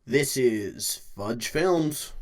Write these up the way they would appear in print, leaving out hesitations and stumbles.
This is Fudge Films.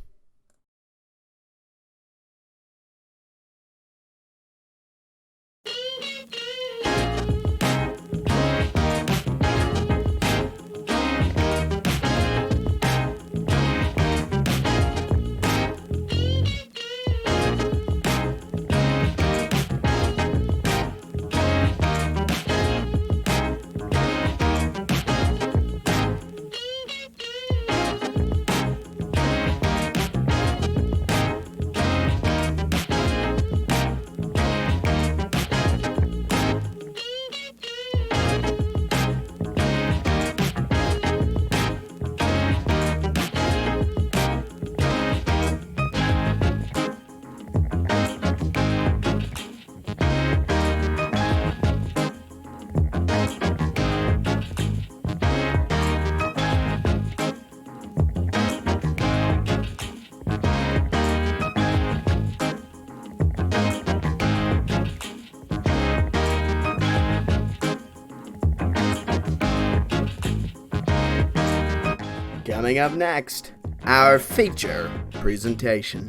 Coming up next, our feature presentation.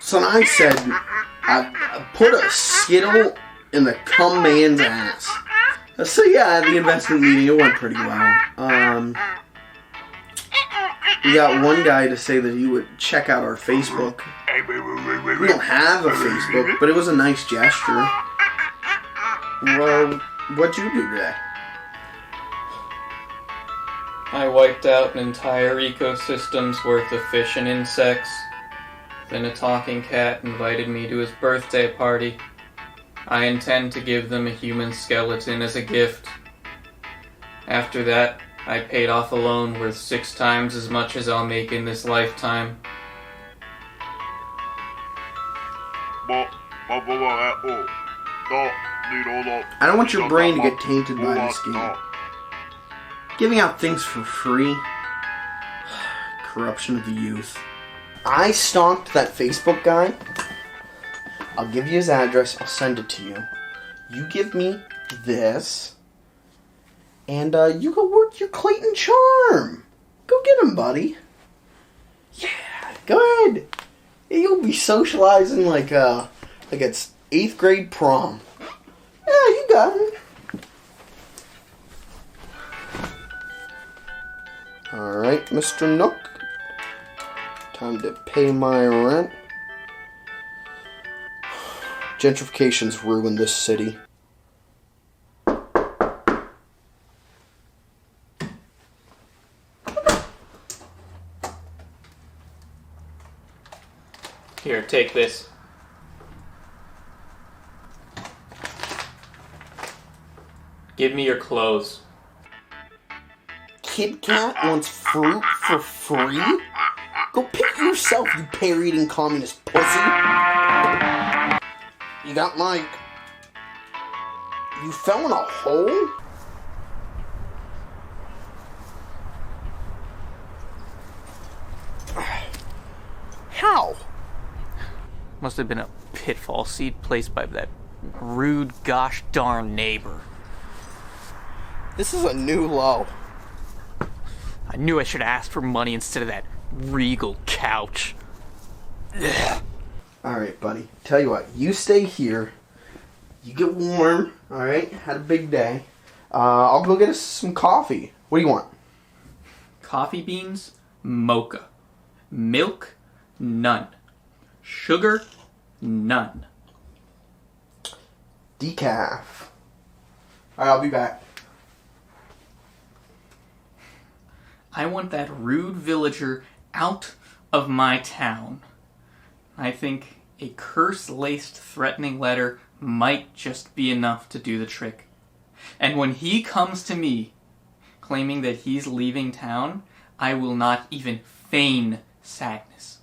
So I said, I put a Skittle in the cum man's ass. So yeah, the investment meeting, it went pretty well. We got one guy to say that he would check out our Facebook. We don't have a Facebook, but it was a nice gesture. Well, what'd you do today? I wiped out an entire ecosystem's worth of fish and insects. Then a talking cat invited me to his birthday party. I intend to give them a human skeleton as a gift. After that, I paid off a loan worth 6 times as much as I'll make in this lifetime. I don't want your brain to get tainted by this game. Giving out things for free. Corruption of the youth. I stalked that Facebook guy. I'll give you his address. I'll send it to you. You give me this. And you go work your Clayton charm. Go get him, buddy. Yeah, go ahead. You'll be socializing like it's 8th grade prom. Yeah, you got it. Alright, Mr. Nook. Time to pay my rent. Gentrification's ruined this city. Here, take this. Give me your clothes. Kid Cat wants fruit for free? Go pick it yourself, you pear-eating communist pussy. You got Mike. You fell in a hole? How? Must have been a pitfall seed placed by that rude gosh darn neighbor. This is a new low. I knew I should have asked for money instead of that regal couch. Ugh. Alright, buddy. Tell you what, you stay here. You get warm, alright? Had a big day. I'll go get us some coffee. What do you want? Coffee beans, mocha. Milk, none. Sugar, none. Decaf. Alright, I'll be back. I want that rude villager out of my town. I think a curse-laced threatening letter might just be enough to do the trick. And when he comes to me, claiming that he's leaving town, I will not even feign sadness.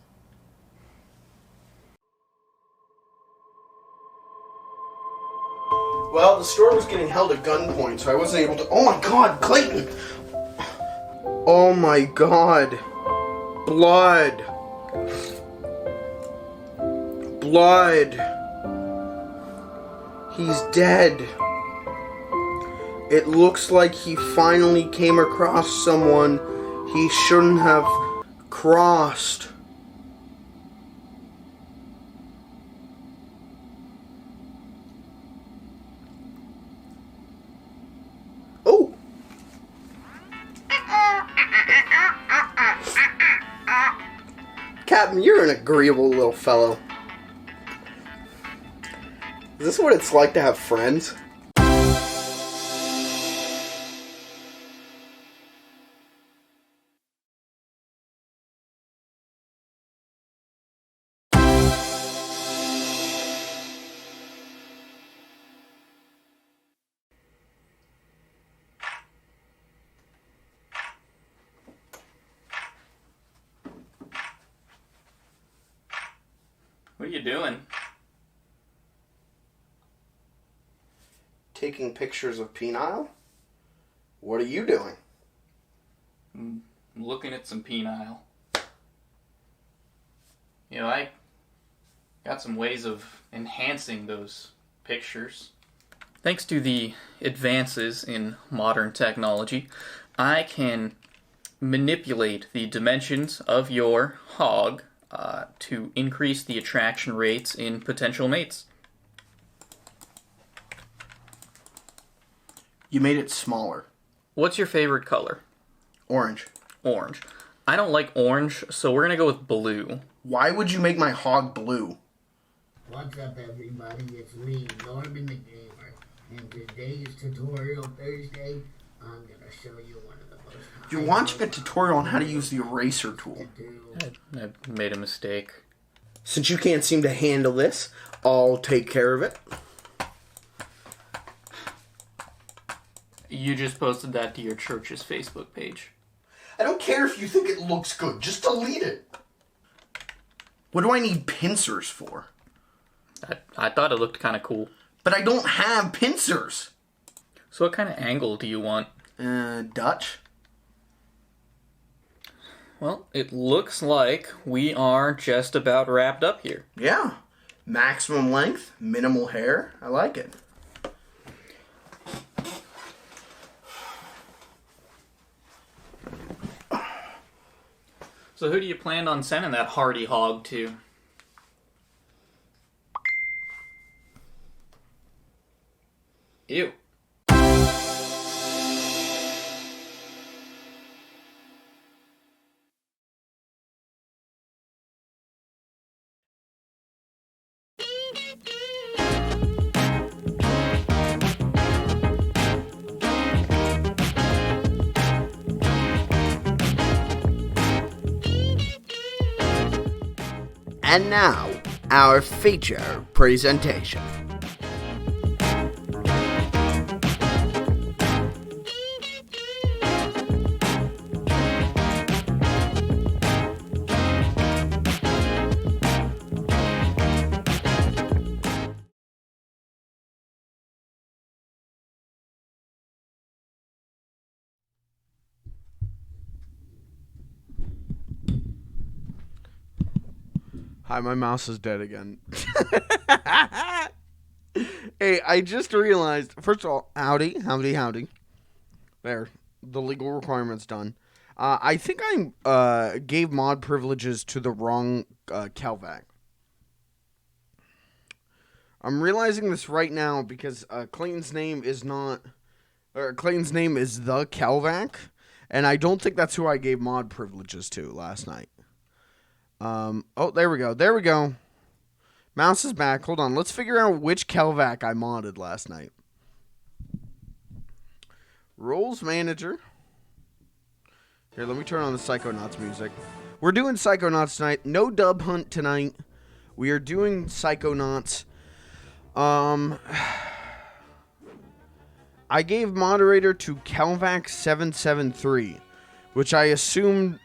Well, the store was getting held at gunpoint, so I wasn't able to... Oh my god, Clayton! Oh my god. Blood. Blood. He's dead. It looks like he finally came across someone he shouldn't have crossed. Oh! Captain, you're an agreeable little fellow. Is this what it's like to have friends? What are you doing? Taking pictures of penile? What are you doing? I'm looking at some penile. You know, I got some ways of enhancing those pictures. Thanks to the advances in modern technology, I can manipulate the dimensions of your hog to increase the attraction rates in potential mates. You made it smaller. What's your favorite color? Orange. Orange. I don't like orange, so we're gonna go with blue. Why would you make my hog blue? What's up, everybody? It's me, Norman the Gamer, and today's Tutorial Thursday, I'm gonna show you one of the most. You're watching a tutorial on how to use the eraser tool. I made a mistake. Since you can't seem to handle this, I'll take care of it. You just posted that to your church's Facebook page. I don't care if you think it looks good. Just delete it. What do I need pincers for? I thought it looked kind of cool. But I don't have pincers. So what kind of angle do you want? Dutch? Well, it looks like we are just about wrapped up here. Yeah. Maximum length, minimal hair. I like it. So who do you plan on sending that hardy hog to? Ew. And now, our feature presentation. Hi, my mouse is dead again. Hey, I just realized, first of all, howdy. There, the legal requirement's done. I think I gave mod privileges to the wrong Calvac. I'm realizing this right now because Clayton's name is not... Clayton's name is The Kelvac, and I don't think that's who I gave mod privileges to last night. Oh, there we go. There we go. Mouse is back. Hold on. Let's figure out which Kelvac I modded last night. Roles Manager. Here, let me turn on the Psychonauts music. We're doing Psychonauts tonight. No dub hunt tonight. We are doing Psychonauts. I gave moderator to Kelvac773, which I assumed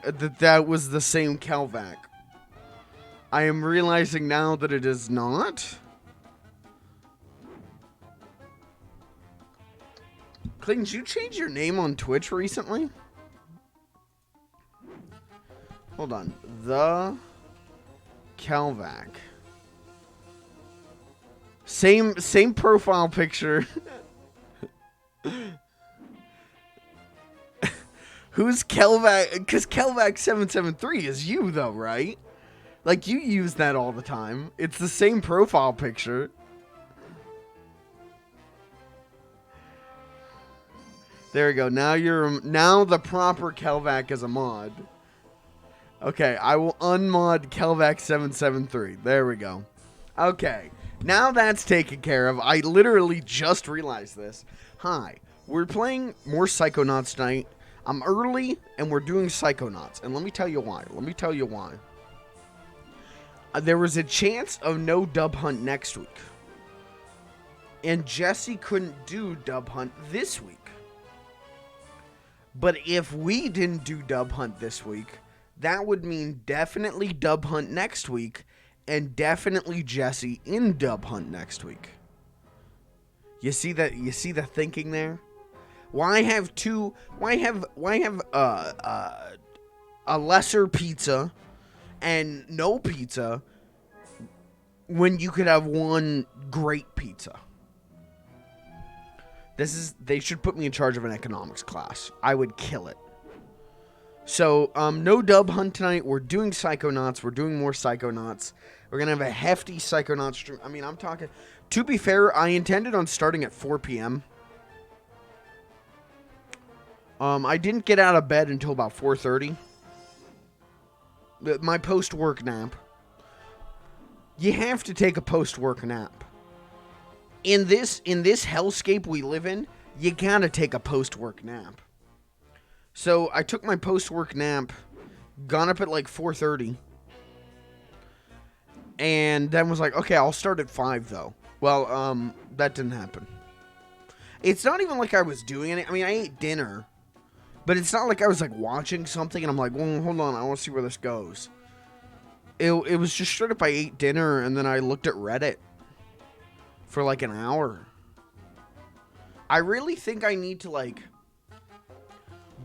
that was the same Kelvac. I am realizing now that it is not. Clayton, did you change your name on Twitch recently? Hold on. The Kelvac. Same profile picture. Who's Kelvac? Because Kelvac773 is you, though, right? Like, you use that all the time. It's the same profile picture. There we go. Now the proper Kelvac is a mod. Okay, I will unmod Kelvac773. There we go. Okay, now that's taken care of. I literally just realized this. Hi, we're playing more Psychonauts tonight. I'm early, and we're doing Psychonauts. And let me tell you why. There was a chance of no dub hunt next week. And Jesse couldn't do dub hunt this week. But if we didn't do dub hunt this week, that would mean definitely dub hunt next week and definitely Jesse in dub hunt next week. You see that? You see the thinking there? Why have a lesser pizza and no pizza when you could have one great pizza? They should put me in charge of an economics class. I would kill it. So, no dub hunt tonight. We're doing Psychonauts. We're doing more Psychonauts. We're going to have a hefty Psychonauts stream. I mean, I'm talking... To be fair, I intended on starting at 4 p.m. I didn't get out of bed until about 4:30. My post-work nap. You have to take a post-work nap. In this hellscape we live in, you gotta take a post-work nap. So I took my post-work nap, got up at like 4:30, and then was like, okay, I'll start at 5 though. Well, that didn't happen. It's not even like I was doing it. I mean, I ate dinner, but it's not like I was like watching something and I'm like, well, hold on, I want to see where this goes. It was just straight up I ate dinner and then I looked at Reddit for like an hour. I really think I need to like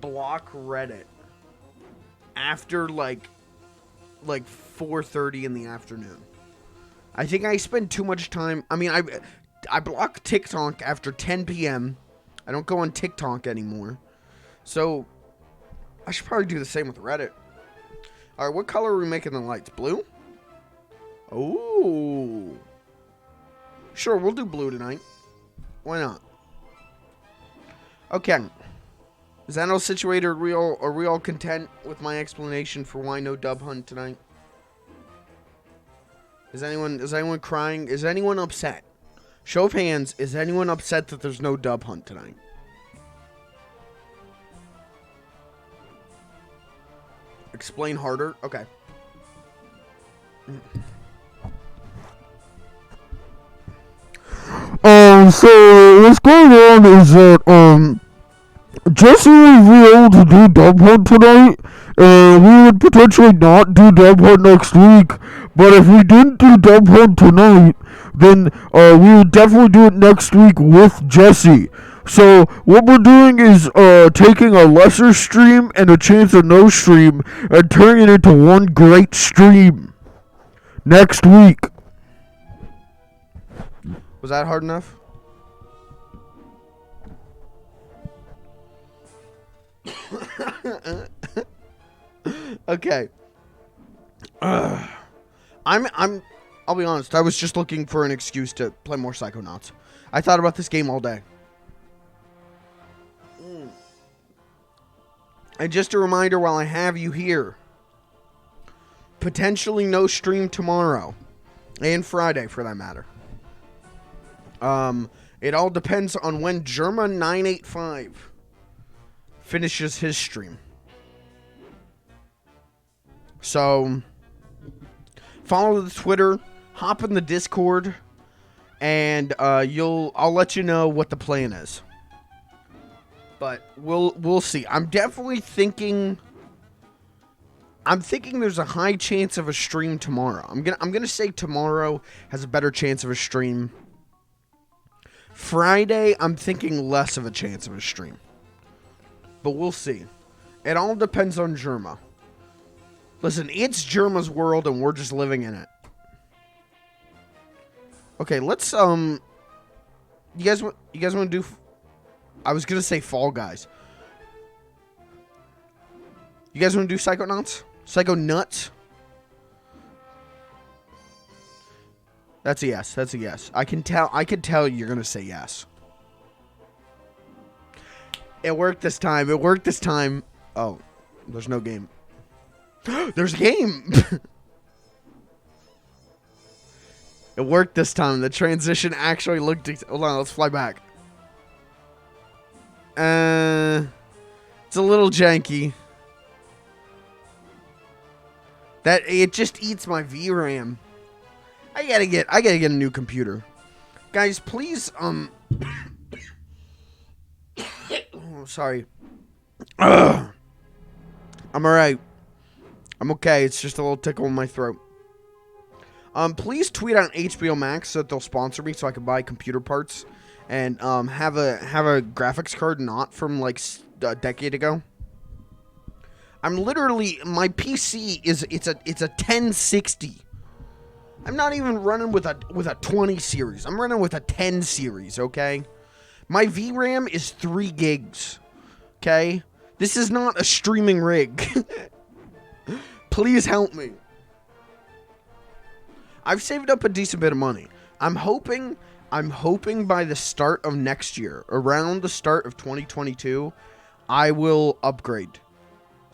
block Reddit after like 4:30 in the afternoon. I think I spend too much time. I mean, I block TikTok after 10 p.m. I don't go on TikTok anymore. So I should probably do the same with Reddit. All right, what color are we making the lights? Blue? Oh. Sure, we'll do blue tonight. Why not? Okay. Is that all situated? Are we all content with my explanation for why no dub hunt tonight? Is anyone crying? Is anyone upset? Show of hands, is anyone upset that there's no dub hunt tonight? Explain harder? Okay. So what's going on is that, Jesse revealed to do dub hunt tonight, and we would potentially not do dub hunt next week, but if we didn't do dub hunt tonight, then, we would definitely do it next week with Jesse. So, what we're doing is, taking a lesser stream and a chance of no stream, and turning it into one great stream next week. Was that hard enough? Okay. I'll be honest. I was just looking for an excuse to play more Psychonauts. I thought about this game all day. And just a reminder while I have you here. Potentially no stream tomorrow. And Friday, for that matter. It all depends on when Germa985 finishes his stream. So, follow the Twitter, hop in the Discord, and I'll let you know what the plan is. But we'll see. I'm definitely thinking there's a high chance of a stream tomorrow. I'm gonna say tomorrow has a better chance of a stream. Friday, I'm thinking less of a chance of a stream. But we'll see. It all depends on Germa. Listen, it's Germa's world and we're just living in it. Okay, let's you guys want to do I was going to say Fall Guys. You guys want to do Psychonauts? Psychonuts? That's a yes. That's a yes. I can tell you're going to say yes. It worked this time. It worked this time. Oh, there's no game. There's a game. It worked this time. The transition actually looked... Hold on, let's fly back. It's a little janky. That it just eats my VRAM. I gotta get a new computer. Guys, please, oh, sorry. Ugh. I'm alright. I'm okay. It's just a little tickle in my throat. Please tweet out HBO Max so that they'll sponsor me so I can buy computer parts and have a graphics card not from like a decade ago. I'm literally, my PC it's a 1060. I'm not even running with a 20 series. I'm running with a 10 series, okay? My VRAM is 3 gigs. Okay? This is not a streaming rig. Please help me. I've saved up a decent bit of money. I'm hoping by the start of next year, around the start of 2022, I will upgrade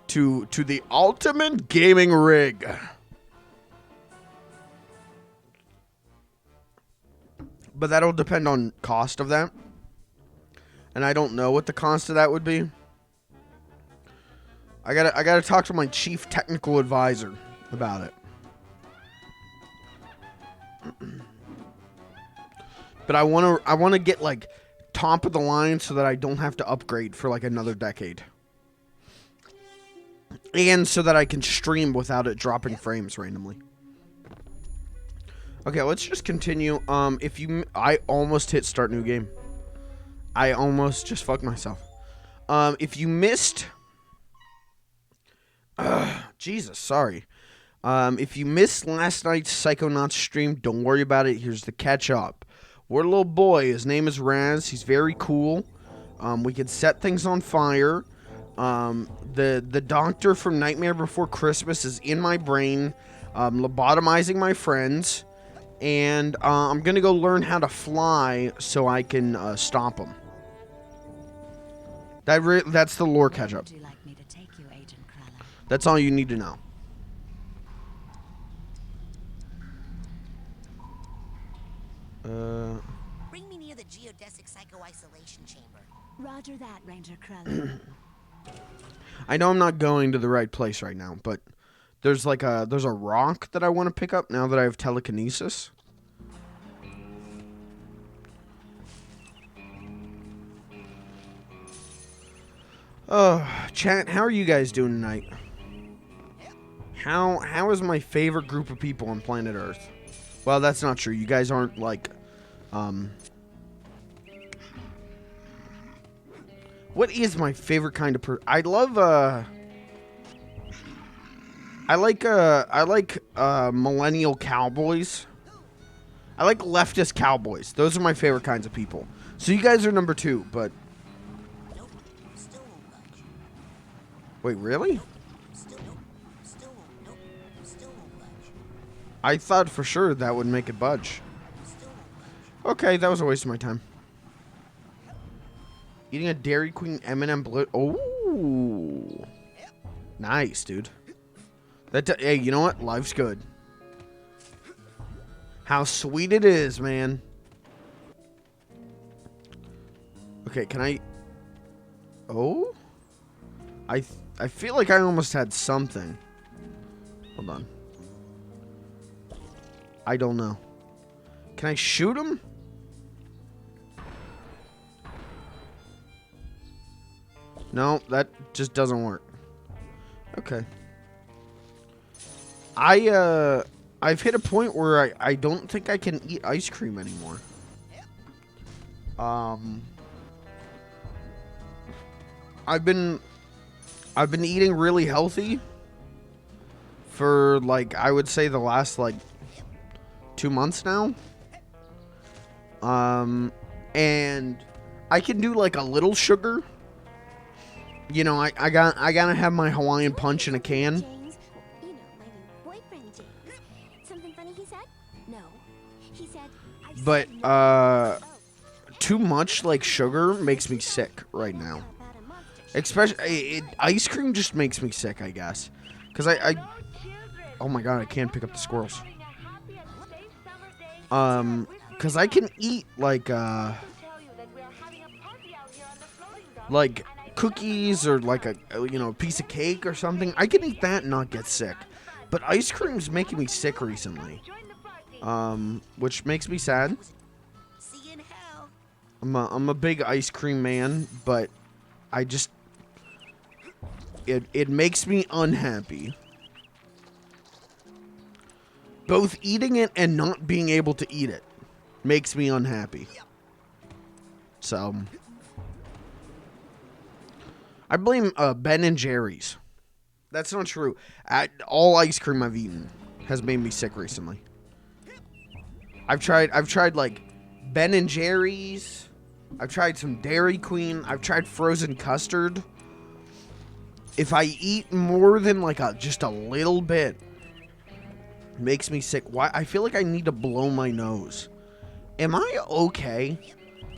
to the ultimate gaming rig. But that'll depend on cost of that. And I don't know what the cost of that would be. I gotta talk to my chief technical advisor about it. But I wanna get like top of the line so that I don't have to upgrade for like another decade. And so that I can stream without it dropping frames randomly. Okay, let's just continue. I almost hit start new game. I almost just fucked myself. If you missed... Jesus, sorry. If you missed last night's Psychonauts stream, don't worry about it. Here's the catch up. We're a little boy. His name is Raz. He's very cool. We can set things on fire. The doctor from Nightmare Before Christmas is in my brain, lobotomizing my friends. And I'm going to go learn how to fly so I can stop him. That's the lore catch-up. That's all you need to know. Bring me near the geodesic psycho-isolation chamber. Roger that, Ranger Krellin. I know I'm not going to the right place right now, but there's a rock that I want to pick up now that I have telekinesis. Oh, chat, how are you guys doing tonight? How is my favorite group of people on planet Earth? Well, that's not true. You guys aren't like what is my favorite kind of I like millennial cowboys. I like leftist cowboys. Those are my favorite kinds of people. So you guys are number 2, but Nope, still won't budge. wait, really? Still won't budge. I thought for sure that would make it budge. Okay, that was a waste of my time. Eating a Dairy Queen M&M blue. Oh, nice, dude. Hey, you know what? Life's good. How sweet it is, man. Okay, can I? Oh, I feel like I almost had something. Hold on. I don't know. Can I shoot him? No, that just doesn't work. Okay. I've hit a point where I don't think I can eat ice cream anymore. I've been eating really healthy for like I would say the last like 2 months now. And I can do like a little sugar. You know, I gotta have my Hawaiian punch in a can. James, you know, my new boyfriend James. Something funny he said? No. He said, I said But no. Oh. too much like sugar makes me sick right now. Especially ice cream just makes me sick, I guess. Cause I oh my god, I can't pick up the squirrels. Cause I can eat like cookies or like a piece of cake or something. I can eat that and not get sick. But ice cream's making me sick recently. Which makes me sad. See you in hell. I'm a big ice cream man, but I just it makes me unhappy. Both eating it and not being able to eat it makes me unhappy. So I blame Ben and Jerry's. That's not true. All ice cream I've eaten has made me sick recently. I've tried like Ben and Jerry's. I've tried some Dairy Queen. I've tried frozen custard. If I eat more than like just a little bit, it makes me sick. Why? I feel like I need to blow my nose. Am I okay?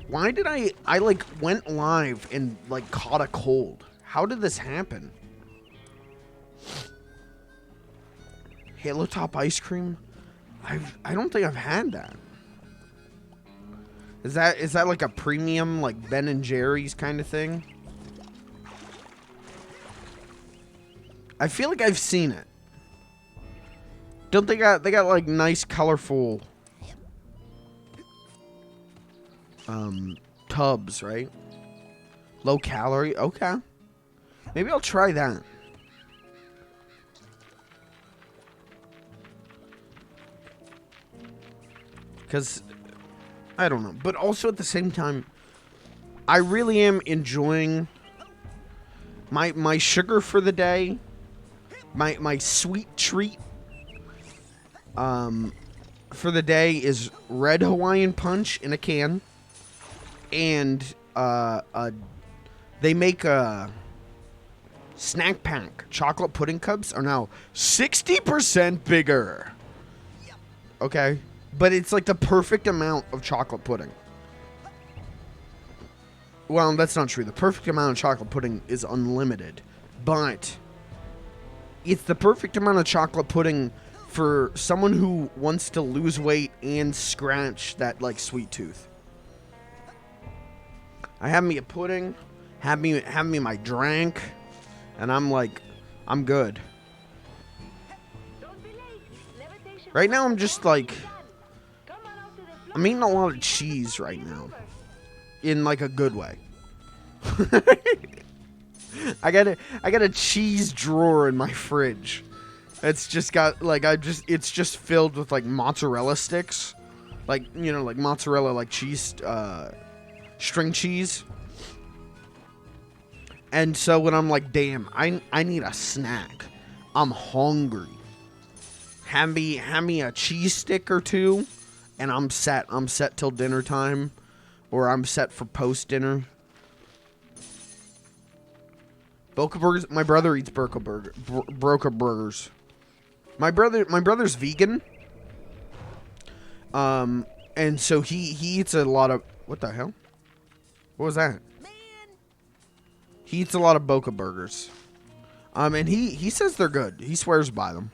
Why did I like went live and like caught a cold? How did this happen? Halo Top ice cream? I don't think I've had that. Is that like a premium like Ben and Jerry's kind of thing? I feel like I've seen it. Don't they got like nice colorful tubs, right? Low calorie. Okay. Maybe I'll try that. Cuz I don't know, but also at the same time I really am enjoying my sugar for the day. My sweet treat for the day is red Hawaiian punch in a can, and they make a snack pack. Chocolate pudding cups are now 60% bigger. Okay, but it's like the perfect amount of chocolate pudding. Well, that's not true. The perfect amount of chocolate pudding is unlimited, but it's the perfect amount of chocolate pudding for someone who wants to lose weight and scratch that like sweet tooth. I have me a pudding, have me my drink, and I'm like, I'm good. Right now I'm just like, I'm eating a lot of cheese right now. In like a good way. I got a cheese drawer in my fridge. It's just got like it's just filled with like mozzarella sticks. Like, you know, like mozzarella like cheese string cheese. And so when I'm like, damn, I need a snack. I'm hungry. Hand me a cheese stick or two and I'm set. I'm set till dinner time. Or I'm set for post dinner. Boca burgers. My brother eats Broca burgers. My brother's vegan, And so he eats a lot of... What the hell? What was that? He eats a lot of Boca burgers. And he says they're good. He swears by them.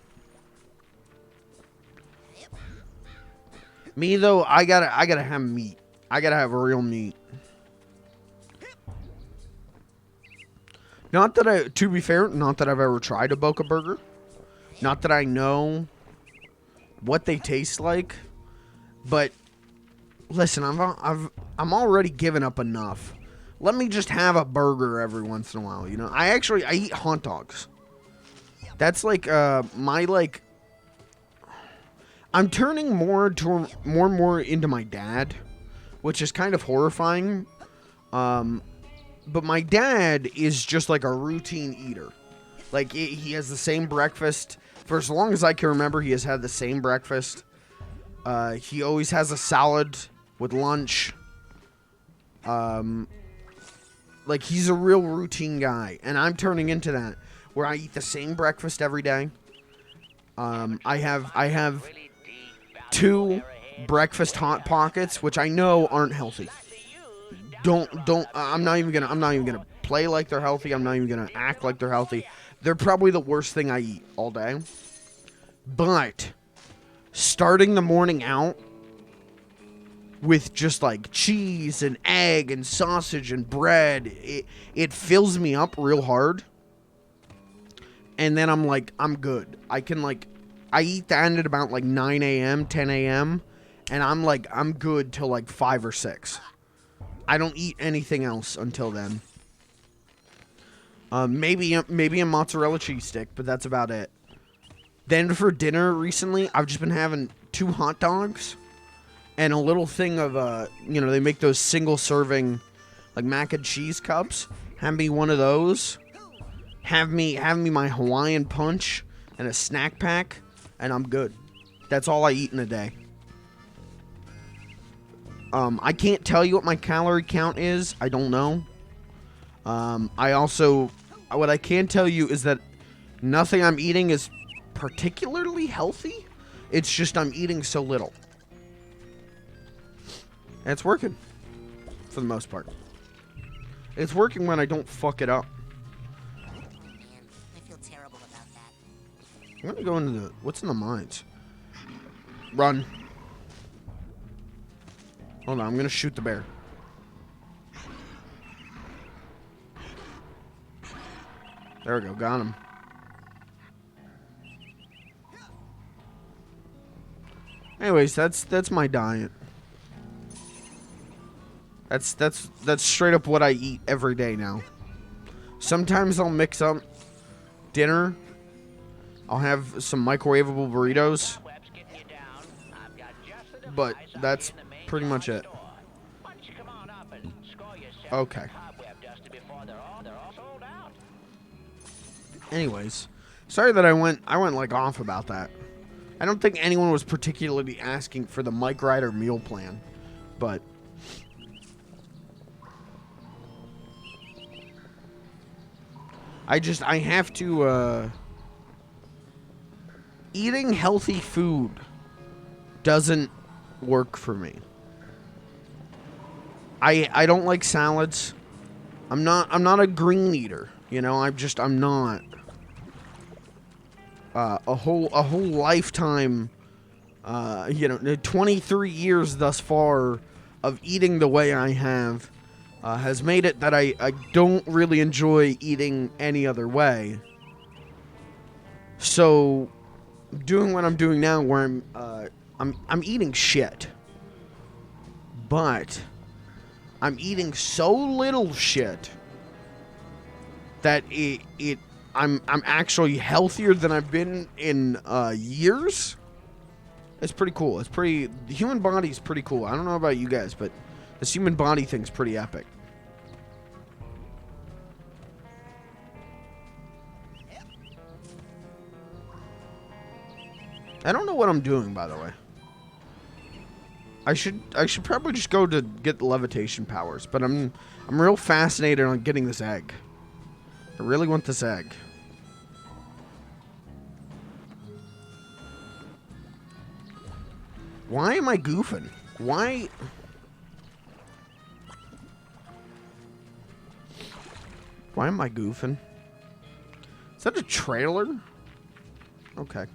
Me though, I gotta have meat. I gotta have real meat. Not that to be fair, not that I've ever tried a Boca burger. Not that I know what they taste like. But listen, I'm already given up enough. Let me just have a burger every once in a while, you know? I eat hot dogs. That's like, my, like... I'm turning more and more into my dad, which is kind of horrifying. But my dad is just like a routine eater. Like, he has the same breakfast. For as long as I can remember, he has had the same breakfast. He always has a salad with lunch. Like, he's a real routine guy. And I'm turning into that, where I eat the same breakfast every day. I have 2 breakfast Hot Pockets, which I know aren't healthy. I'm not even gonna play like they're healthy. I'm not even gonna act like they're healthy. They're probably the worst thing I eat all day. But starting the morning out with just like cheese and egg and sausage and bread, it fills me up real hard. And then I'm like, I'm good. I eat that at about like 9 a.m., 10 a.m. And I'm good till like 5 or 6. I don't eat anything else until then. Maybe a mozzarella cheese stick, but that's about it. Then for dinner recently, I've just been having 2 hot dogs and a little thing of, they make those single serving, like, mac and cheese cups. Have me one of those. Have me my Hawaiian punch and a snack pack, and I'm good. That's all I eat in a day. I can't tell you what my calorie count is. I don't know. What I can tell you is that nothing I'm eating is particularly healthy. It's just I'm eating so little. And it's working. For the most part. It's working when I don't fuck it up. Man, I feel terrible about that. I'm gonna go into what's in the mines. Run. Hold on, I'm gonna shoot the bear. There we go, got him. Anyways, that's my diet. That's straight up what I eat every day now. Sometimes I'll mix up dinner. I'll have some microwavable burritos. But that's pretty much it. Okay. Anyways, sorry that I went like off about that. I don't think anyone was particularly asking for the Mike Ryder meal plan, but I have to eating healthy food doesn't work for me. I don't like salads. I'm not a green eater, you know. I'm not. A whole lifetime, 23 years thus far of eating the way I have has made it that I don't really enjoy eating any other way. So, doing what I'm doing now, where I'm eating shit, but I'm eating so little shit that I'm actually healthier than I've been in years. It's pretty cool. The human body is pretty cool. I don't know about you guys, but this human body thing's pretty epic. I don't know what I'm doing, by the way. I should probably just go to get levitation powers, but I'm real fascinated on getting this egg. I really want this egg. Why am I goofing? Why? Why am I goofing? Is that a trailer? Okay. On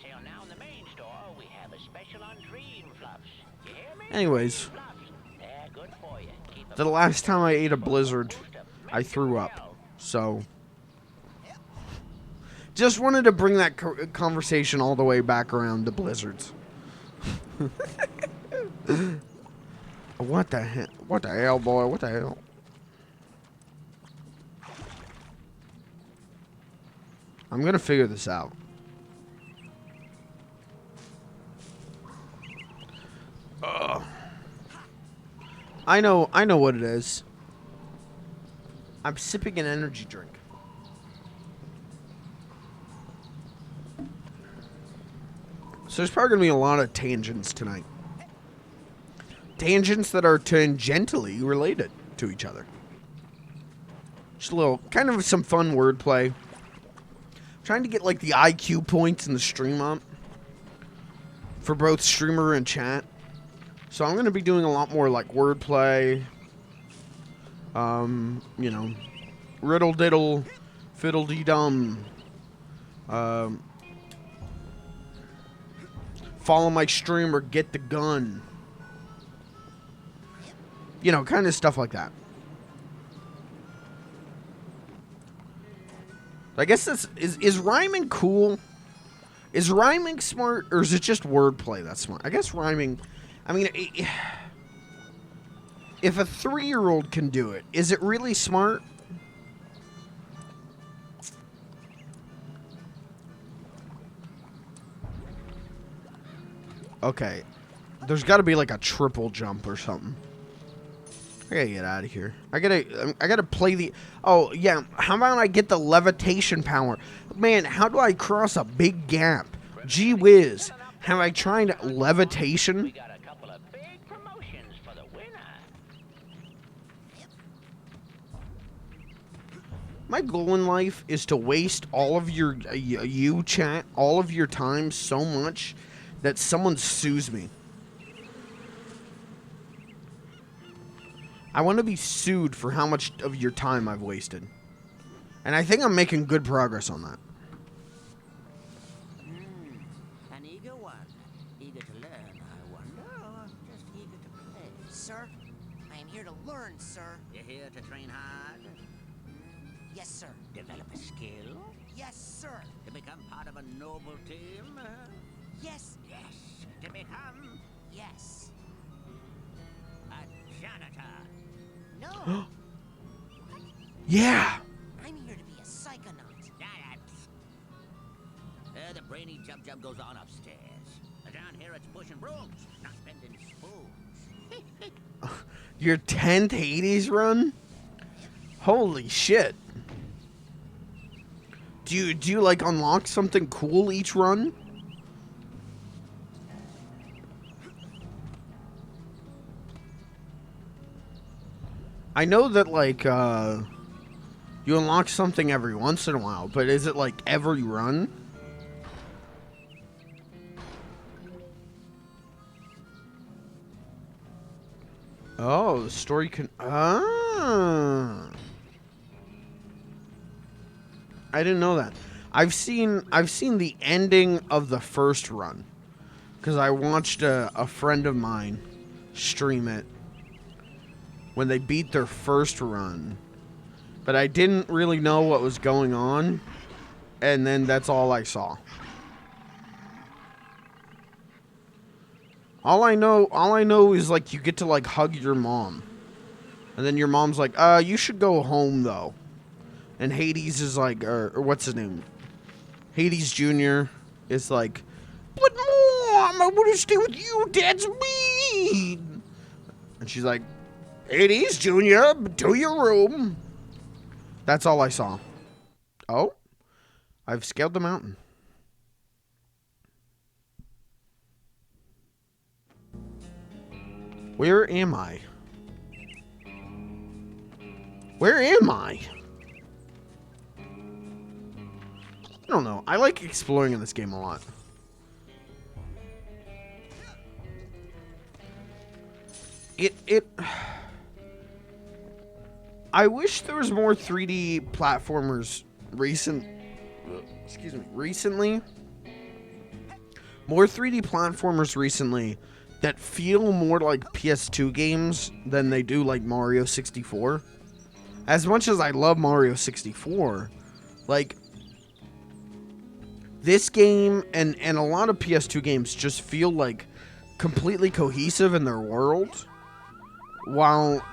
sale now in the main store, we have a special on Dream Fluffs. You hear me? Anyways, Fluffs. They're good for you. Keep the last time I ate a Blizzard, I threw up. So, just wanted to bring that conversation all the way back around to Blizzards. What the hell? What the hell, boy? What the hell? I'm gonna figure this out. I know what it is. I'm sipping an energy drink. So there's probably gonna be a lot of tangents tonight. Tangents that are tangentially related to each other. Just a little, kind of some fun wordplay. Trying to get like the IQ points in the stream up for both streamer and chat. So I'm gonna be doing a lot more like wordplay. You know, riddle diddle, fiddle dee dum. Follow my stream or get the gun. You know, kind of stuff like that. I guess that's is rhyming cool? Is rhyming smart, or is it just wordplay that's smart? I guess rhyming. I mean, if a 3-year-old can do it, is it really smart? Okay, there's got to be like a triple jump or something. I gotta get out of here. I gotta play the... Oh, yeah. How about I get the levitation power? Man, how do I cross a big gap? Gee whiz. Have I tried levitation? We got a couple of big promotions for the winner. My goal in life is to waste all of your... you chat, all of your time so much that someone sues me. I want to be sued for how much of your time I've wasted. And I think I'm making good progress on that. An eager one. Eager to learn, I wonder, or just eager to play? Sir, I am here to learn, sir. You're here to train hard, Yes, sir. develop a skill, Yes, sir. to become part of a noble team. Yes. Yes, to become Yes. a janitor. No. Yeah! I'm here to be a psychonaut. The brainy jub goes on upstairs. Down here it's pushing brooms, not bending spoons. Your 10th Hades run? Holy shit. Do you like unlock something cool each run? I know that like you unlock something every once in a while, but is it like every run? Oh, the story can... Ah. I didn't know that. I've seen the ending of the first run. Because I watched a friend of mine stream it when they beat their first run. But I didn't really know what was going on. And then that's all I saw. All I know is like you get to like hug your mom. And then your mom's like, you should go home though. And Hades is like, or what's his name? Hades Jr. is like, but Mom, I want to stay with you. Dad's mean. And she's like, Hades Jr., to your room. That's all I saw. Oh, I've scaled the mountain. Where am I? Where am I? I don't know. I like exploring in this game a lot. I wish there was more 3D platformers recently. More 3D platformers recently that feel more like PS2 games than they do like Mario 64. As much as I love Mario 64, like this game and a lot of PS2 games just feel like completely cohesive in their world, while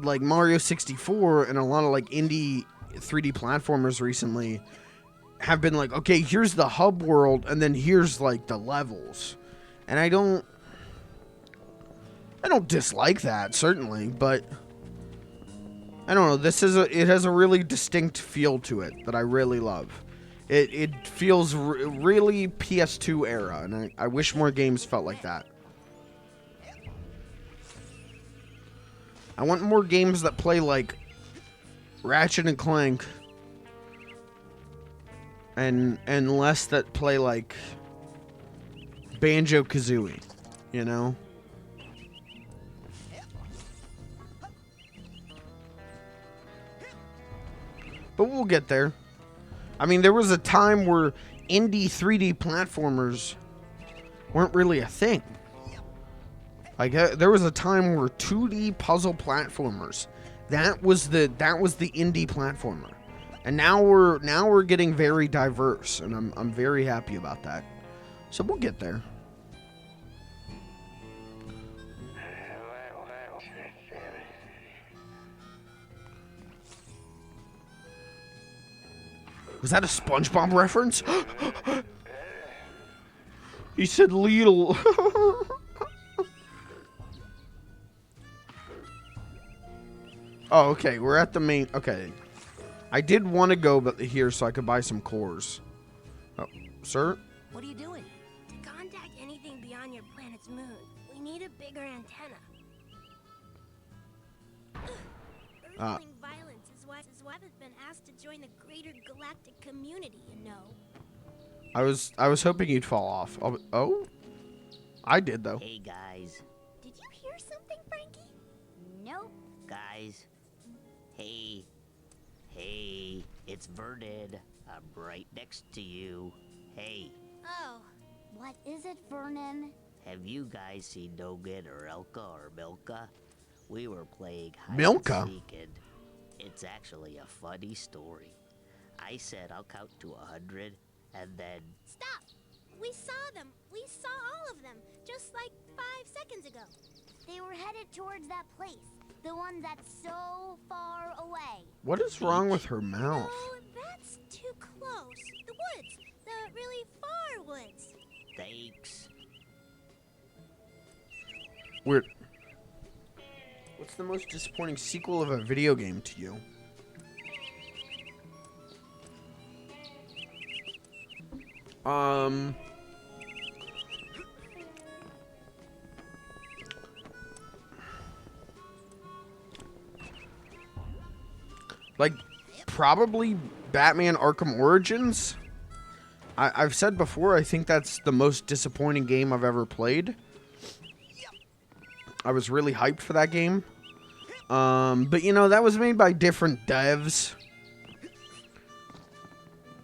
like Mario 64 and a lot of like indie 3D platformers recently have been like, okay, here's the hub world and then here's like the levels. And I don't dislike that, certainly, but I don't know, it has a really distinct feel to it that I really love. It feels really PS2 era, and I wish more games felt like that. I want more games that play like Ratchet and Clank and less that play like Banjo-Kazooie, you know? But we'll get there. I mean, there was a time where indie 3D platformers weren't really a thing. Like there was a time where 2D puzzle platformers, that was the indie platformer. And now we're getting very diverse, and I'm very happy about that. So we'll get there. Was that a SpongeBob reference? He said Lidl. Oh, okay. We're at the main... Okay. I did want to go here so I could buy some cores. Oh, sir? What are you doing? To contact anything beyond your planet's moon, we need a bigger antenna. Earthling violence is why I've been asked to join the greater galactic community, you know. I was hoping you'd fall off. Oh? I did, though. Hey, guys. Did you hear something, Frankie? Nope. Guys. Hey. Hey. It's Vernon. I'm right next to you. Hey. Oh. What is it, Vernon? Have you guys seen Nogan or Elka or Milka? We were playing hide Milka? and seek, and it's actually a funny story. I said I'll count to 100, and then... Stop! We saw them! We saw all of them! Just like 5 seconds ago. They were headed towards that place. The one that's so far away. What is wrong with her mouth? No, that's too close. The woods. The really far woods. Thanks. Weird. What's the most disappointing sequel of a video game to you? Like, probably Batman Arkham Origins. I've said before, I think that's the most disappointing game I've ever played. I was really hyped for that game. But, you know, that was made by different devs.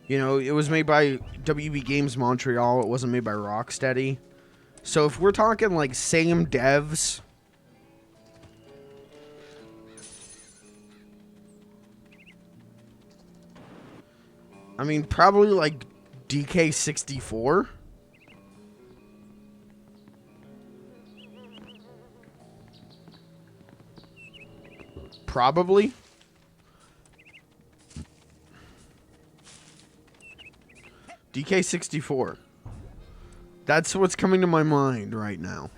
You know, it was made by WB Games Montreal. It wasn't made by Rocksteady. So if we're talking, like, same devs... I mean, probably, like, DK64. Probably. DK64. That's what's coming to my mind right now.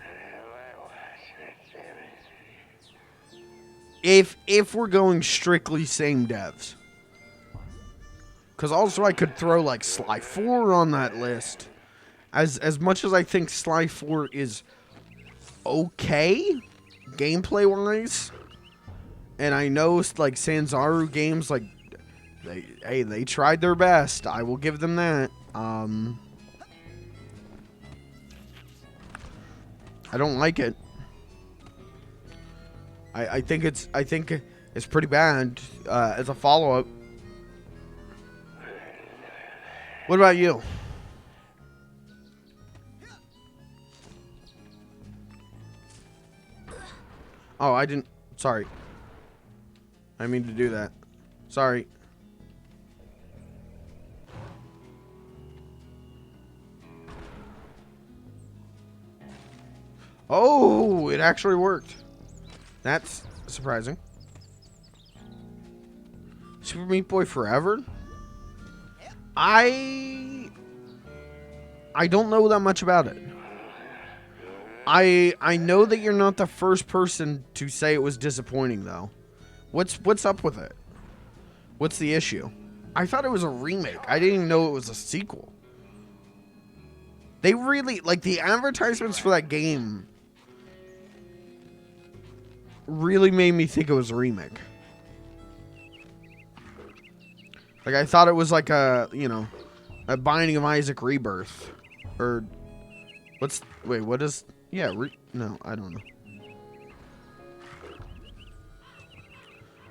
If we're going strictly same devs. Because also I could throw like Sly 4 on that list. As much as I think Sly 4 is okay, gameplay-wise. And I know like Sanzaru Games, like, they tried their best. I will give them that. I don't like it. I think it's pretty bad as a follow-up. What about you? Oh, I didn't. Sorry. I mean to do that. Sorry. Oh, it actually worked. That's surprising. Super Meat Boy Forever? I don't know that much about it. I know that you're not the first person to say it was disappointing though. What's up with it? What's the issue? I thought it was a remake. I didn't even know it was a sequel. They really, like, the advertisements for that game really made me think it was a remake. Like, I thought it was like a, you know, a Binding of Isaac Rebirth. Or, wait, what is, yeah, no, I don't know.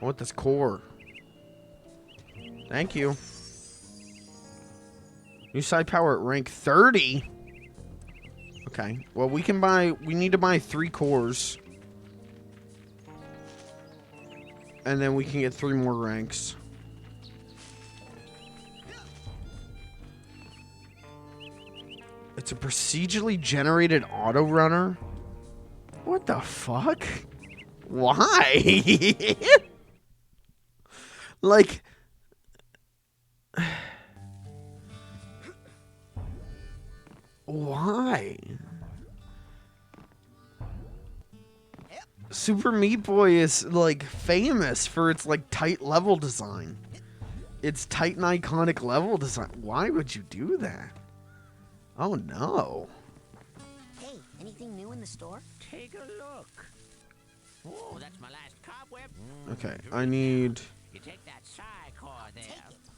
I want this core. Thank you. New side power at rank 30? Okay, well, we need to buy 3 cores. And then we can get 3 more ranks. It's a procedurally generated auto runner? What the fuck? Why? Like... Why? Super Meat Boy is, like, famous for its, like, tight level design. It's tight and iconic level design. Why would you do that? Oh, no. Hey, anything new in the store? Take a look. Oh, that's my last cobweb. Okay, I need... You take that Psy-core there.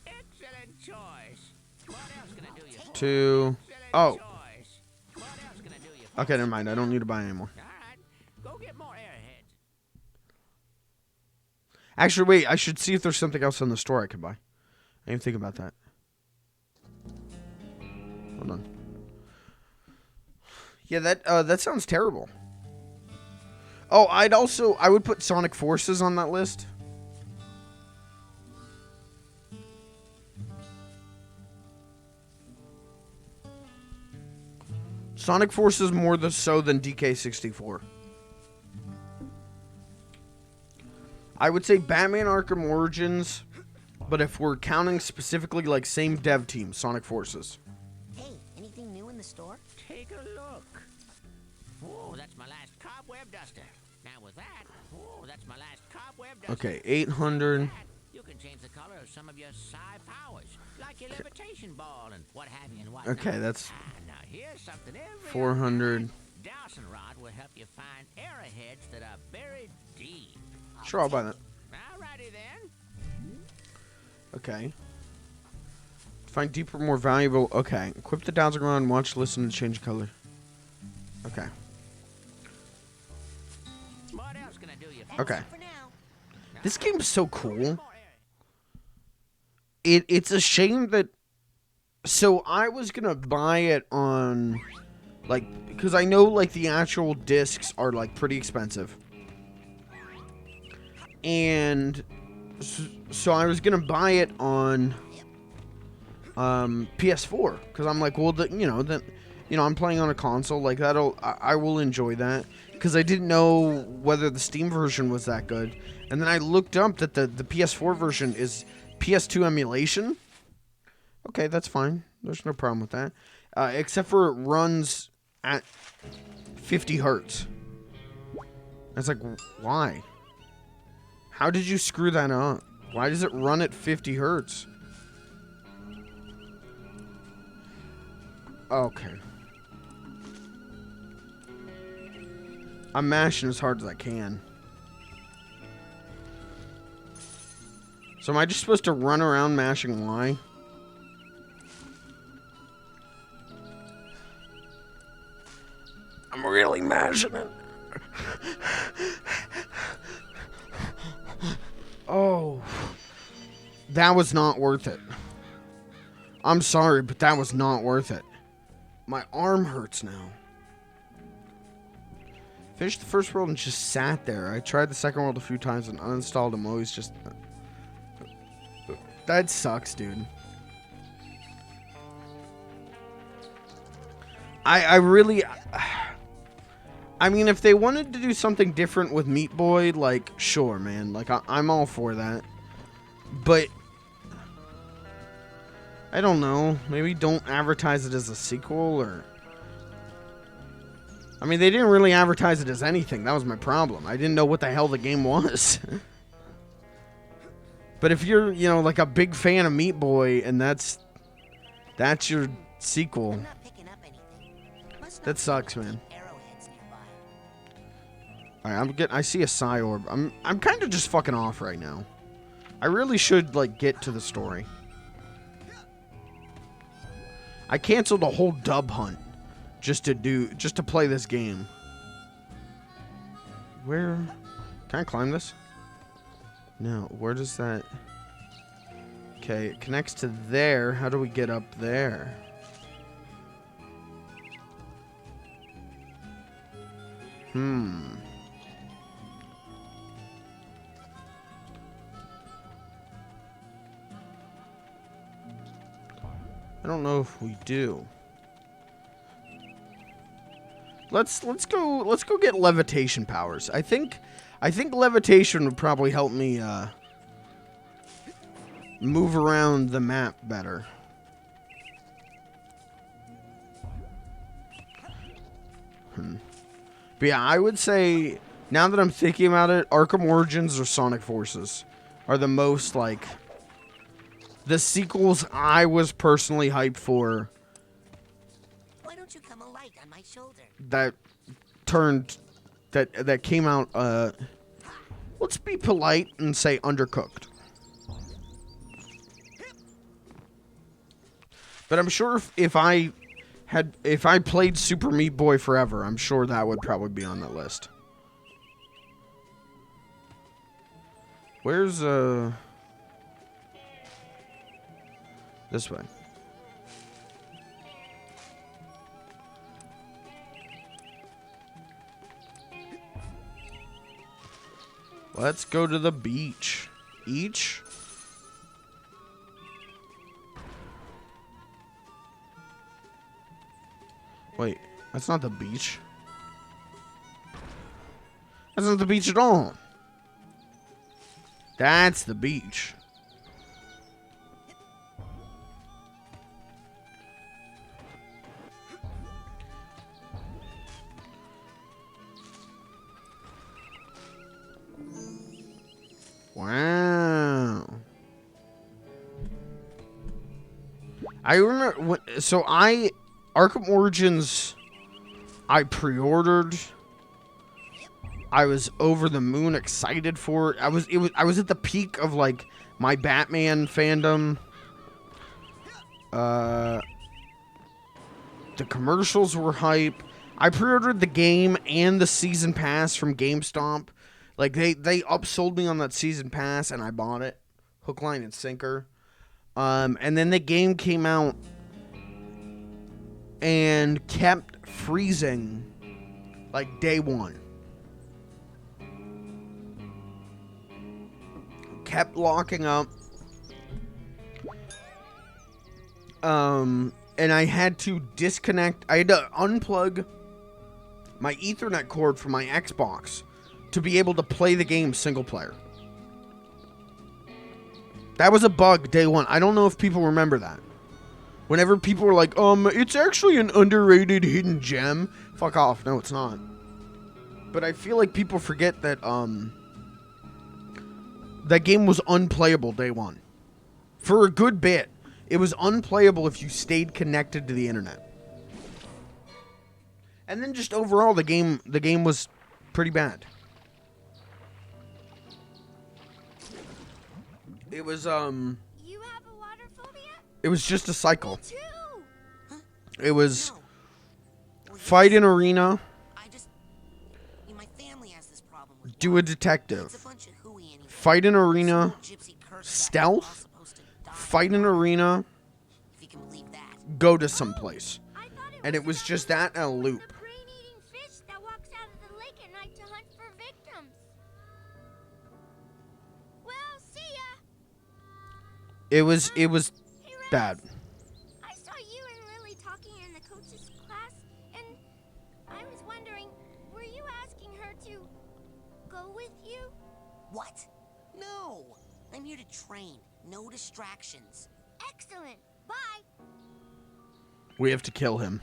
Excellent choice. What else can I do you for? 2... Oh. Choice. What else can I do you for? Okay, never mind. I don't need to buy anymore. All right, go get more airheads. Actually, wait. I should see if there's something else in the store I could buy. I didn't think about that. Hold on. Yeah, that sounds terrible. Oh, I would put Sonic Forces on that list. Sonic Forces more so than DK64. I would say Batman Arkham Origins, but if we're counting specifically like same dev team, Sonic Forces. Hey, anything new in the store? Take a look. Oh, that's my last cobweb duster. Now with that, oh, that's my last cobweb duster. Okay, 800. You can change the color of some of your psi powers, like your levitation ball and what have you and what. Okay, that's Now here's something every 400. Dowsing rod will help you find arrowheads that are buried deep. Sure, I'll buy that. Alrighty then. Okay. Find deeper, more valuable. Okay. Equip the dowsing rod, watch, listen, and change color. Okay. What else can I do you for? Okay. For now. This game's so cool. It's a shame that... So, I was gonna buy it on... Like, because I know, like, the actual discs are, like, pretty expensive. And... So, I was gonna buy it on... PS4. Because I'm like, well, I'm playing on a console. Like, I will enjoy that. Because I didn't know whether the Steam version was that good. And then I looked up that the PS4 version is PS2 emulation. Okay, that's fine. There's no problem with that. Except for it runs at 50 hertz. It's like, why? How did you screw that up? Why does it run at 50 hertz? Okay. I'm mashing as hard as I can. So am I just supposed to run around mashing Y? I'm really mashing it. That was not worth it. I'm sorry, but that was not worth it. My arm hurts now. Finished the first world and just sat there. I tried the second world a few times and uninstalled them. Always just... That sucks, dude. I really... I mean, if they wanted to do something different with Meat Boy, like, sure, man. Like, I'm all for that. But... I don't know. Maybe don't advertise it as a sequel, or... I mean, they didn't really advertise it as anything. That was my problem. I didn't know what the hell the game was. But if you're, you know, like a big fan of Meat Boy, and that's your sequel, I'm not picking up anything. Must not that be sucks, any man. arrowheads nearby. Alright, I see a Psy Orb. I'm kind of just fucking off right now. I really should, like, get to the story. I canceled a whole dub hunt just to play this game. Where can I climb this? No, where does that... Okay, it connects to there. How do we get up there? I don't know if we do. Let's go get levitation powers. I think levitation would probably help me move around the map better. But yeah, I would say, now that I'm thinking about it, Arkham Origins or Sonic Forces are the most, like, the sequels I was personally hyped for. Why don't you come a light on my shoulder? That came out, let's be polite and say undercooked. But I'm sure if I played Super Meat Boy forever, I'm sure that would probably be on that list. Where's, this way. Let's go to the beach. Each? Wait, that's not the beach. That's not the beach at all. That's the beach. Wow. I remember when, so Arkham Origins, I pre-ordered. I was over the moon excited for it. I was at the peak of, like, my Batman fandom. The commercials were hype. I pre-ordered the game and the season pass from GameStop. Like, they upsold me on that season pass, and I bought it. Hook, line, and sinker. And then the game came out and kept freezing, like, day one. Kept locking up. And I had to disconnect. I had to unplug my Ethernet cord from my Xbox to be able to play the game single player. That was a bug day one. I don't know if people remember that. Whenever people were like, it's actually an underrated hidden gem. Fuck off. No, it's not. But I feel like people forget that, that game was unplayable day one. For a good bit. It was unplayable if you stayed connected to the internet. And then just overall, the game was pretty bad. It was, You have a water phobia? it was just a cycle. Me too. It was No. fight in arena, My family has this problem with do a detective. It's a bunch of hooey anyway. Fight in arena, Gypsy curse stealth, fight an arena, If you can believe that. go to some place. I thought And it was just that and a loop. The brain-eating fish that walks out of the lake at night to hunt for victims. Well, see ya. It was Hey, Rex. bad. I saw you and Lily talking in the coach's class, and I was wondering, were you asking her to go with you? What? No. I'm here to train. No distractions. Excellent. Bye. We have to kill him.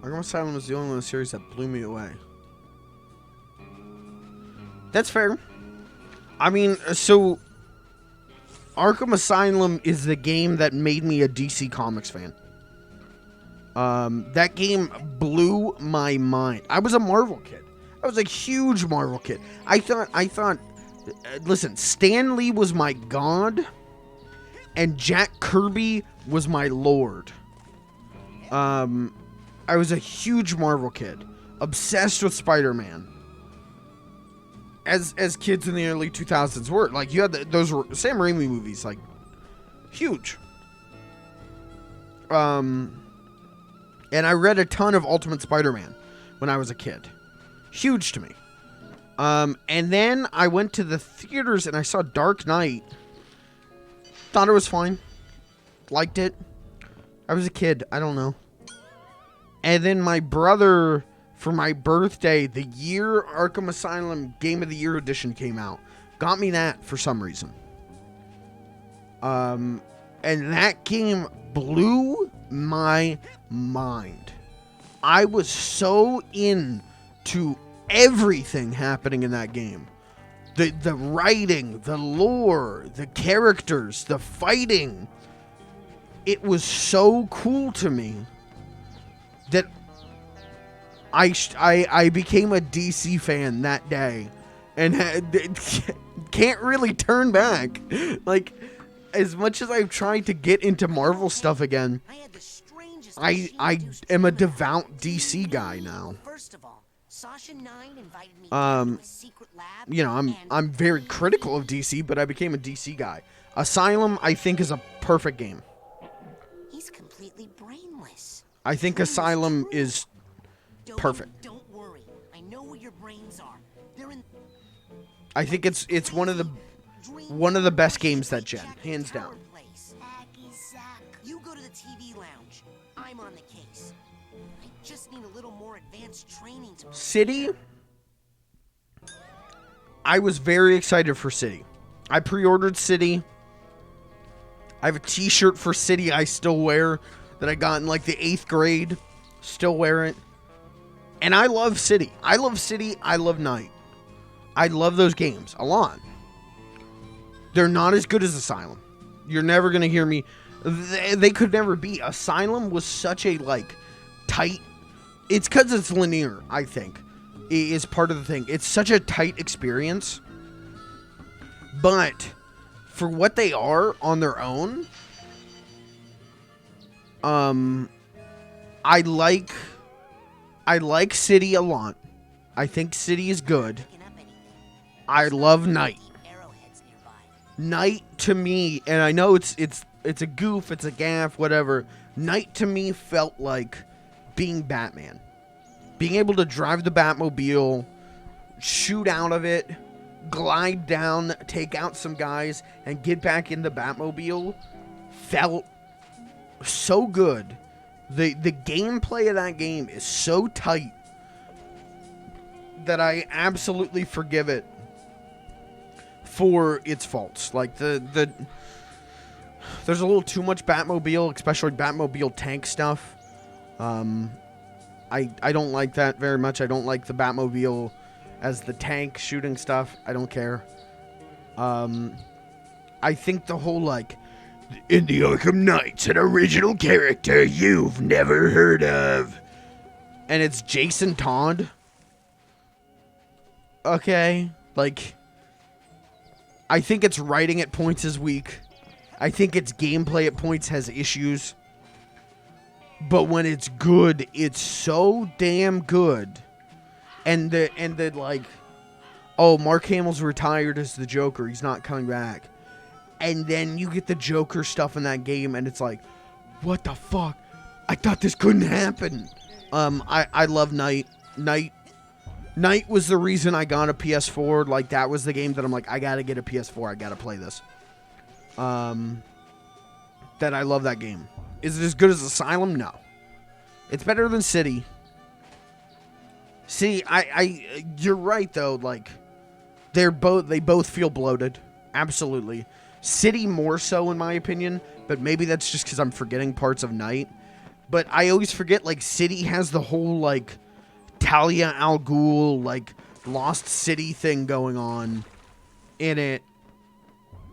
Arkham Asylum was the only one in the series that blew me away. That's fair. I mean, so Arkham Asylum is the game that made me a DC Comics fan. That game blew my mind. I was a Marvel kid. I was a huge Marvel kid. I thought, listen, Stan Lee was my god, and Jack Kirby was my lord. I was a huge Marvel kid, obsessed with Spider-Man. As kids in the early 2000s were, like, you had those Sam Raimi movies, like, huge. And I read a ton of Ultimate Spider-Man when I was a kid. Huge to me. And then I went to the theaters and I saw Dark Knight. Thought it was fine. Liked it. I was a kid. I don't know. And then my brother, for my birthday, the year Arkham Asylum Game of the Year edition came out, got me that for some reason. And that game blew my mind. I was so into everything happening in that game. The writing, the lore, the characters, the fighting. It was so cool to me that I became a DC fan that day, and can't really turn back. Like, as much as I've tried to get into Marvel stuff again, I am a devout DC guy now. First of all, Sasha 9 invited me to a secret lab. You know, I'm very critical of DC, but I became a DC guy. Asylum, I think, is a perfect game. He's completely brainless. I think Asylum is perfect. Don't worry. I know where your brains are. They're in. I think it's one of the best games that gen, hands down. You go to the TV lounge. I'm on the case. I just need a little more advanced training to. City. I was very excited for City. I pre-ordered City. I have a t-shirt for City I still wear that I got in like the 8th grade. Still wear it. And I love City. I love City. I love Night. I love those games a lot. They're not as good as Asylum. You're never going to hear me. They could never be. Asylum was such a, like, tight. It's because it's linear, I think, is part of the thing. It's such a tight experience. But for what they are on their own, I like City a lot. I think City is good. I love Night. Night to me, and I know it's a goof, it's a gaff, whatever. Night to me felt like being Batman. Being able to drive the Batmobile, shoot out of it, glide down, take out some guys, and get back in the Batmobile felt so good. The gameplay of that game is so tight that I absolutely forgive it for its faults. Like there's a little too much Batmobile, especially Batmobile tank stuff. I don't like that very much. I don't like the Batmobile as the tank shooting stuff. I don't care. I think the whole, like, in the Arkham Knights, an original character you've never heard of. And it's Jason Todd. Okay. Like, I think its writing at points is weak. I think its gameplay at points has issues. But when it's good, it's so damn good. And the like, oh, Mark Hamill's retired as the Joker. He's not coming back. And then you get the Joker stuff in that game, and it's like, what the fuck? I thought this couldn't happen. I love Night. Night was the reason I got a PS4. Like, that was the game that I'm like, I gotta get a PS4. I gotta play this. That I love that game. Is it as good as Asylum? No. It's better than City. See, you're right though. Like, they both feel bloated. Absolutely. City more so in my opinion, but maybe that's just because I'm forgetting parts of Night. But I always forget, like, City has the whole, like, Talia al Ghul, like, Lost City thing going on in it.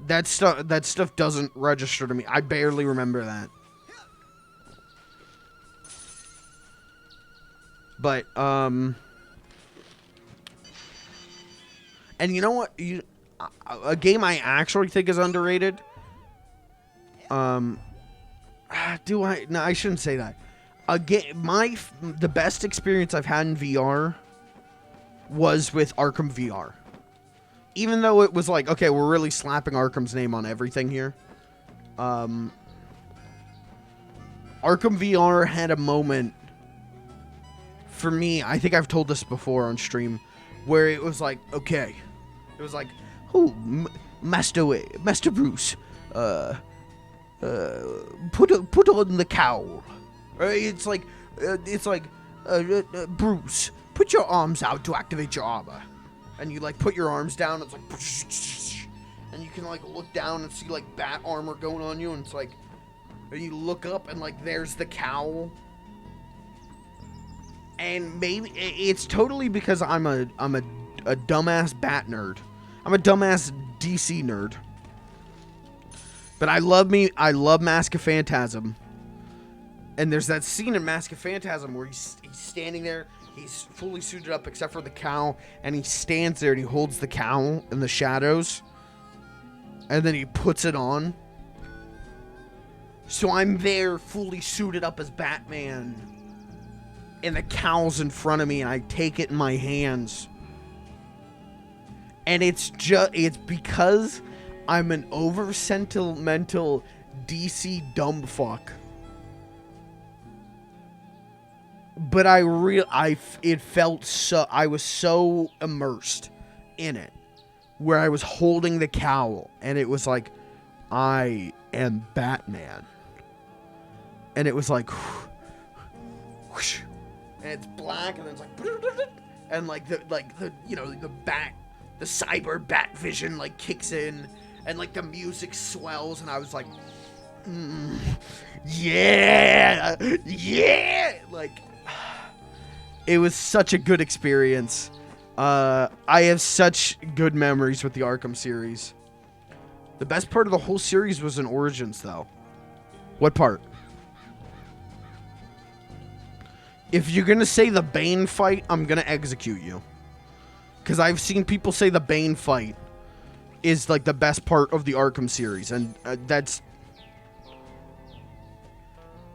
That stuff doesn't register to me. I barely remember that. But, and you know what? A game I actually think is underrated. No, I shouldn't say that. The best experience I've had in VR was with Arkham VR. Even though it was like, okay, we're really slapping Arkham's name on everything here. Arkham VR had a moment for me, I think I've told this before on stream, where it was like, okay, it was like, oh, Master Bruce, put on the cowl. It's like, Bruce, put your arms out to activate your armor. And you, like, put your arms down, it's like, and you can, like, look down and see, like, bat armor going on you, and it's like, and you look up, and, like, there's the cowl. And maybe, it's totally because I'm a dumbass bat nerd. I'm a dumbass DC nerd. But I love Mask of Phantasm. And there's that scene in Mask of Phantasm where he's standing there, he's fully suited up except for the cowl, and he stands there and he holds the cowl in the shadows, and then he puts it on. So I'm there fully suited up as Batman, and the cowl's in front of me, and I take it in my hands. And it's because I'm an over-sentimental DC dumb fuck. But I was so immersed in it, where I was holding the cowl, and it was like, I am Batman. And it was like, whoosh, and it's black, and then it's like, and like the cyber bat vision like kicks in, and like the music swells, and I was like, yeah, like, it was such a good experience. I have such good memories with the Arkham series. The best part of the whole series was in Origins, though. What part? If you're gonna say the Bane fight, I'm gonna execute you. Because I've seen people say the Bane fight is like the best part of the Arkham series, and that's...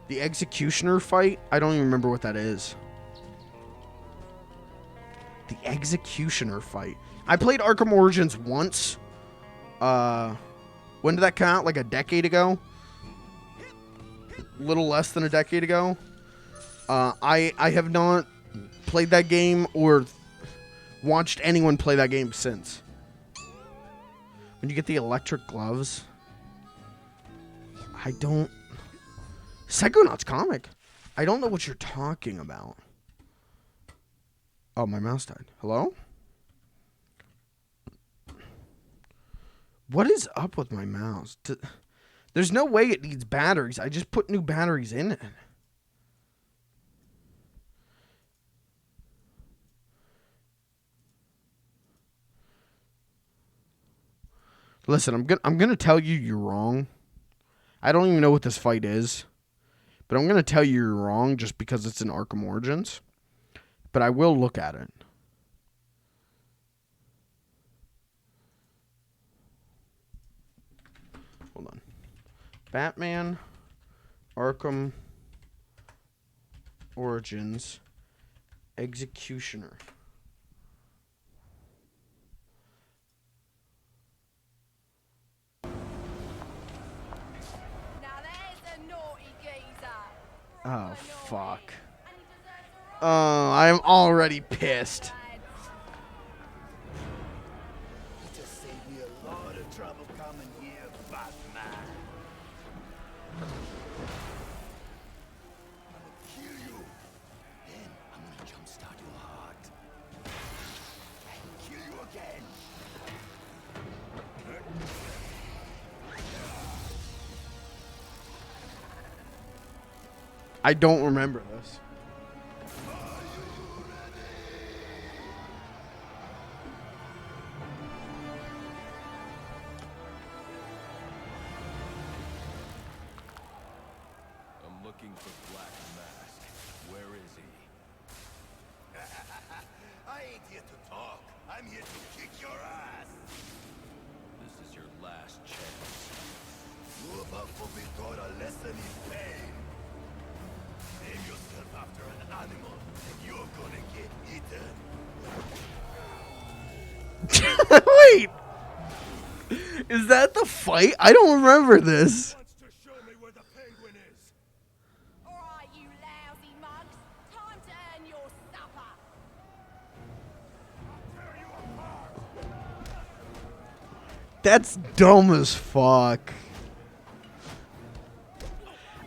The Executioner fight? I don't even remember what that is. The Executioner fight. I played Arkham Origins once. When did that come out? Like a decade ago? A little less than a decade ago. I have not played that game or watched anyone play that game since. When you get the electric gloves, I don't... Psychonauts comic. I don't know what you're talking about. Oh, my mouse died. Hello? What is up with my mouse? There's no way it needs batteries. I just put new batteries in it. Listen, I'm gonna tell you you're wrong. I don't even know what this fight is, but I'm gonna tell you you're wrong just because it's in Arkham Origins. But I will look at it. Hold on. Batman, Arkham Origins, Executioner. Oh, fuck. Oh, I'm already pissed. Just saved me a lot of trouble coming here, Batman. I'm gonna kill you. Then I'm gonna jumpstart your heart. And kill you again. I don't remember this. I'm looking for Black Mask. Where is he? I ain't here to talk. I'm here to kick your ass. This is your last chance. You're about to be taught a lesson in pain. Name yourself after an animal, and you're gonna get eaten. Wait! Is that the fight? I don't remember this. Wants to show me where the penguin is. Alright, you lousy mugs. Time to earn your supper. Tear you apart. That's dumb as fuck.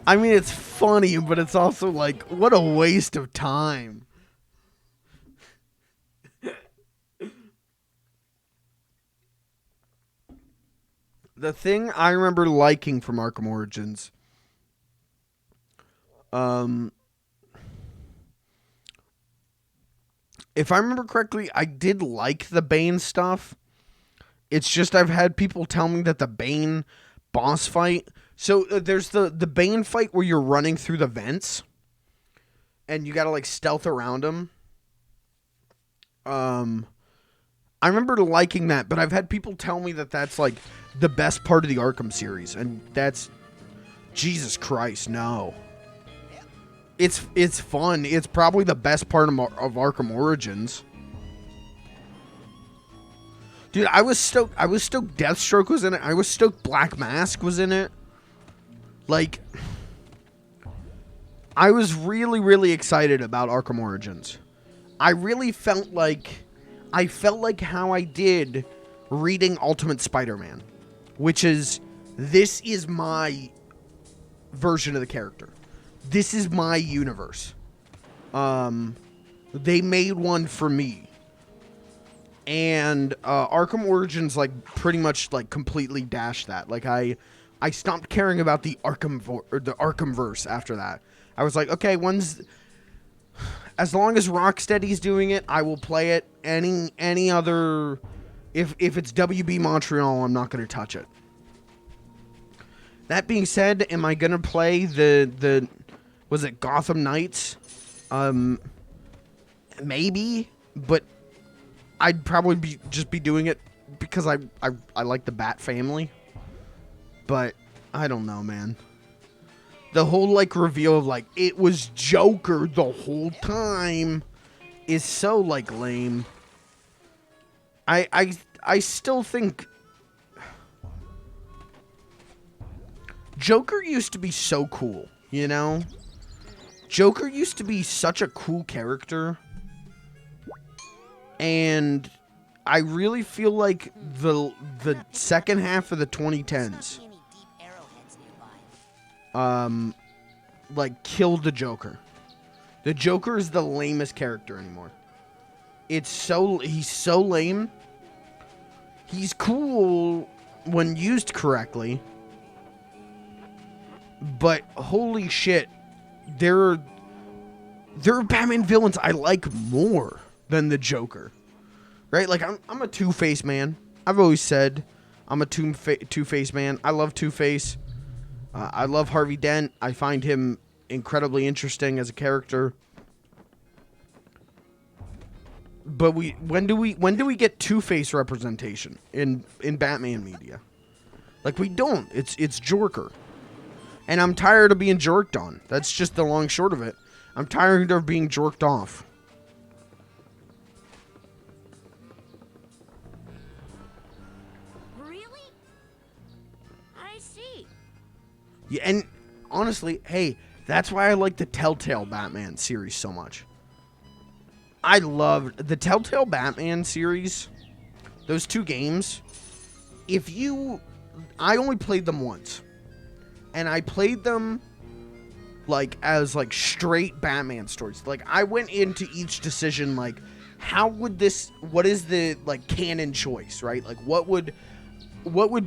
I mean, it's funny, but it's also like, what a waste of time. The thing I remember liking from Arkham Origins, if I remember correctly, I did like the Bane stuff. It's just I've had people tell me that the Bane boss fight... So there's the Bane fight where you're running through the vents, and you gotta like stealth around them. I remember liking that, but I've had people tell me that that's like the best part of the Arkham series, and that's... Jesus Christ, no. It's fun. It's probably the best part of Arkham Origins. Dude, I was stoked Deathstroke was in it. I was stoked Black Mask was in it. Like, I was really, really excited about Arkham Origins. I really felt like how I did reading Ultimate Spider-Man, which is, this is my version of the character. This is my universe. They made one for me. And Arkham Origins, like, pretty much, like, completely dashed that. Like, I stopped caring about the Arkhamverse after that. I was like, okay, as long as Rocksteady's doing it, I will play it. Any other... If it's WB Montreal, I'm not going to touch it. That being said, am I going to play the... Was it Gotham Knights? Maybe, but I'd probably just be doing it because I like the Bat family. But I don't know, man. The whole like reveal of like it was Joker the whole time is so like lame. I still think Joker used to be so cool, you know? Joker used to be such a cool character. And I really feel like the second half of the 2010s like killed the Joker. The Joker is the lamest character anymore. He's so lame. He's cool when used correctly. But holy shit, there are Batman villains I like more than the Joker. Right? Like I'm a Two-Face man. I've always said I'm a Two-Face man. I love Two-Face. I love Harvey Dent. I find him incredibly interesting as a character. But when do we get Two-Face representation in Batman media? Like we don't. It's Joker. And I'm tired of being jerked on. That's just the long short of it. I'm tired of being jerked off. Really? I see. Yeah, and honestly, hey, That's why I like the Telltale Batman series so much. I loved the Telltale Batman series. Those 2 games. I only played them once. And I played them like as like straight Batman stories. Like I went into each decision like, what is the like canon choice, right? Like what would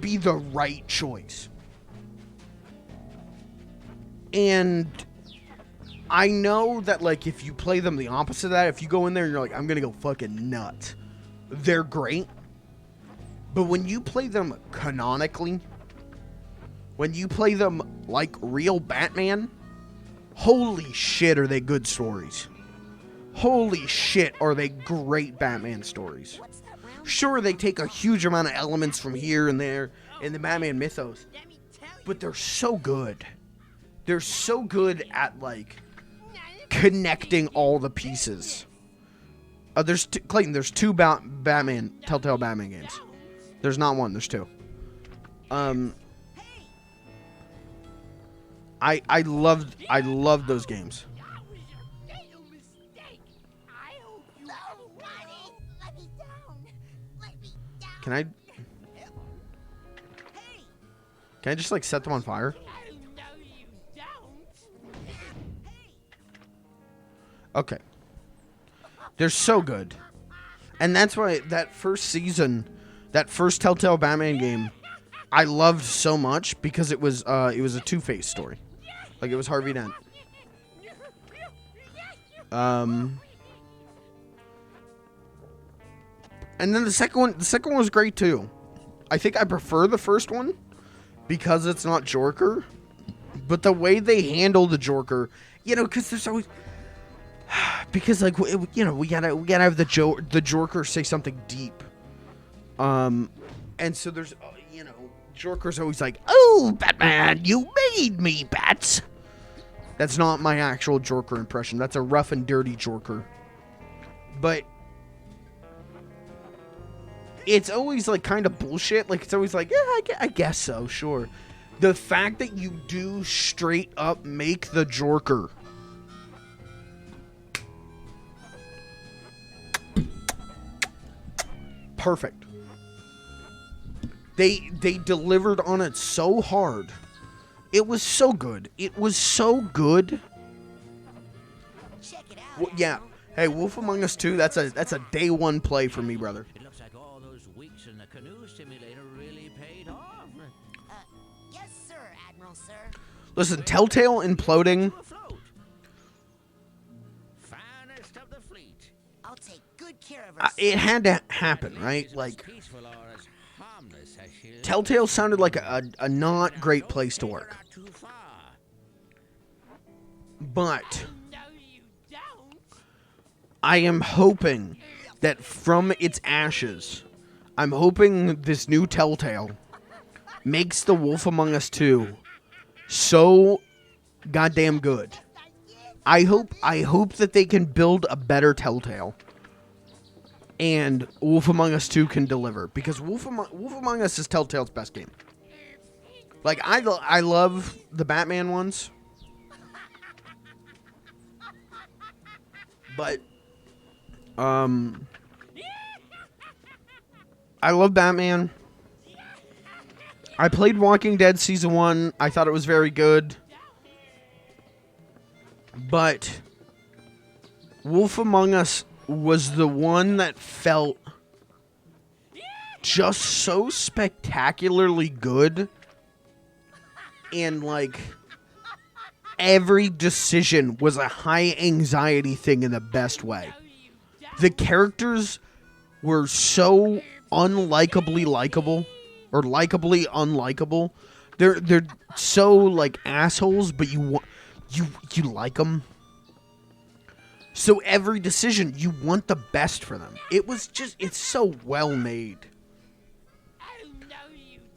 be the right choice? And I know that like if you play them the opposite of that, if you go in there and you're like, I'm gonna go fucking nuts, they're great. But when you play them canonically, when you play them like real Batman, holy shit are they good stories. Holy shit are they great Batman stories. Sure, they take a huge amount of elements from here and there in the Batman mythos, but they're so good. They're so good at like connecting all the pieces. Clayton, there's 2 Telltale Batman games. There's not 1, there's 2. I loved those games. Can I just like set them on fire? Okay. They're so good. And that's why that first season, that first Telltale Batman game, I loved so much because it was a Two-Face story. Like it was Harvey Dent. And then the second one was great too. I think I prefer the first one because it's not Joker, but the way they handle the Joker, because there's always because like we gotta have the Joker say something deep, and so there's Joker's always like, "Oh, Batman, you made me, Bats." That's not my actual Joker impression. That's a rough and dirty Joker, but it's always like kind of bullshit. Like it's always like, yeah, I guess so, sure. The fact that you do straight up make the Joker perfect. They delivered on it so hard. It was so good. It was so good. Check it out. Well, yeah. Hey, Wolf Among Us 2, that's a day 1 play for me, brother. It looks like all those weeks in the canoe simulator really paid off. Yes, sir, Admiral, sir. Listen, Telltale imploding. Finest of the fleet. I'll take good care of her. It had to happen, right? Like, Telltale sounded like a not great place to work. But I am hoping that from its ashes, I'm hoping this new Telltale makes the Wolf Among Us 2 so goddamn good. I hope that they can build a better Telltale. And Wolf Among Us 2 can deliver. Because Wolf Among Us is Telltale's best game. Like, I love the Batman ones. But, I love Batman. I played Walking Dead Season 1. I thought it was very good. But Wolf Among Us was the one that felt just so spectacularly good, and like every decision was a high anxiety thing in the best way. The characters were so unlikably likable, or likably unlikable. They're so like assholes, but you like them. So every decision, you want the best for them. It's so well made.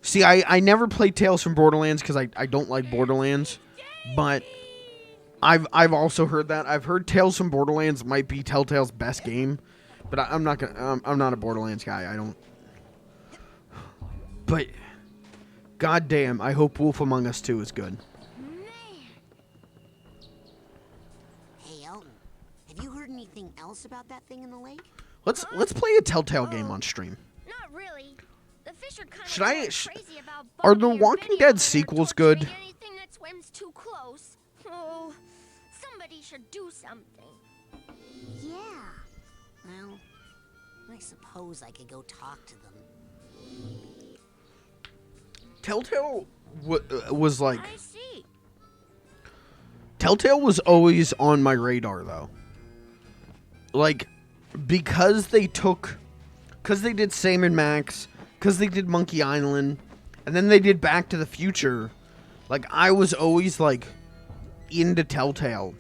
See, I never played Tales from Borderlands because I don't like Borderlands. But I've also heard that. I've heard Tales from Borderlands might be Telltale's best game. But I'm not a Borderlands guy. I don't. But goddamn, I hope Wolf Among Us 2 is good. anything else about that thing in the lake? Let's play a Telltale game on stream. Not really. The fish are kind Should of I- crazy about Are the Bobby or Walking Vinny Dead over there sequels torturing good? Anything that swims too close. Oh, somebody should do something. Yeah. Well, I suppose I could go talk to them. Telltale was like... I see. Telltale was always on my radar, though. Like, because they did Sam and Max, because they did Monkey Island, and then they did Back to the Future, like, I was always, like, into Telltale.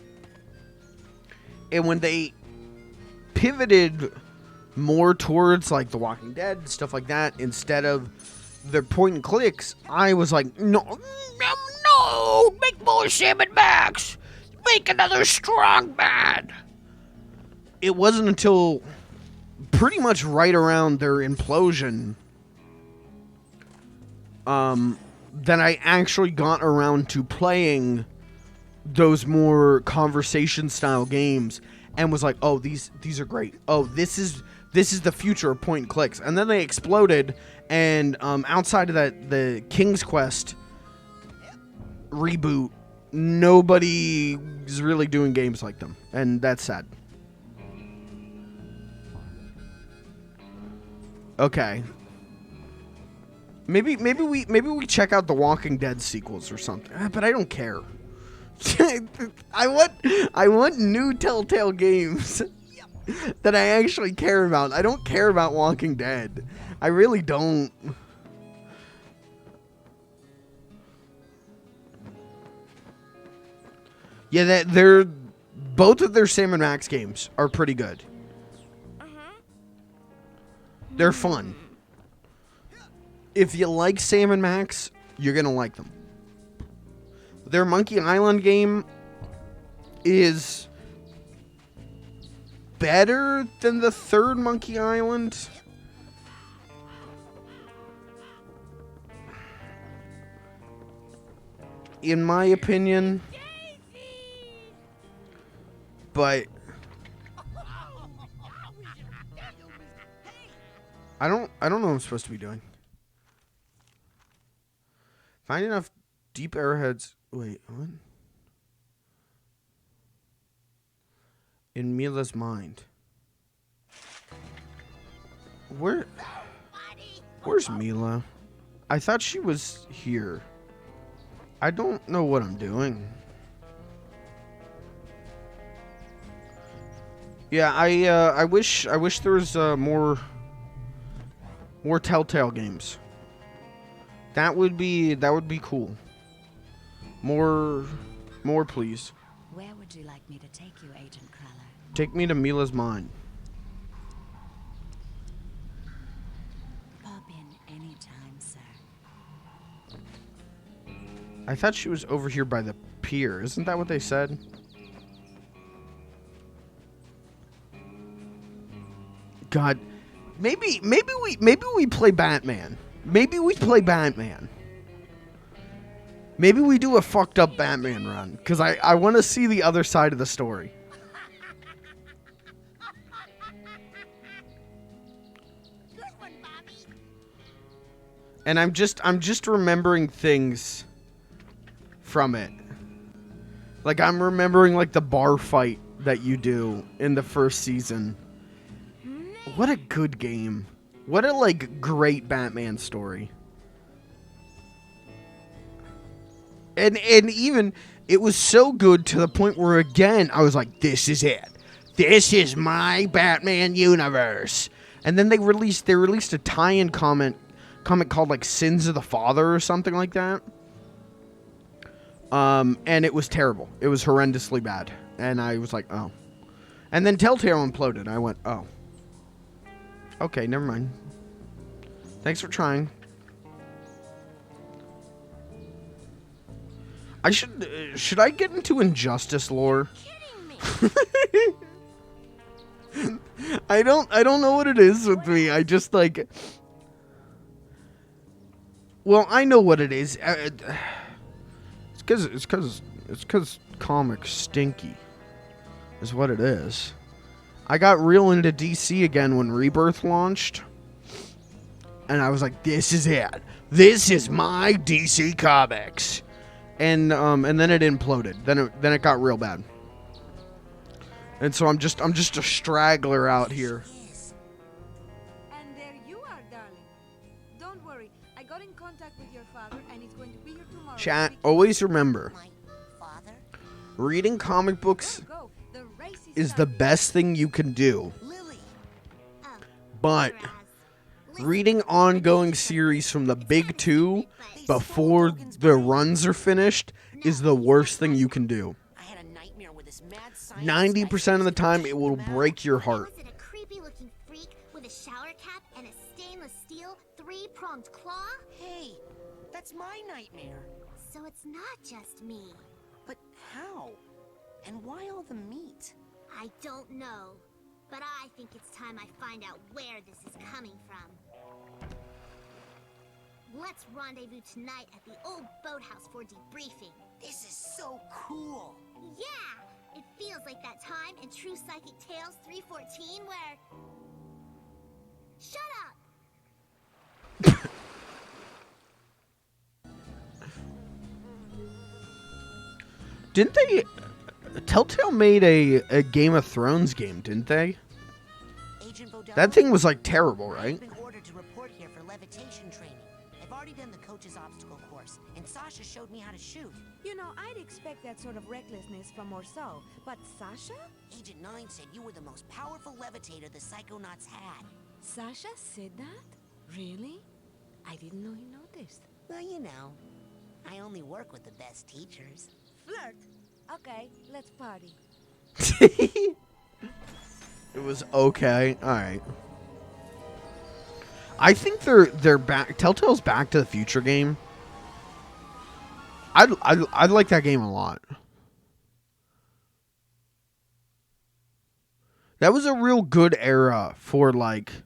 And when they pivoted more towards, like, The Walking Dead and stuff like that, instead of their point and clicks, I was like, no, make more Sam and Max. Make another Strong Bad. It wasn't until pretty much right around their implosion that I actually got around to playing those more conversation style games and was like, oh, these are great. Oh, this is the future of point and clicks. And then they exploded, and outside of that, the King's Quest reboot, nobody's really doing games like them, and that's sad. Okay. Maybe we check out the Walking Dead sequels or something. But I don't care. I want new Telltale games that I actually care about. I don't care about Walking Dead. I really don't. Yeah, they're both of their Sam and Max games are pretty good. They're fun. If you like Sam and Max, you're gonna like them. Their Monkey Island game is better than the third Monkey Island. In my opinion. But I don't know what I'm supposed to be doing. Find enough deep arrowheads. Wait, what? In Mila's mind. Where's Mila? I thought she was here. I don't know what I'm doing. Yeah, I wish there was more Telltale games. That would be cool. More, please. Where would you like me to take you, Agent Cruller? Take me to Mila's mind. Pop in anytime, sir. I thought she was over here by the pier. Isn't that what they said? God, maybe we play Batman. Maybe we play Batman. Maybe we do a fucked up Batman run, because I want to see the other side of the story. And I'm just remembering things from it. Like, I'm remembering, like, the bar fight that you do in the first season. What a good game. What a, like, great Batman story. And even, it was so good to the point where, again, I was like, this is it. This is my Batman universe. And then they released a tie-in comic called, like, Sins of the Father or something like that. And it was terrible. It was horrendously bad. And I was like, oh. And then Telltale imploded. I went, oh. Okay, never mind. Thanks for trying. Should I get into Injustice lore? I don't know what it is with me. I just, like, well, I know what it is. It's because comics stinky is what it is. I got real into DC again when Rebirth launched. And I was like, this is it. This is my DC Comics. And then it imploded. Then it got real bad. And so I'm just a straggler out here. And there you are, darling. Don't worry. I got in contact with your father and he's going to be here tomorrow. Chat, always remember. My father? Reading comic books is the best thing you can do. Lily. But reading ongoing series from the big two before the runs are finished is the worst thing you can do. I had a nightmare with this mad scientist. 90% of the time, it will break your heart. Was it a creepy-looking freak with a shower cap and a stainless steel three-pronged claw? Hey, that's my nightmare. So it's not just me. But how? And why all the meat? I don't know, but I think it's time I find out where this is coming from. Let's rendezvous tonight at the old boathouse for debriefing. This is so cool. Yeah! It feels like that time in True Psychic Tales 314 where... Shut up! Didn't they... Telltale made a Game of Thrones game, didn't they? Agent Vodell, That thing was like terrible, right? I've been ordered to report here for levitation training. I've already done the coach's obstacle course, and Sasha showed me how to shoot. You know, I'd expect that sort of recklessness from Orso, but Sasha? Agent 9 said you were the most powerful levitator the Psychonauts had. Sasha said that? Really? I didn't know you noticed. Well, you know, I only work with the best teachers. Flirt? Okay, let's party. It was okay. All right. I think they're back. Telltale's Back to the Future game. I like that game a lot. That was a real good era for like.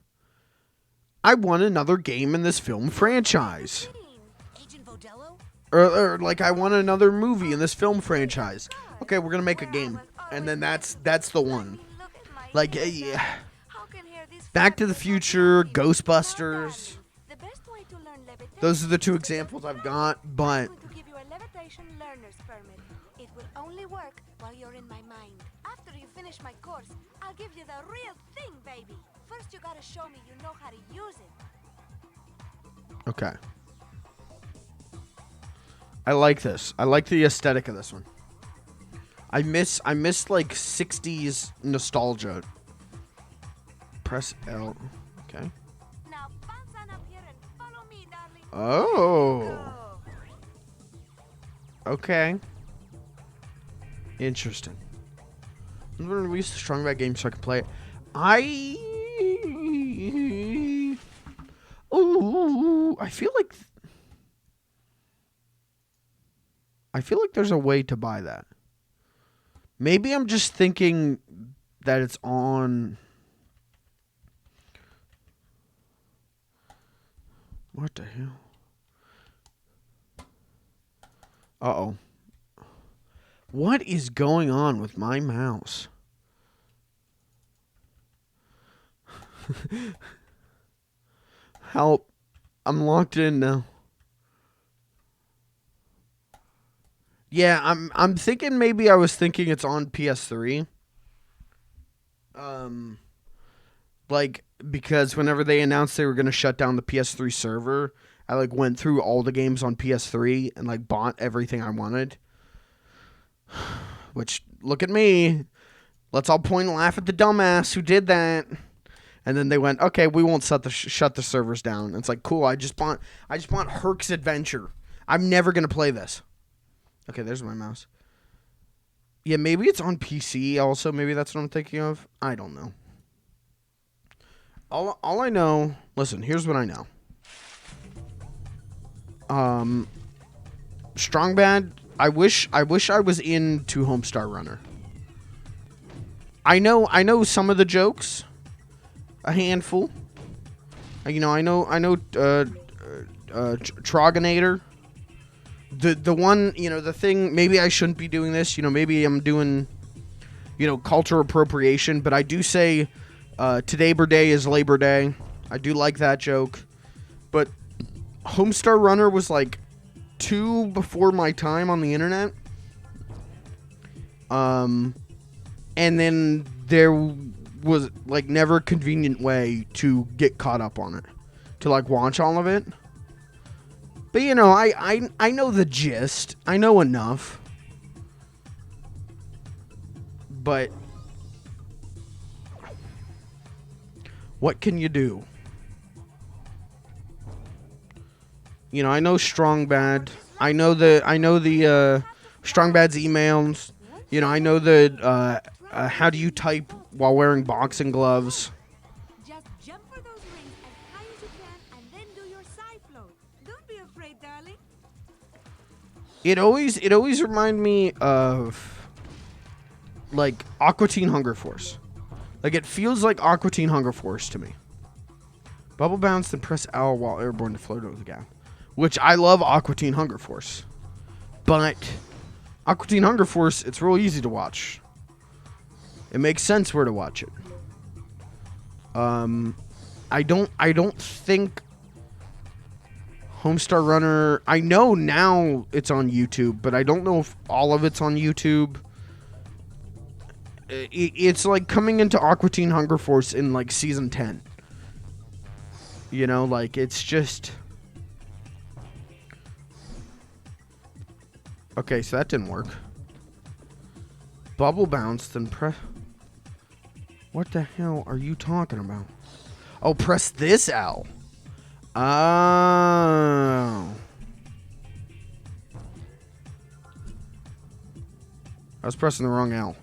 I want another game in this film franchise. Agent Vodello? Or like I want another movie in this film franchise. Okay, we're gonna make a game, and then that's the one. Like, Back to the Future, Ghostbusters. Those are the two examples I've got, but It will only work while you're in my mind. After you finish my course, I'll give you the real thing, baby. First, you gotta show me you know how to use it. okay. I like this. I like the aesthetic of this one. I miss like 60s nostalgia. Press L. Okay. Now bounce on up here and follow me, darling. Oh. Okay. Interesting. I'm gonna release the Strong Bad game so I can play it. I feel like there's a way to buy that. Maybe I'm just thinking that it's on. What the hell? Uh-oh. What is going on with my mouse? Help. I'm locked in now. Yeah, I'm thinking maybe I was thinking it's on PS3. Like because whenever they announced they were going to shut down the PS3 server, I like went through all the games on PS3 and like bought everything I wanted. Which, look at me. Let's all point and laugh at the dumbass who did that. And then they went, okay, we won't shut the servers down. And it's like, cool. I just bought Herc's Adventure. I'm never gonna play this. Okay, there's my mouse. Yeah, maybe it's on PC also. Maybe that's what I'm thinking of. I don't know. All I know. Listen, here's what I know. Strong Bad. I wish I was into Homestar Runner. I know some of the jokes. A handful. You know, I know Troganator. The one, you know, the thing, maybe I shouldn't be doing this, you know, maybe I'm doing, cultural appropriation, but I do say Today Day is Labor Day. I do like that joke. But Homestar Runner was like 2 before my time on the internet. And then there was like never a convenient way to get caught up on it, to like watch all of it. But I know the gist. I know enough. But what can you do? I know Strong Bad. I know the Strong Bad's emails. I know the how do you type while wearing boxing gloves. Just jump for those rings as high as you can and then do your side float. Don't be afraid, darling. It always reminded me of like Aqua Teen Hunger Force. Like it feels like Aqua Teen Hunger Force to me. Bubble bounce and press L while airborne to float over the gap. Which I love Aqua Teen Hunger Force. But Aqua Teen Hunger Force, it's real easy to watch. It makes sense where to watch it. I don't think Homestar Runner, I know now it's on YouTube, but I don't know if all of it's on YouTube. It's like coming into Aqua Teen Hunger Force in like season 10. Like it's just... Okay, so that didn't work. Bubble bounce, then press... What the hell are you talking about? Oh, press this L. Oh. I was pressing the wrong L.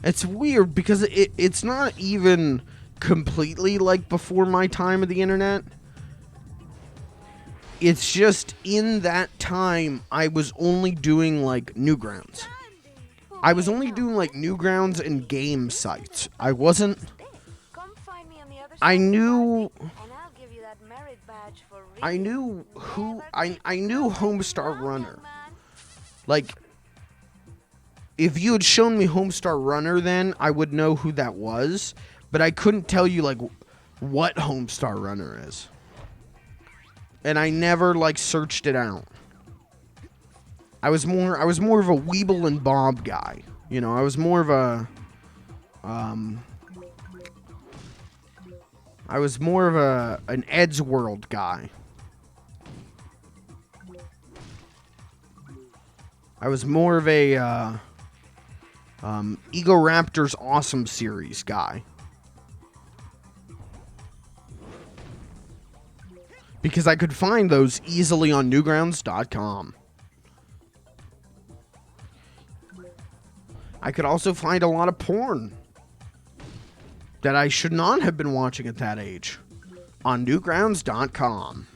It's weird because it's not even completely like before my time of the internet. It's just in that time I was only doing like Newgrounds. I was only doing like Newgrounds and game sites. I wasn't... I knew Homestar Runner. Like, if you had shown me Homestar Runner then, I would know who that was. But I couldn't tell you, like, what Homestar Runner is. And I never, like, searched it out. I was more of a Weeble and Bob guy. I was more of a... an Ed's World guy. I was more of a, Ego Raptor's Awesome Series guy. Because I could find those easily on Newgrounds.com. I could also find a lot of porn that I should not have been watching at that age on Newgrounds.com.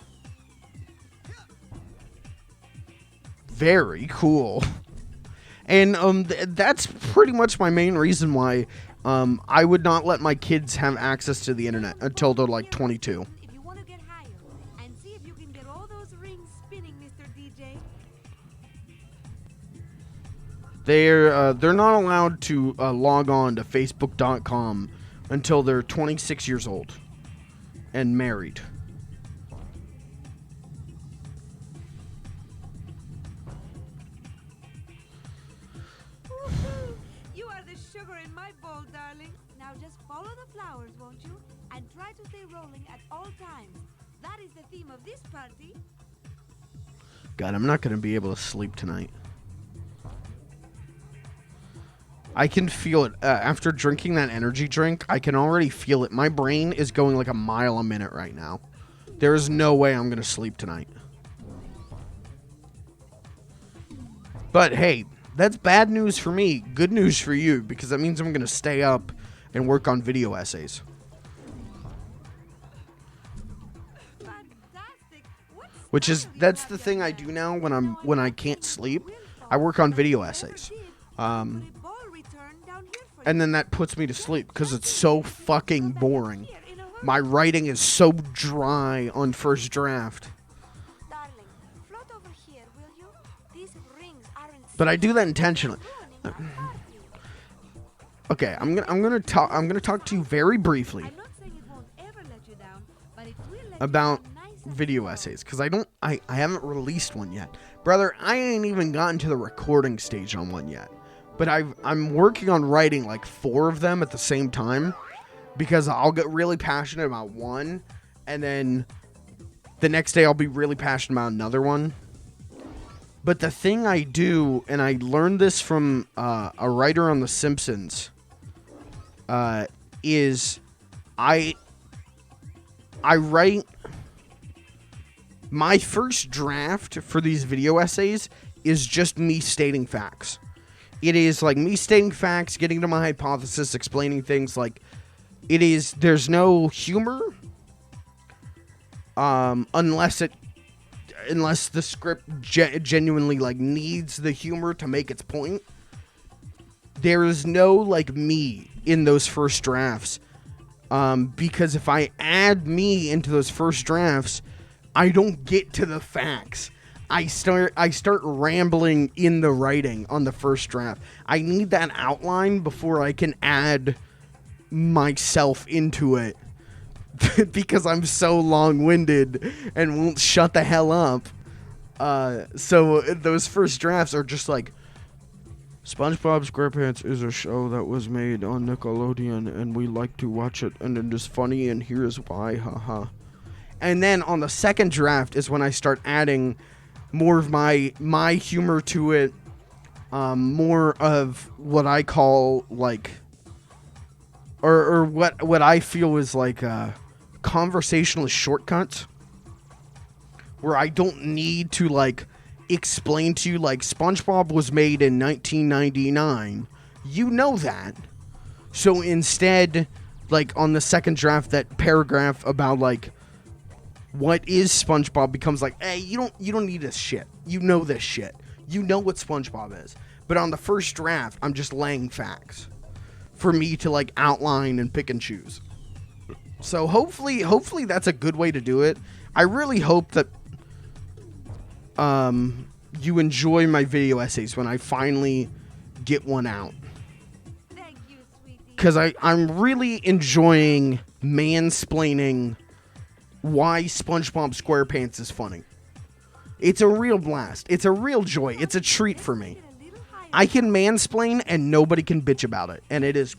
Very cool. And that's pretty much my main reason why I would not let my kids have access to the internet until they're like 22. If you want to get higher and see if you can get all those rings spinning, Mr. DJ. They're not allowed to log on to Facebook.com until they're 26 years old and married. You are the sugar in my bowl, darling. Now just follow the flowers, won't you? And try to stay rolling at all times. That is the theme of this party. God, I'm not going to be able to sleep tonight. I can feel it. After drinking that energy drink, I can already feel it. My brain is going like a mile a minute right now. There is no way I'm going to sleep tonight. But hey, that's bad news for me. Good news for you, because that means I'm going to stay up and work on video essays. That's the thing I do now when I can't sleep. I work on video essays. And then that puts me to sleep because it's so fucking boring. My writing is so dry on first draft. Darling, float over But I do that intentionally. Okay, I'm gonna talk to you very briefly about video essays, because I haven't released one yet. Brother, I ain't even gotten to the recording stage on one yet. But I'm working on writing like 4 of them at the same time, because I'll get really passionate about one, and then the next day I'll be really passionate about another one. But the thing I do, and I learned this from a writer on The Simpsons, is I write my first draft for these video essays is just me stating facts. It is like me stating facts, getting to my hypothesis, explaining things. Like, there's no humor, unless the script genuinely like needs the humor to make its point. There is no like me in those first drafts, because if I add me into those first drafts, I don't get to the facts. I start rambling in the writing on the first draft. I need that outline before I can add myself into it, because I'm so long-winded and won't shut the hell up. So those first drafts are just like, SpongeBob SquarePants is a show that was made on Nickelodeon, and we like to watch it, and it is funny, and here's why, haha. And then on the second draft is when I start adding more of my humor to it, more of what I call like, or what I feel is like conversationalist shortcuts, where I don't need to like explain to you like SpongeBob was made in 1999. You know that. So instead, like on the second draft, that paragraph about like what is SpongeBob becomes like, hey, you don't need this shit. You know this shit. You know what SpongeBob is. But on the first draft, I'm just laying facts for me to like outline and pick and choose. So hopefully that's a good way to do it. I really hope that you enjoy my video essays when I finally get one out. Thank you, sweetie. Because I'm really enjoying mansplaining why SpongeBob SquarePants is funny. It's a real blast. It's a real joy. It's a treat for me. I can mansplain and nobody can bitch about it. And it is...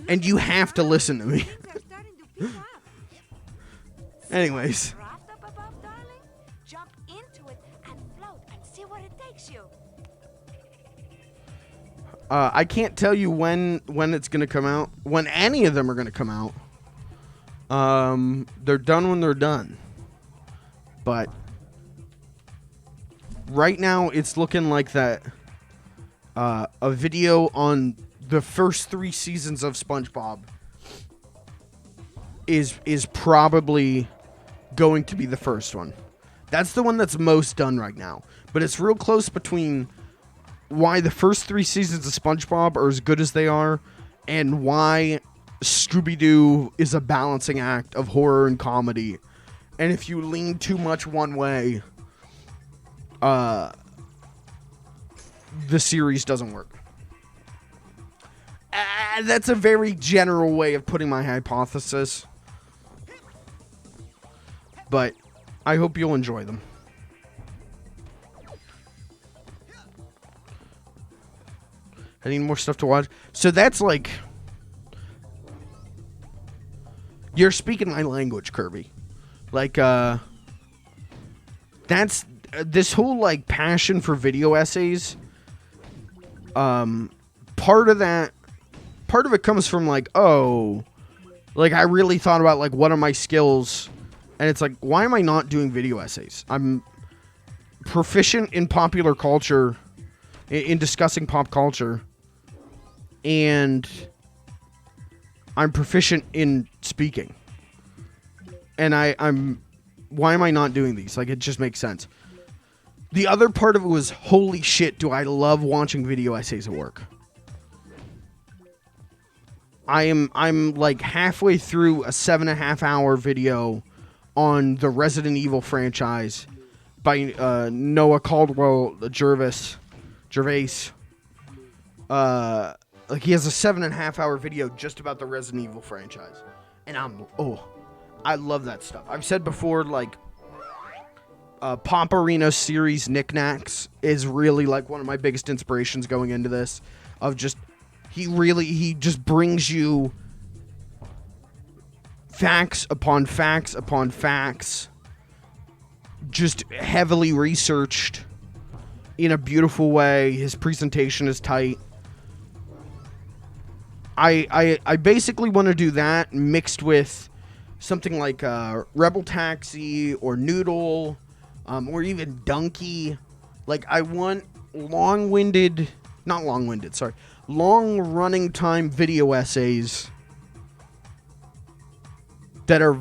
And you have to listen to me. Anyways. Jump into it and float and see where it takes you. I can't tell you when it's going to come out. When any of them are going to come out. They're done when they're done. But right now it's looking like that a video on the first 3 seasons of SpongeBob is probably going to be the first one. That's the one that's most done right now. But it's real close between why the first 3 seasons of SpongeBob are as good as they are and why Scooby-Doo is a balancing act of horror and comedy. And if you lean too much one way, the series doesn't work. That's a very general way of putting my hypothesis. But I hope you'll enjoy them. I need more stuff to watch. So that's like... You're speaking my language, Kirby. Like, that's... This whole, like, passion for video essays... Part of it comes from, like, oh... Like, I really thought about, like, what are my skills... And it's like, why am I not doing video essays? I'm proficient in popular culture, in discussing pop culture, and I'm proficient in speaking. And why am I not doing these? Like, it just makes sense. The other part of it was, holy shit, do I love watching video essays at work. I'm like halfway through a 7.5 hour video on the Resident Evil franchise, by Noah Caldwell Gervais. Like he has a 7.5 hour video just about the Resident Evil franchise, and I love that stuff. I've said before, like Pomperino series Knickknacks is really like one of my biggest inspirations going into this. Of just he just brings you facts upon facts upon facts, just heavily researched in a beautiful way. His presentation is tight. I basically want to do that mixed with something like Rebel Taxi or Noodle, or even Donkey. Like, I want long-running time video essays that are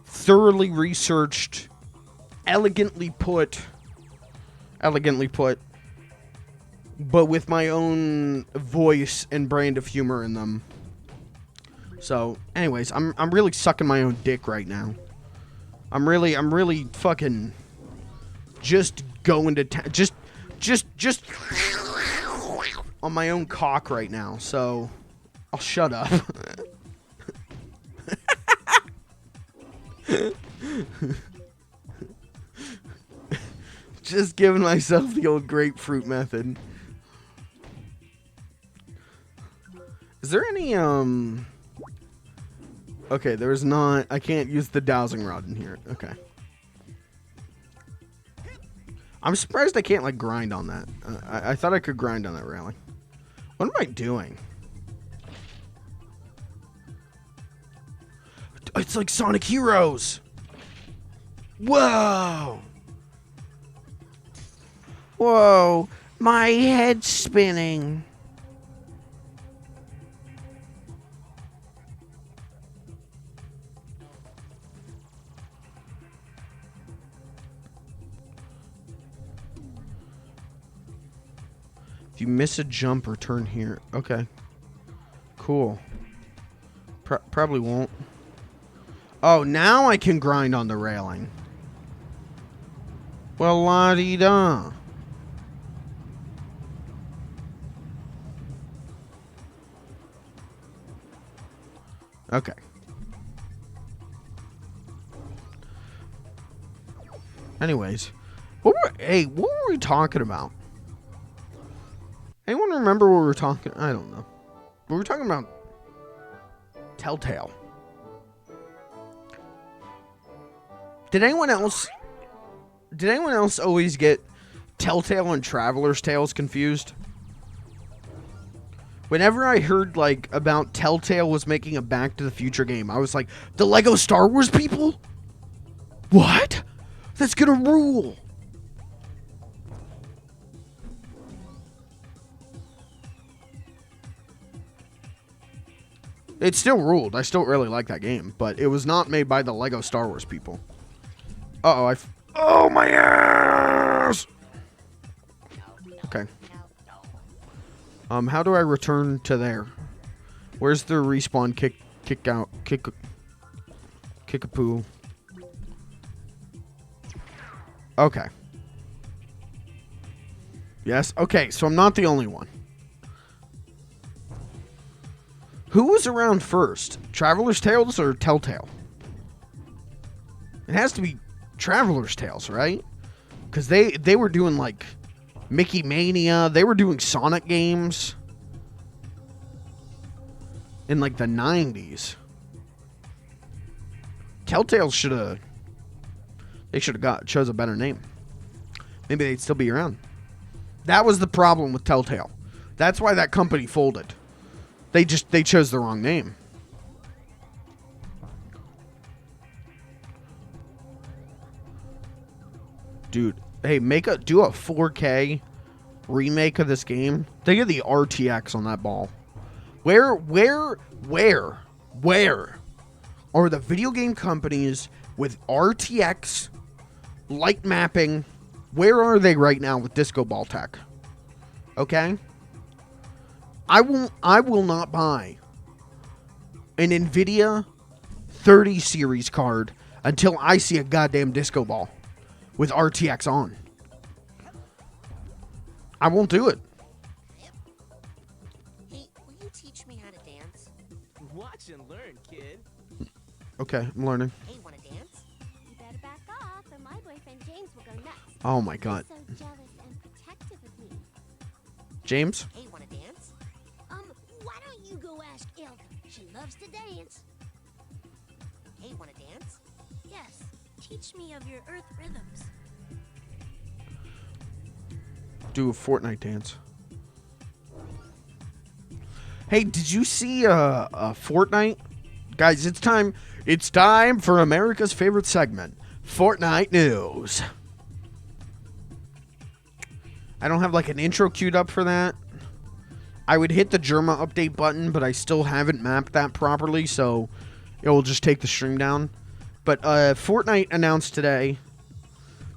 thoroughly researched, elegantly put, but with my own voice and brand of humor in them. So, anyways, I'm really sucking my own dick right now. I'm really fucking just going to just on my own cock right now. So, I'll shut up. Just giving myself the old grapefruit method. Is there any, okay, there's not, I can't use the dowsing rod in here. Okay. I'm surprised I can't, like, grind on that. I thought I could grind on that railing. What am I doing? It's like Sonic Heroes! Whoa! Whoa, my head's spinning. If you miss a jump, return here. Okay. Cool. Probably won't. Oh, now I can grind on the railing. Well, la-dee-da. Okay. Anyways, what were we talking about? Anyone remember what we were talking? I don't know. We were talking about Telltale. Did anyone else always get Telltale and Traveler's Tales confused? Whenever I heard, like, about Telltale was making a Back to the Future game, I was like, the Lego Star Wars people? What? That's gonna rule. It still ruled. I still really like that game, but it was not made by the Lego Star Wars people. Uh-oh, oh, my ass! Okay. How do I return to there? Where's the respawn kick-a-poo? Okay. Yes, okay, so I'm not the only one. Who was around first? Traveler's Tales or Telltale? It has to be Traveler's Tales, right? Because they were doing, like, Mickey Mania. They were doing Sonic games in, like, the 90s. Telltale chose a better name. Maybe they'd still be around. That was the problem with Telltale. That's why that company folded. They chose the wrong name. Dude, hey, do a 4K remake of this game. Think of the RTX on that ball. Where are the video game companies with RTX light mapping? Where are they right now with disco ball tech? Okay? I will not buy an NVIDIA 30 series card until I see a goddamn disco ball with RTX on. I won't do it. Hey, will you teach me how to dance? Watch and learn, kid. Okay, I'm learning. Hey, wanna dance? You better back off, or my boyfriend James will go nuts. Oh my god. He's so jealous and protective of me. James? Hey, wanna dance? Why don't you go ask Ilka? She loves to dance. Hey, wanna dance? Yes. Teach me of your earth rhythms. Do a Fortnite dance. Hey, did you see Fortnite? Guys, it's time. It's time for America's favorite segment, Fortnite News. I don't have like an intro queued up for that. I would hit the Germa update button, but I still haven't mapped that properly, so it will just take the stream down. But Fortnite announced today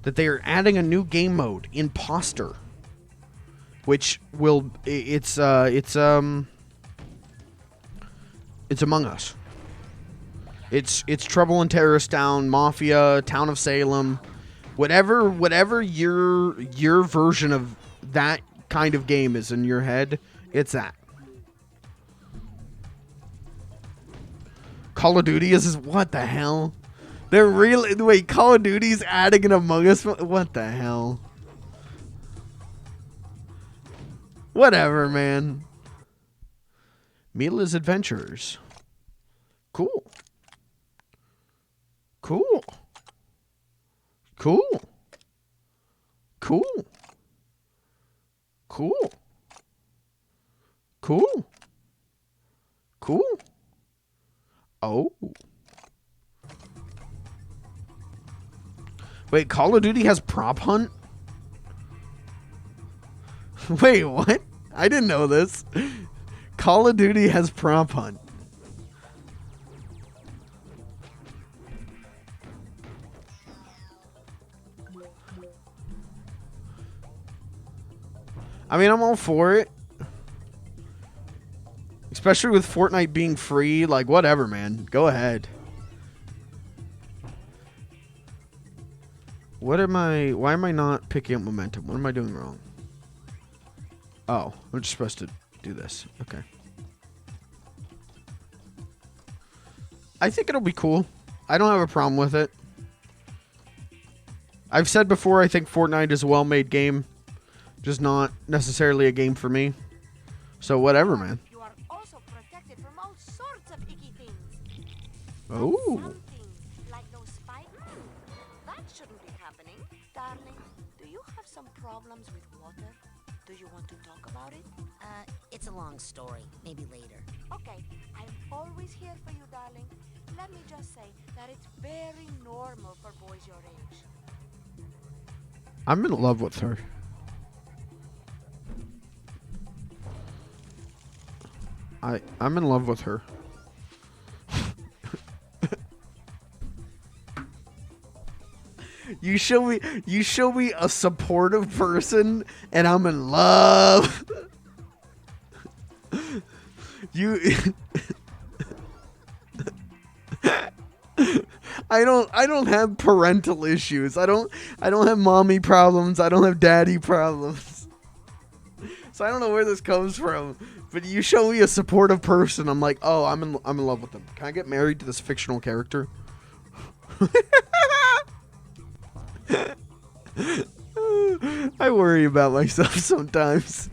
that they are adding a new game mode, Imposter, which will it's Among Us. It's Trouble in Terrorist Town, Mafia, Town of Salem, whatever your version of that kind of game is in your head, it's that. Call of Duty is what the hell? They're really wait. Call of Duty's adding an Among Us. What the hell? Whatever, man. Mila's Adventures. Cool. Cool. Cool. Cool. Cool. Cool. Cool. Oh. Wait, Call of Duty has prop hunt? Wait, what? I didn't know this. Call of Duty has prop hunt. I mean, I'm all for it. Especially with Fortnite being free. Like, whatever, man. Go ahead. Why am I not picking up momentum? What am I doing wrong? Oh, I'm just supposed to do this. Okay. I think it'll be cool. I don't have a problem with it. I've said before, I think Fortnite is a well-made game. Just not necessarily a game for me. So whatever, man. You are also protected from all sorts of icky things. Oh. Some things, like those spikes. That shouldn't be happening. Darling, do you have some problems with water? Do you want to talk about it? It's a long story. Maybe later. Okay, I'm always here for you, darling. Let me just say that it's very normal for boys your age. I'm in love with her. I'm in love with her. You show me a supportive person and I'm in love. I don't have parental issues. I don't have mommy problems. I don't have daddy problems. So I don't know where this comes from. But you show me a supportive person, I'm like, oh, I'm in love with them. Can I get married to this fictional character? I worry about myself sometimes.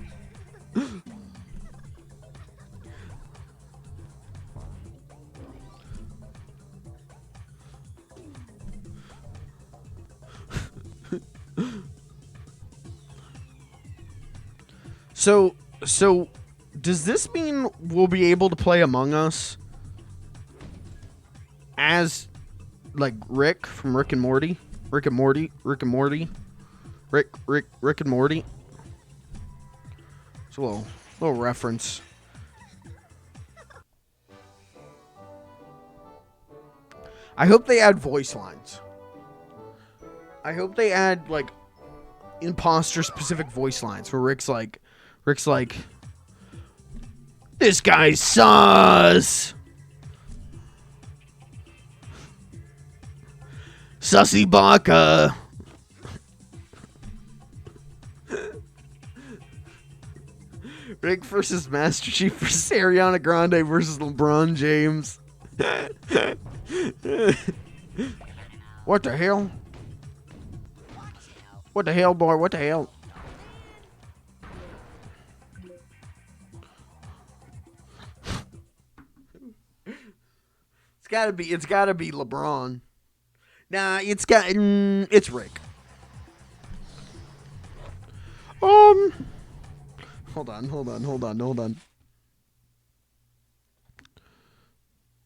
So does this mean we'll be able to play Among Us as like Rick from Rick and Morty? Rick and Morty? Rick and Morty? Rick and Morty? It's a little reference. I hope they add voice lines. I hope they add like imposter specific voice lines where Rick's like, this guy's sus. Sussy Baka. Rick versus Master Chief versus Ariana Grande versus LeBron James. What the hell? What the hell, boy? What the hell? It's gotta be LeBron. Nah, it's Rick. Hold on.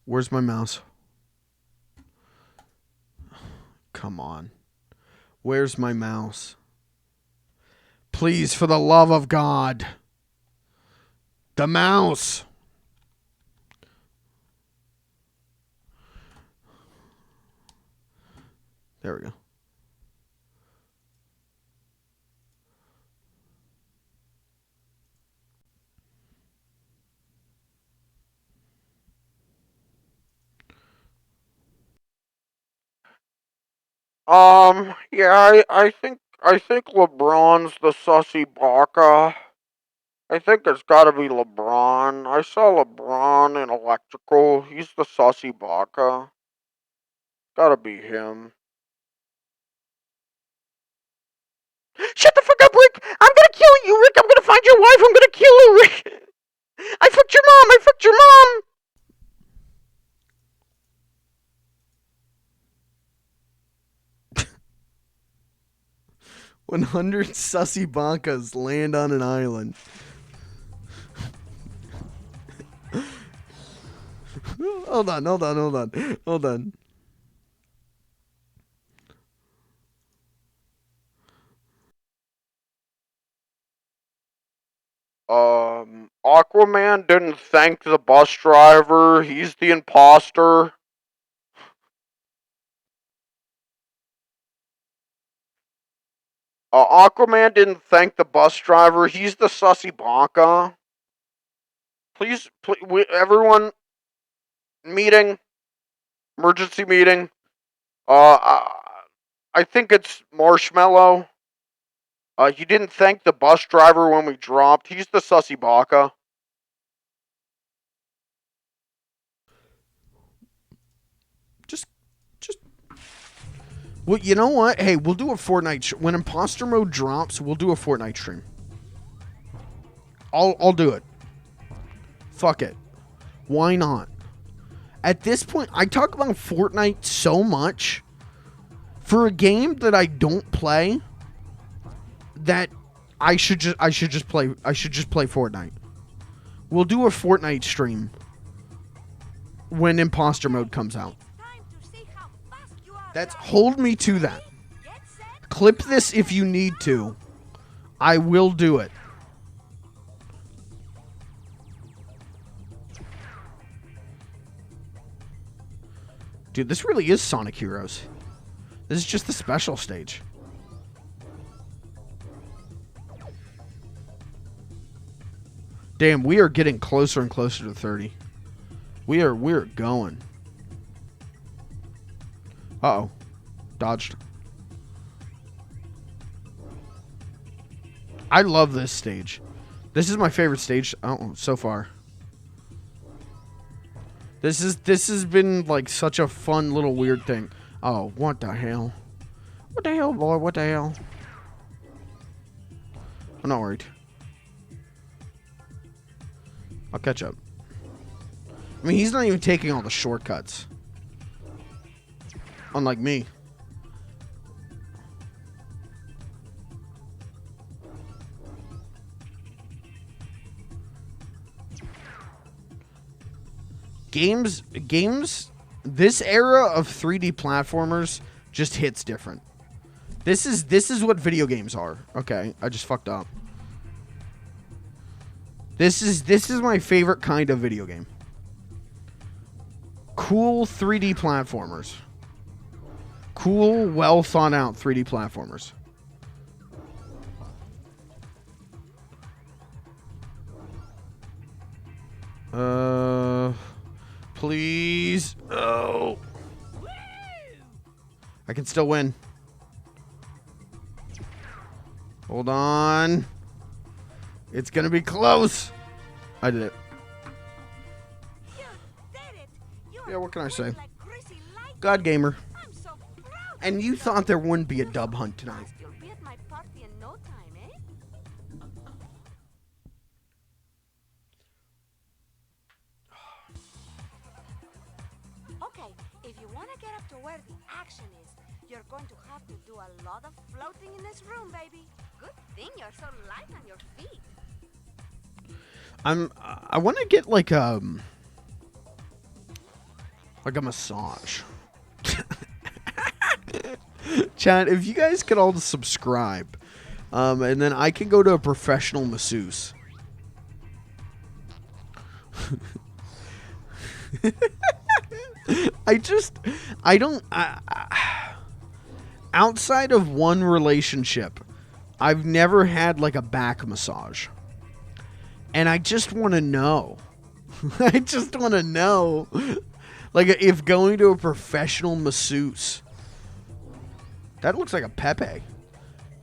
Where's my mouse? Come on. Where's my mouse? Please, for the love of God. The mouse. There we go. Yeah, I think LeBron's the sussy baka. I think it's gotta be LeBron. I saw LeBron in Electrical. He's the sussy baka. Gotta be him. Shut the fuck up, Rick! I'm gonna kill you, Rick! I'm gonna find your wife! I'm gonna kill her, Rick! I fucked your mom! I fucked your mom! 100 sussy bankas land on an island. Hold on. Aquaman didn't thank the bus driver. He's the imposter. Aquaman didn't thank the bus driver. He's the sussy baka. Please, everyone, meeting, emergency meeting. I think it's Marshmallow. He didn't thank the bus driver when we dropped. He's the sussy baka. Well, you know what? Hey, we'll do a Fortnite. When imposter mode drops, we'll do a Fortnite stream. I'll do it. Fuck it. Why not? At this point, I talk about Fortnite so much for a game that I don't play that I should just play Fortnite. We'll do a Fortnite stream when imposter mode comes out. Hold me to that. Clip this if you need to. I will do it. Dude, this really is Sonic Heroes. This is just the special stage. Damn, we are getting closer and closer to 30. We're going. Uh-oh. Dodged. I love this stage. This is my favorite stage so far. This has been like such a fun little weird thing. Oh, what the hell? What the hell, boy? What the hell? I'm not worried. I'll catch up. I mean, he's not even taking all the shortcuts. Unlike me. Games, this era of 3D platformers just hits different. This is what video games are. Okay, I just fucked up. This is my favorite kind of video game. Cool 3D platformers. Cool, well thought out 3D platformers. Please. Oh. I can still win. Hold on. It's gonna be close. I did it. Yeah, what can I say? God Gamer. And you thought there wouldn't be a dub hunt tonight. You'll be at my party in no time, eh? Okay, if you want to get up to where the action is, you're going to have to do a lot of floating in this room, baby. Good thing you're so light on your feet. I want to get like a massage. Chat, if you guys could all subscribe, and then I can go to a professional masseuse. Outside of one relationship, I've never had like a back massage. And I just want to know. I just want to know. Like, if going to a professional masseuse. That looks like a Pepe.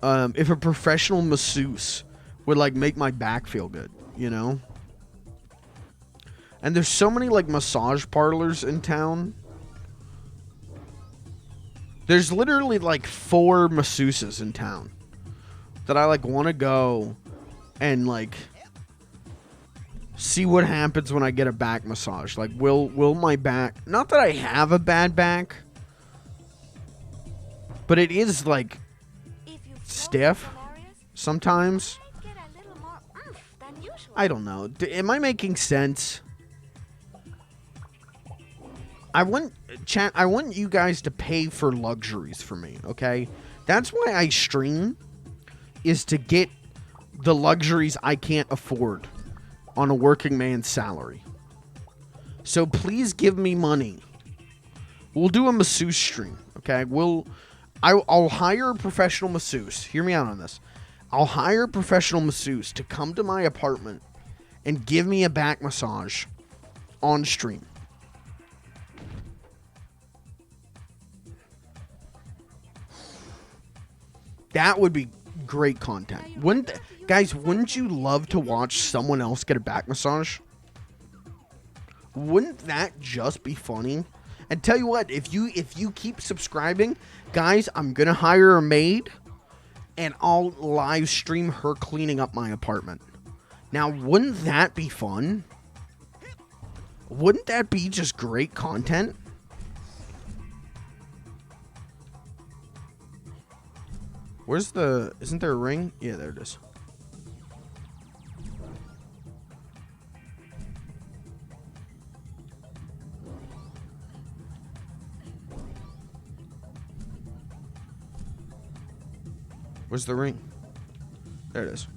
If a professional masseuse would, like, make my back feel good, you know? And there's so many, like, massage parlors in town. There's literally, like, 4 masseuses in town that I, like, want to go and, like, see what happens when I get a back massage. Like, will my back... Not that I have a bad back, but it is, like, stiff sometimes. I don't know. Am I making sense? I want you guys to pay for luxuries for me, okay? That's why I stream, is to get the luxuries I can't afford on a working man's salary. So please give me money. We'll do a masseuse stream, okay? I'll hire a professional masseuse. Hear me out on this. I'll hire a professional masseuse to come to my apartment and give me a back massage on stream. That would be great content. Wouldn't you love to watch someone else get a back massage? Wouldn't that just be funny? And tell you what, if you keep subscribing, guys, I'm gonna hire a maid and I'll live stream her cleaning up my apartment. Now, wouldn't that be fun? Wouldn't that be just great content? Isn't there a ring? Yeah, there it is. Where's the ring? There it is.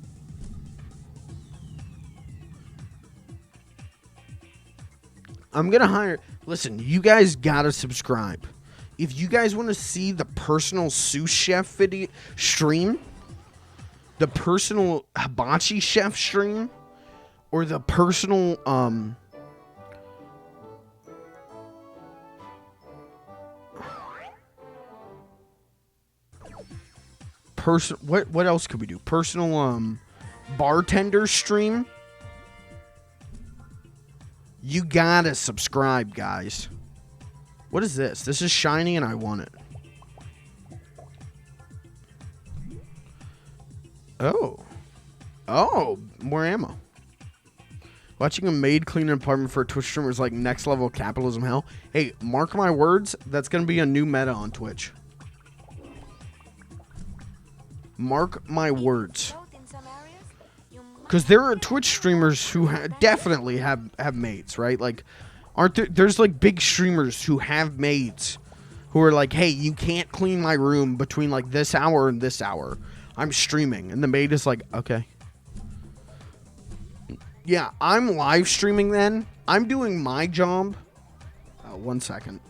I'm gonna hire... Listen, you guys gotta subscribe. If you guys want to see the personal sous chef video stream, the personal hibachi chef stream, or the personal what else could we do? Personal bartender stream. You gotta subscribe, guys. What is this? This is shiny and I want it. Oh, more ammo. Watching a maid clean an apartment for a Twitch streamer is like next level capitalism hell. Hey, mark my words, that's going to be a new meta on Twitch. Mark my words. Because there are Twitch streamers who definitely have maids, right? Like, there's like big streamers who have maids who are like, hey, you can't clean my room between like this hour and this hour. I'm streaming. And the maid is like, okay. Yeah, I'm live streaming then. I'm doing my job. 1 second.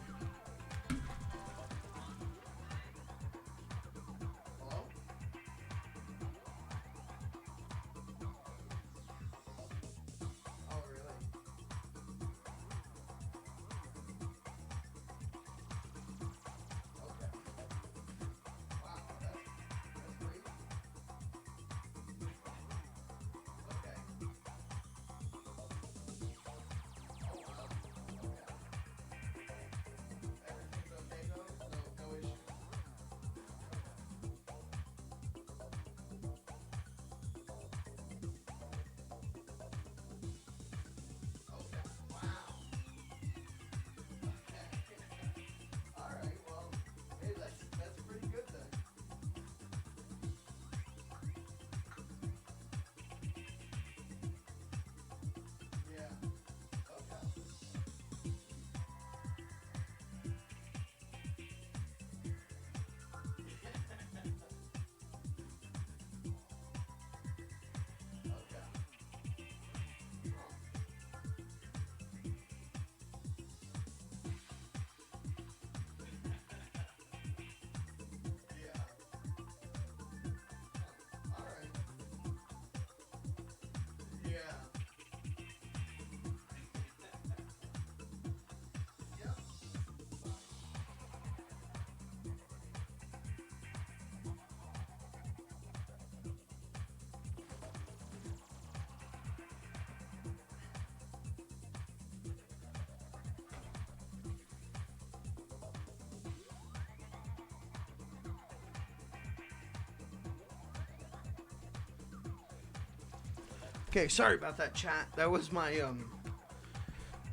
Okay, sorry about that, chat. That was my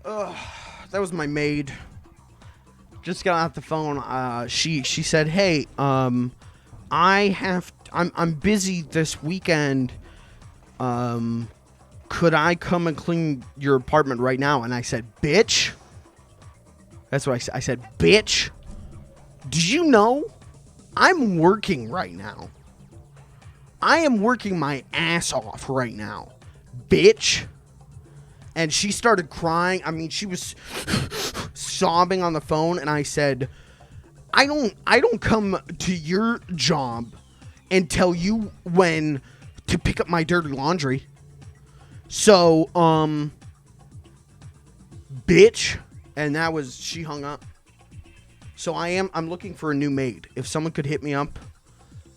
that was my maid. Just got off the phone. She said, "Hey, I'm busy this weekend. Could I come and clean your apartment right now?" And I said, "Bitch." That's what I said, "Bitch. Do you know I'm working right now? I am working my ass off right now, bitch." And she started crying. I mean, she was sobbing on the phone, and I said, I don't come to your job and tell you when to pick up my dirty laundry. So, bitch. And that was, she hung up. So I'm looking for a new maid. If someone could hit me up.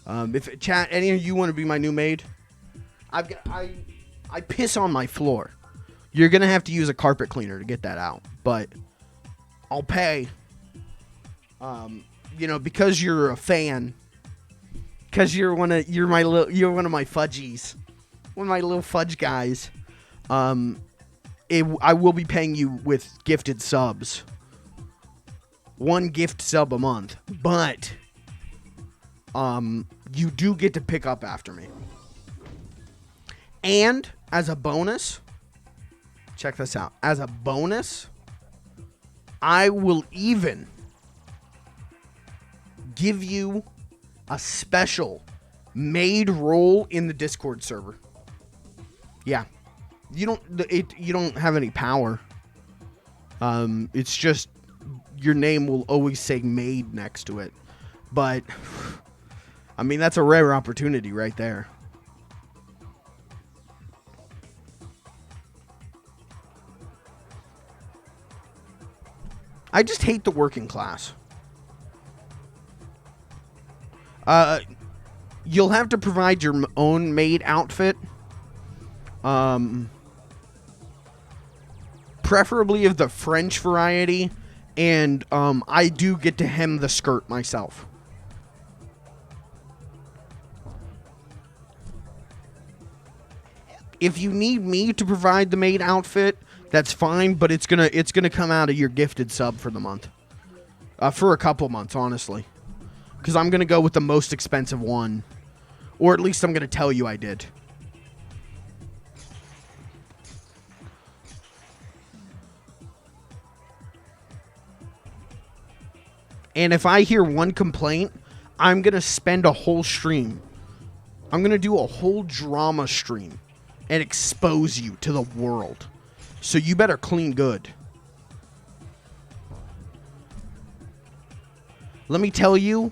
If chat, any of you want to be my new maid? I piss on my floor. You're gonna have to use a carpet cleaner to get that out, but I'll pay. Because you're a fan. Because you're one of my fudgies, one of my little fudge guys. I will be paying you with gifted subs. 1 gift sub a month, but you do get to pick up after me. And as a bonus, check this out. As a bonus, I will even give you a special maid role in the Discord server. Yeah. You don't have any power. It's just your name will always say maid next to it. But I mean, that's a rare opportunity right there. I just hate the working class. You'll have to provide your own maid outfit. Preferably of the French variety. And I do get to hem the skirt myself. If you need me to provide the maid outfit, that's fine, but it's gonna come out of your gifted sub for the month. For a couple months, honestly. Because I'm gonna go with the most expensive one. Or at least I'm gonna tell you I did. And if I hear one complaint, I'm gonna spend a whole stream. I'm gonna do a whole drama stream and expose you to the world. So you better clean good. Let me tell you,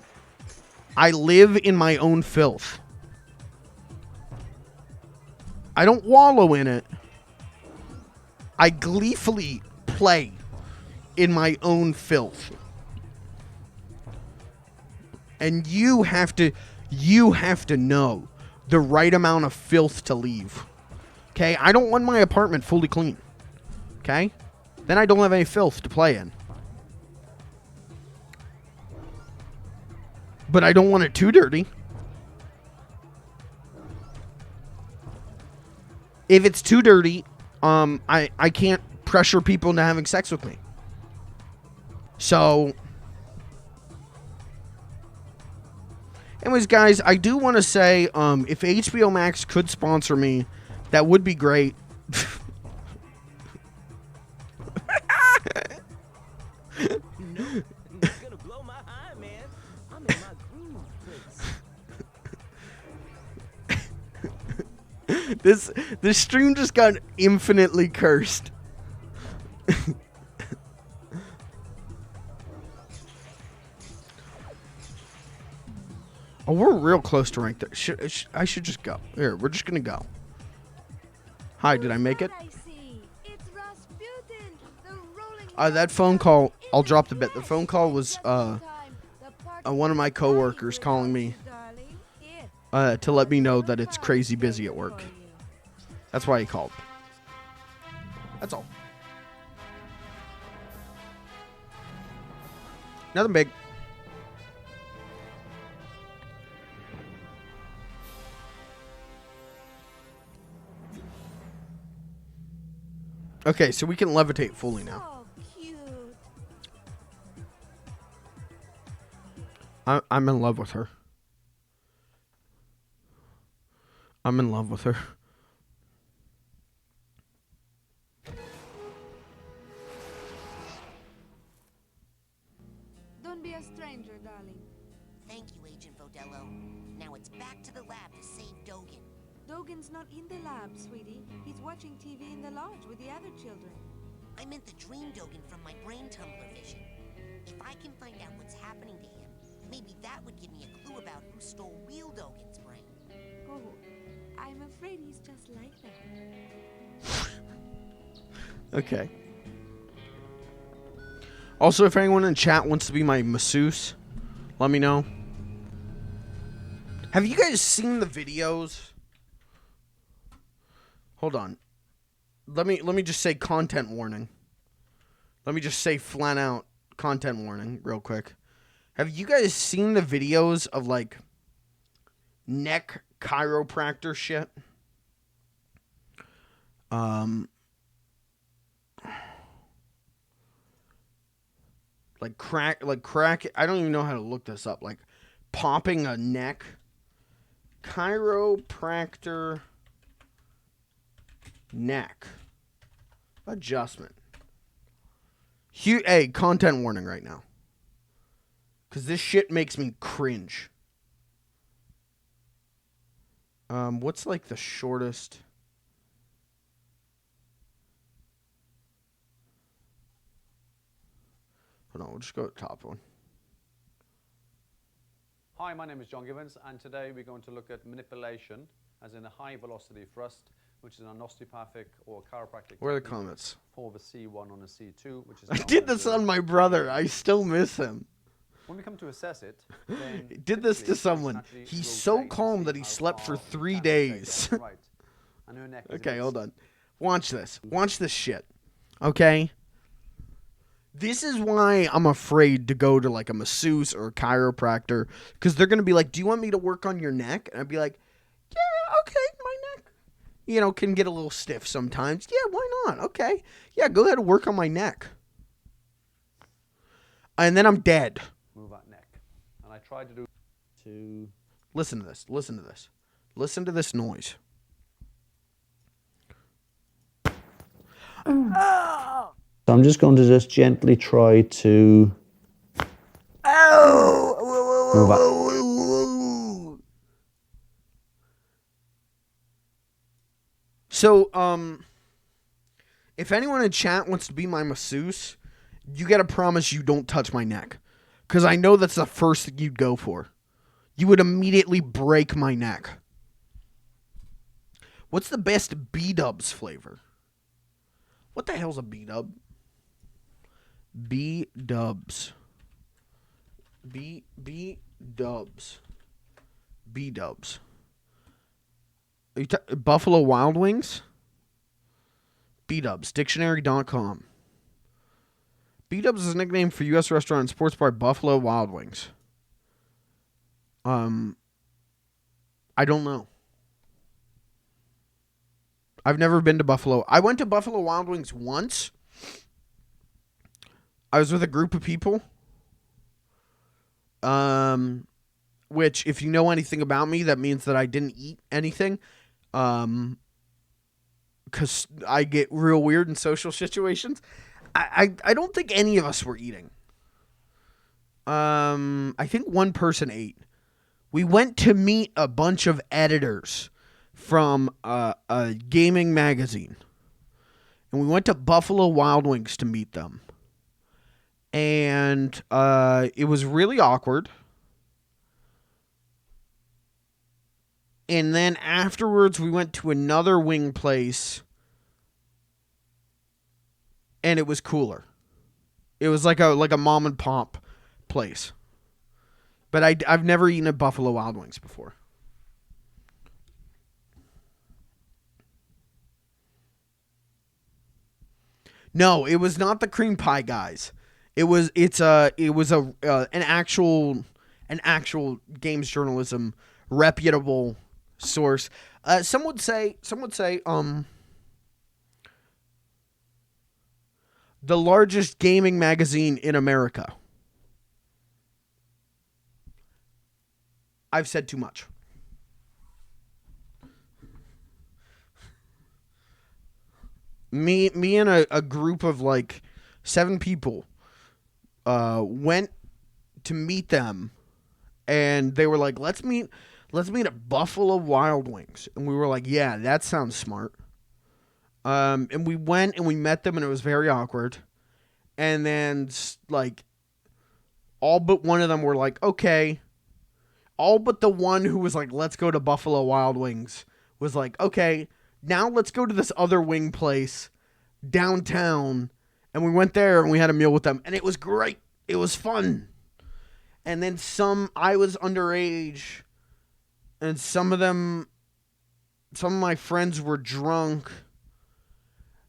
I live in my own filth. I don't wallow in it. I gleefully play in my own filth. And you have to know the right amount of filth to leave. Okay? I don't want my apartment fully clean. Okay? Then I don't have any filth to play in. But I don't want it too dirty. If it's too dirty, I can't pressure people into having sex with me. So, anyways, guys, I do want to say, if HBO Max could sponsor me, that would be great. This stream just got infinitely cursed. Oh, we're real close to rank there. I should just go. Here, we're just gonna go. Hi, did I make it? That phone call, I'll drop the bit. The phone call was one of my coworkers calling me to let me know that it's crazy busy at work. That's why he called. That's all. Nothing big. Okay, so we can levitate fully now. So cute. I'm in love with her. I'm in love with her. Don't be a stranger, darling. Thank you, Agent Vodello. Now it's back to the lab to save Dogen. Dogen's not in the lab, sweetie. He's watching TV in the lodge with the other children. I meant the dream Dogen from my brain tumbler vision. If I can find out what's happening to him, maybe that would give me a clue about who stole real Dogen's brain. Oh, I'm afraid he's just like that. Okay. Also, if anyone in chat wants to be my masseuse, let me know. Have you guys seen the videos? Hold on. Let me just say content warning. Let me just say flat out content warning real quick. Have you guys seen the videos of like neck chiropractor shit? Like crack, I don't even know how to look this up. Like popping a neck chiropractor neck adjustment. Hey, content warning right now. Because this shit makes me cringe. What's like the shortest? Hold on, we'll just go to the top one. Hi, my name is John Gibbons, and today we're going to look at manipulation, as in a high velocity thrust, which is an osteopathic or chiropractic. Where are the comments? For the C1 on a C2, which is. I did this on my brother. I still miss him. When we come to assess it, then he did this to someone. He's so calm that he slept for 3 days. Right. Okay, hold on. Watch this. Watch this shit. Okay? This is why I'm afraid to go to like a masseuse or a chiropractor, because they're going to be like, do you want me to work on your neck? And I'd be like, yeah, okay, my neck, you know, can get a little stiff sometimes. Yeah, why not? Okay. Yeah, go ahead and work on my neck. And then I'm dead. Move that neck. And I tried to do. Listen to this. Listen to this. Listen to this noise. So I'm just going to just gently try to. Move that. So, if anyone in chat wants to be my masseuse, you gotta promise you don't touch my neck. Because I know that's the first thing you'd go for. You would immediately break my neck. What's the best B-dubs flavor? What the hell's a B-dub? B-dubs. B-dubs. B-dubs. Buffalo Wild Wings? B-dubs. Dictionary.com. B-dubs is a nickname for U.S. restaurant and sports bar Buffalo Wild Wings. I don't know. I've never been to Buffalo. I went to Buffalo Wild Wings once. I was with a group of people. Which, if you know anything about me, that means that I didn't eat anything. Because I get real weird in social situations. I don't think any of us were eating. I think one person ate. We went to meet a bunch of editors from a gaming magazine. And we went to Buffalo Wild Wings to meet them. And it was really awkward. And then afterwards, we went to another wing place. And it was cooler. It was like a mom and pop place. But I've never eaten at Buffalo Wild Wings before. No, it was not the cream pie guys. It was an actual games journalism reputable source. Some would say the largest gaming magazine in America. I've said too much. Me and a group of like 7 people went to meet them, and they were like, let's meet at Buffalo Wild Wings. And we were like, yeah, that sounds smart. And we went and we met them, and it was very awkward. And then like all but one of them were like, okay. All but the one who was like, let's go to Buffalo Wild Wings was like, okay, now let's go to this other wing place downtown. And we went there and we had a meal with them, and it was great. It was fun. And then I was underage, and some of my friends were drunk.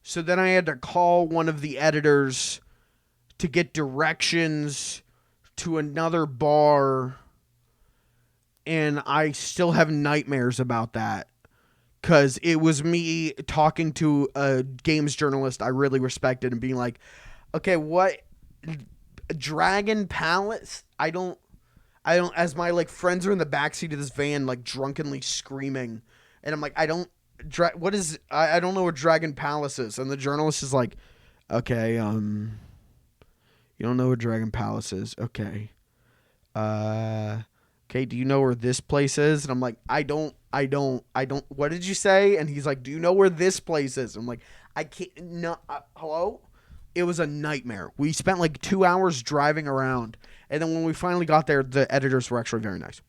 So then I had to call one of the editors to get directions to another bar. And I still have nightmares about that, because it was me talking to a games journalist I really respected and being like, okay, what Dragon Palace? I don't, as my like friends are in the backseat of this van, like drunkenly screaming. And I'm like, I don't know what Dragon Palace is. And the journalist is like, okay, you don't know what Dragon Palace is. Okay. Okay, do you know where this place is? And I'm like, I don't. What did you say? And he's like, do you know where this place is? I'm like, I can't. No, hello? It was a nightmare. We spent like 2 hours driving around. And then when we finally got there, the editors were actually very nice.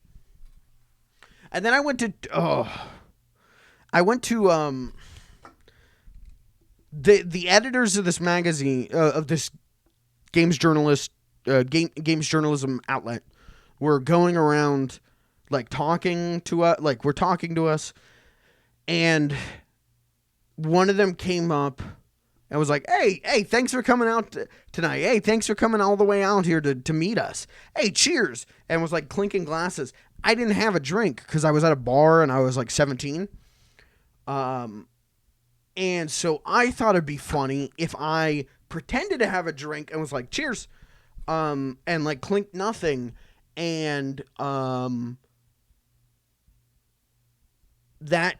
And then I went to the editors of this magazine, of this games journalism outlet, were going around like talking to us, and one of them came up and was like, hey, thanks for coming out tonight. Hey, thanks for coming all the way out here to meet us. Hey, cheers. And was like clinking glasses. I didn't have a drink because I was at a bar and I was like 17. And so I thought it'd be funny if I pretended to have a drink and was like, cheers. And like clinked nothing. And that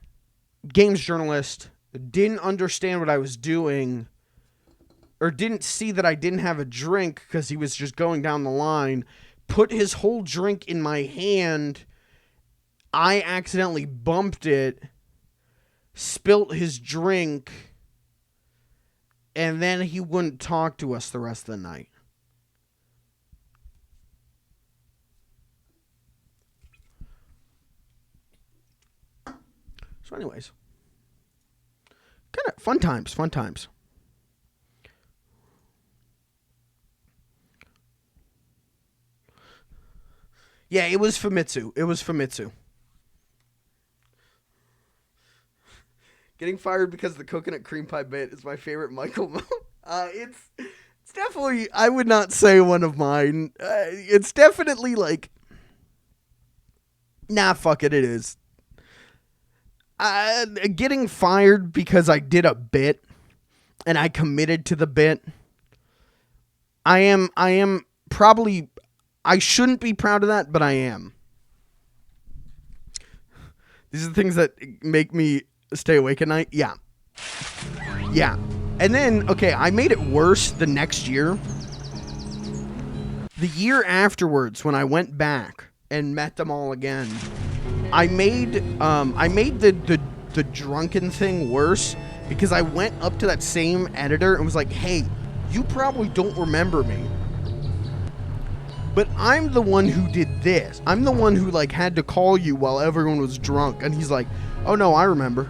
games journalist didn't understand what I was doing, or didn't see that I didn't have a drink because he was just going down the line, put his whole drink in my hand. I accidentally bumped it, spilt his drink, and then he wouldn't talk to us the rest of the night. So anyways, kind of fun times. Yeah, it was Famitsu. Getting fired because the coconut cream pie bit is my favorite Michael moment. It's definitely, I would not say one of mine. It's definitely like, nah, fuck it, it is. Getting fired because I did a bit and I committed to the bit. I am probably, I shouldn't be proud of that, but I am. These are the things that make me stay awake at night. Yeah. And then, okay, I made it worse the next year. The year afterwards, when I went back and met them all again, I made the drunken thing worse because I went up to that same editor and was like, hey, you probably don't remember me, but I'm the one who did this. I'm the one who like had to call you while everyone was drunk. And he's like, oh no, I remember.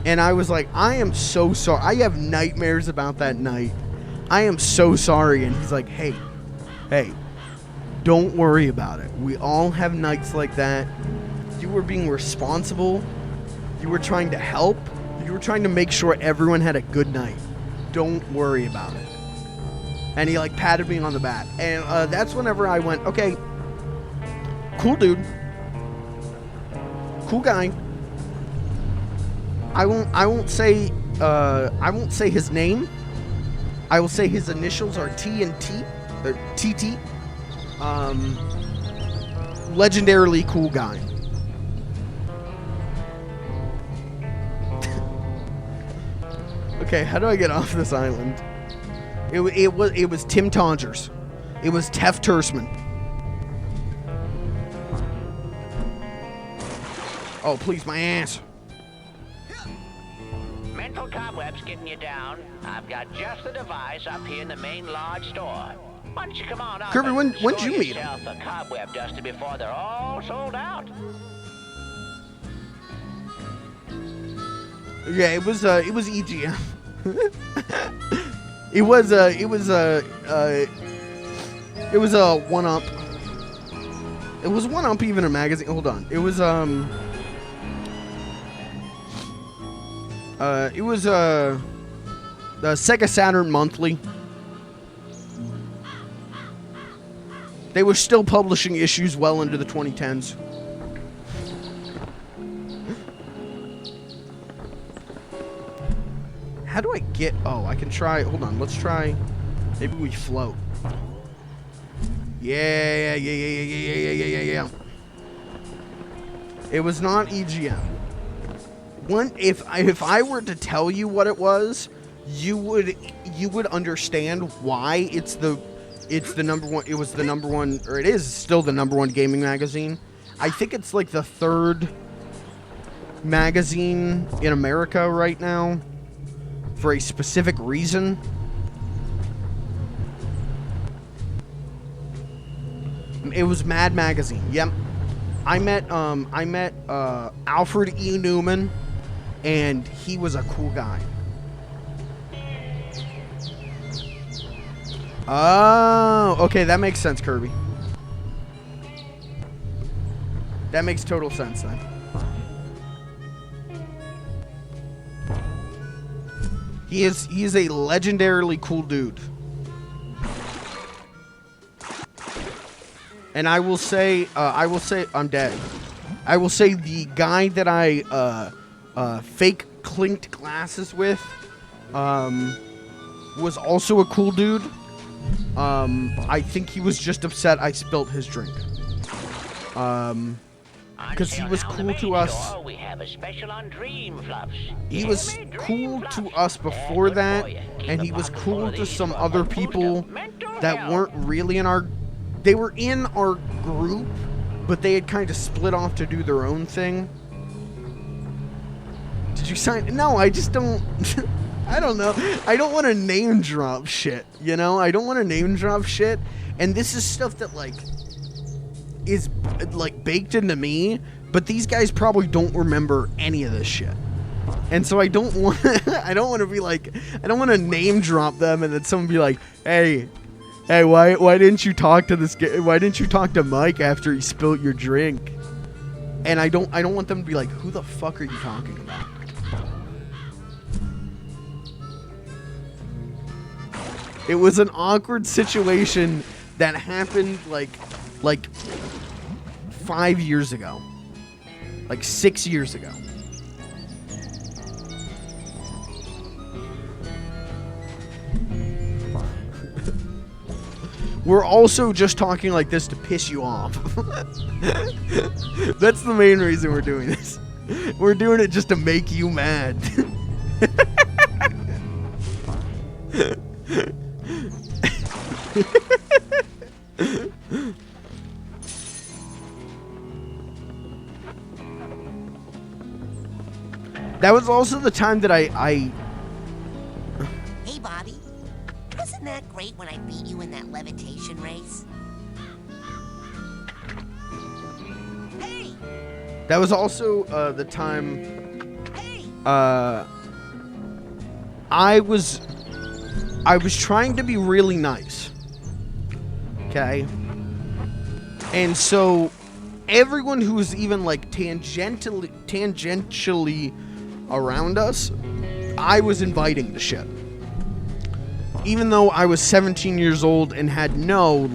And I was like, I am so sorry. I have nightmares about that night. I am so sorry. And he's like, hey, don't worry about it. We all have nights like that. You were being responsible. You were trying to help. You were trying to make sure everyone had a good night. Don't worry about it. And he like patted me on the back. And that's whenever I went, okay, cool dude. Cool guy. I won't say his name. I will say his initials are T and T. They're TT. Legendarily cool guy. Okay, how do I get off this island? It was Tim Tongers. It was Tef Tersman. Oh, please, my ass. Mental cobwebs getting you down. I've got just the device up here in the main large store. Why don't you come on up? Kirby, when'd you meet him? Yourself a cobweb duster before they're all sold out. Yeah, it was EGM. it was a 1-up. It was 1-up even a magazine. Hold on. It was the Sega Saturn Monthly. They were still publishing issues well into the 2010s. How do I get... Oh, I can try... Hold on, let's try... Maybe we float. Yeah. It was not EGM. If I were to tell you what it was, you would understand why it's the number one. It was the number one, or it is still the number one gaming magazine. I think it's like the 3rd magazine in America right now for a specific reason. It was Mad Magazine. Yep. I met Alfred E. Newman, and he was a cool guy. Oh, okay, that makes sense, Kirby. That makes total sense then. He is a legendarily cool dude. And I will say I'm dead. I will say the guy that I fake clinked glasses with was also a cool dude. I think he was just upset I spilt his drink. Because he was cool to us. We have a special on Dream Fluffs. He was cool to us before that, and he was cool to some other people that weren't really in our... They were in our group, but they had kind of split off to do their own thing. Did you sign? No, I just don't... I don't know. I don't want to name drop shit, you know? I don't want to name drop shit. And this is stuff that, like, is, like, baked into me, but these guys probably don't remember any of this shit. And so I don't want I don't want to be like, I don't want to name drop them and then someone be like, hey, why didn't you talk to this guy? Why didn't you talk to Mike after he spilled your drink? And I don't want them to be like, who the fuck are you talking about? It was an awkward situation that happened like 5 years ago. Like 6 years ago. We're also just talking like this to piss you off. That's the main reason we're doing this. We're doing it just to make you mad. That was also the time that I... Hey, Bobby. Wasn't that great when I beat you in that levitation race? Hey! That was also the time... I was trying to be really nice. Okay? And so everyone who was even like tangentially around us, I was inviting to shit. Even though I was 17 years old and had no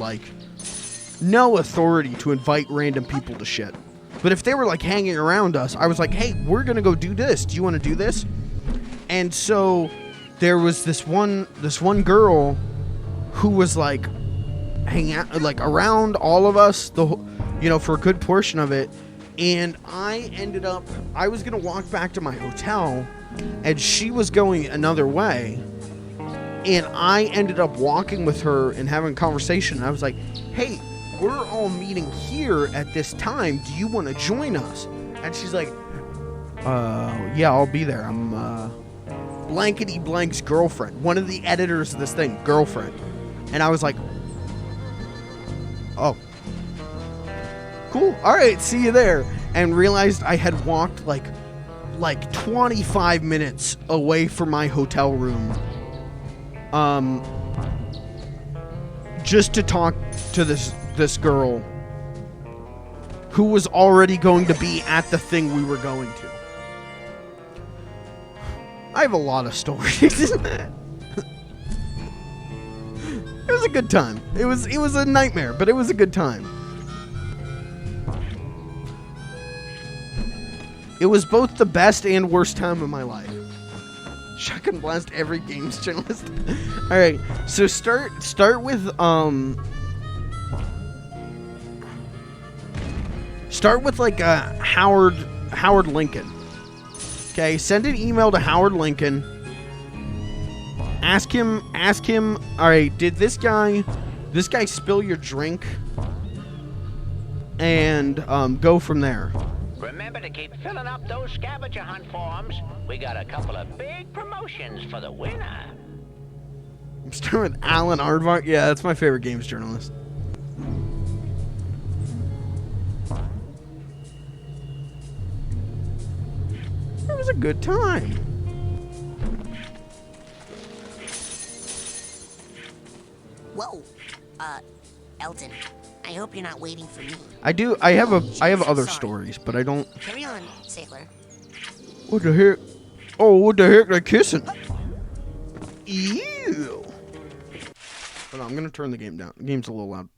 authority to invite random people to shit. But if they were like hanging around us, I was like, hey, we're gonna go do this. Do you want to do this? And so there was this one girl who was like hanging out like around all of us for a good portion of it, and I was gonna walk back to my hotel, and she was going another way, and I ended up walking with her and having a conversation. I was like, hey, we're all meeting here at this time, do you want to join us? And she's like, yeah, I'll be there. I'm blankety blank's girlfriend, one of the editors of this thing, girlfriend. And I was like, oh, cool, all right, see you there. And realized I had walked like 25 minutes away from my hotel room, just to talk to this girl who was already going to be at the thing we were going to. I have a lot of stories. It was a good time. It was a nightmare, but it was a good time. It was both the best and worst time of my life. Shotgun blast every games journalist. All right, so start with like Howard Lincoln. Okay, send an email to Howard Lincoln. Ask him. All right, did this guy spill your drink? And go from there. Remember to keep filling up those scavenger hunt forms. We got a couple of big promotions for the winner. I'm starting with Alan Aardvark. Yeah, that's my favorite games journalist. It was a good time. Whoa, Elton, I hope you're not waiting for me. I do. I have other stories, but I don't. Carry on, Sailor. What the heck? Oh, what the heck? They're kissing. Ew. Hold on, I'm gonna turn the game down. The game's a little loud.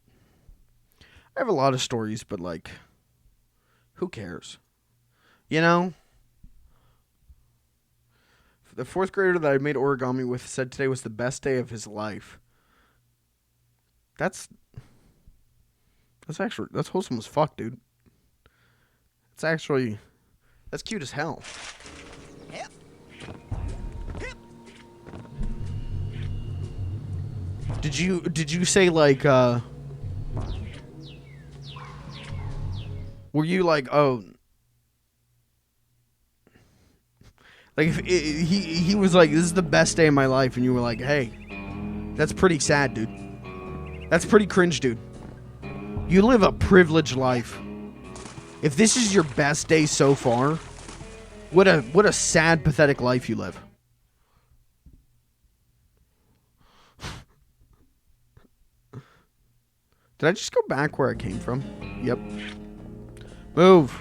I have a lot of stories, but like, who cares? You know? The fourth grader that I made origami with said today was the best day of his life. That's wholesome as fuck, dude. That's cute as hell. Hip. Did you say like were you like, oh, like if he was like, this is the best day of my life, and you were like, hey, that's pretty sad, dude. That's pretty cringe, dude. You live a privileged life. If this is your best day so far, what a sad, pathetic life you live. Did I just go back where I came from? Yep. Move.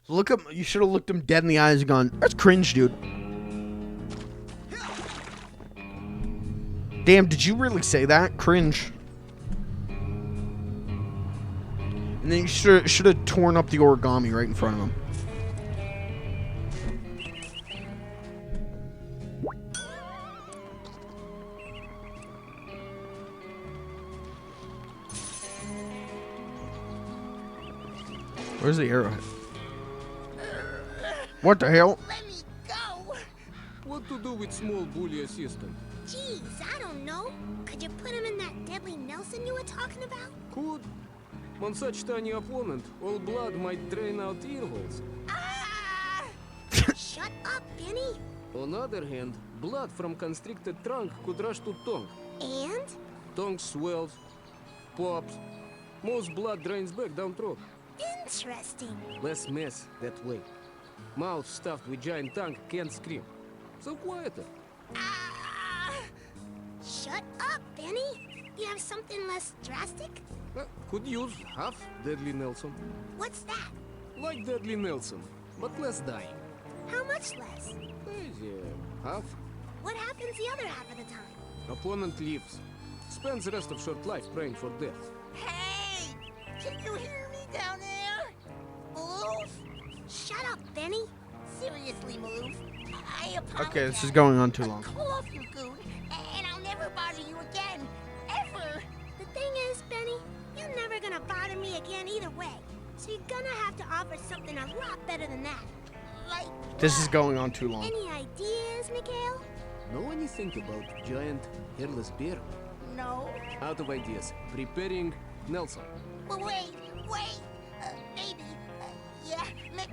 Look up. You should have looked him dead in the eyes and gone, that's cringe, dude. Damn, did you really say that? Cringe. And then you should have torn up the origami right in front of him. Where's the arrowhead? What the hell? Let me go! What to do with small bully assistant? Jeez, I don't know. Could you put him in that deadly Nelson you were talking about? Could. On such tiny opponent, all blood might drain out ear holes. Shut up, Benny. On other hand, blood from constricted trunk could rush to tongue. And? Tongue swells, pops. Most blood drains back down throat. Interesting. Less mess that way. Mouth stuffed with giant tongue can't scream. So quieter. Shut up, Benny. You have something less drastic? Could use half Deadly Nelson. What's that? Like Deadly Nelson, but less dying. How much less? Half. What happens the other half of the time? Opponent lives. Spends the rest of short life praying for death. Hey! Can you hear me down there? Oof! Shut up, Benny. Seriously, Move. I apologize. Okay, this is going on too long. Cool off, you goon, and I'll never bother you again. Ever. The thing is, Benny, you're never gonna bother me again either way. So you're gonna have to offer something a lot better than that. Like, This is going on too long. any ideas, Mikhail? Know anything about giant hairless bear? no. Out of ideas. Preparing Nelson. Well, wait. Maybe. Yeah,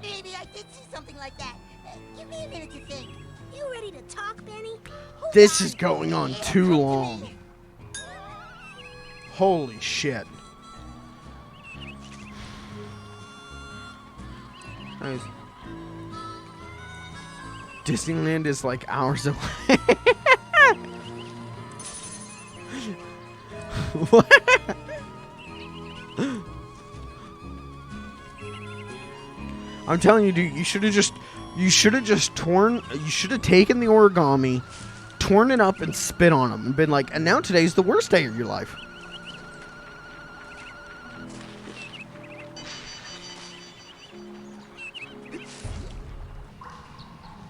maybe I did see something like that. Give me a minute to think. You ready to talk, Benny? This is going on too long. Holy shit. Nice. Disneyland is like hours away. What? I'm telling you, dude, you should have just taken the origami, torn it up and spit on them and been like, and now today's the worst day of your life.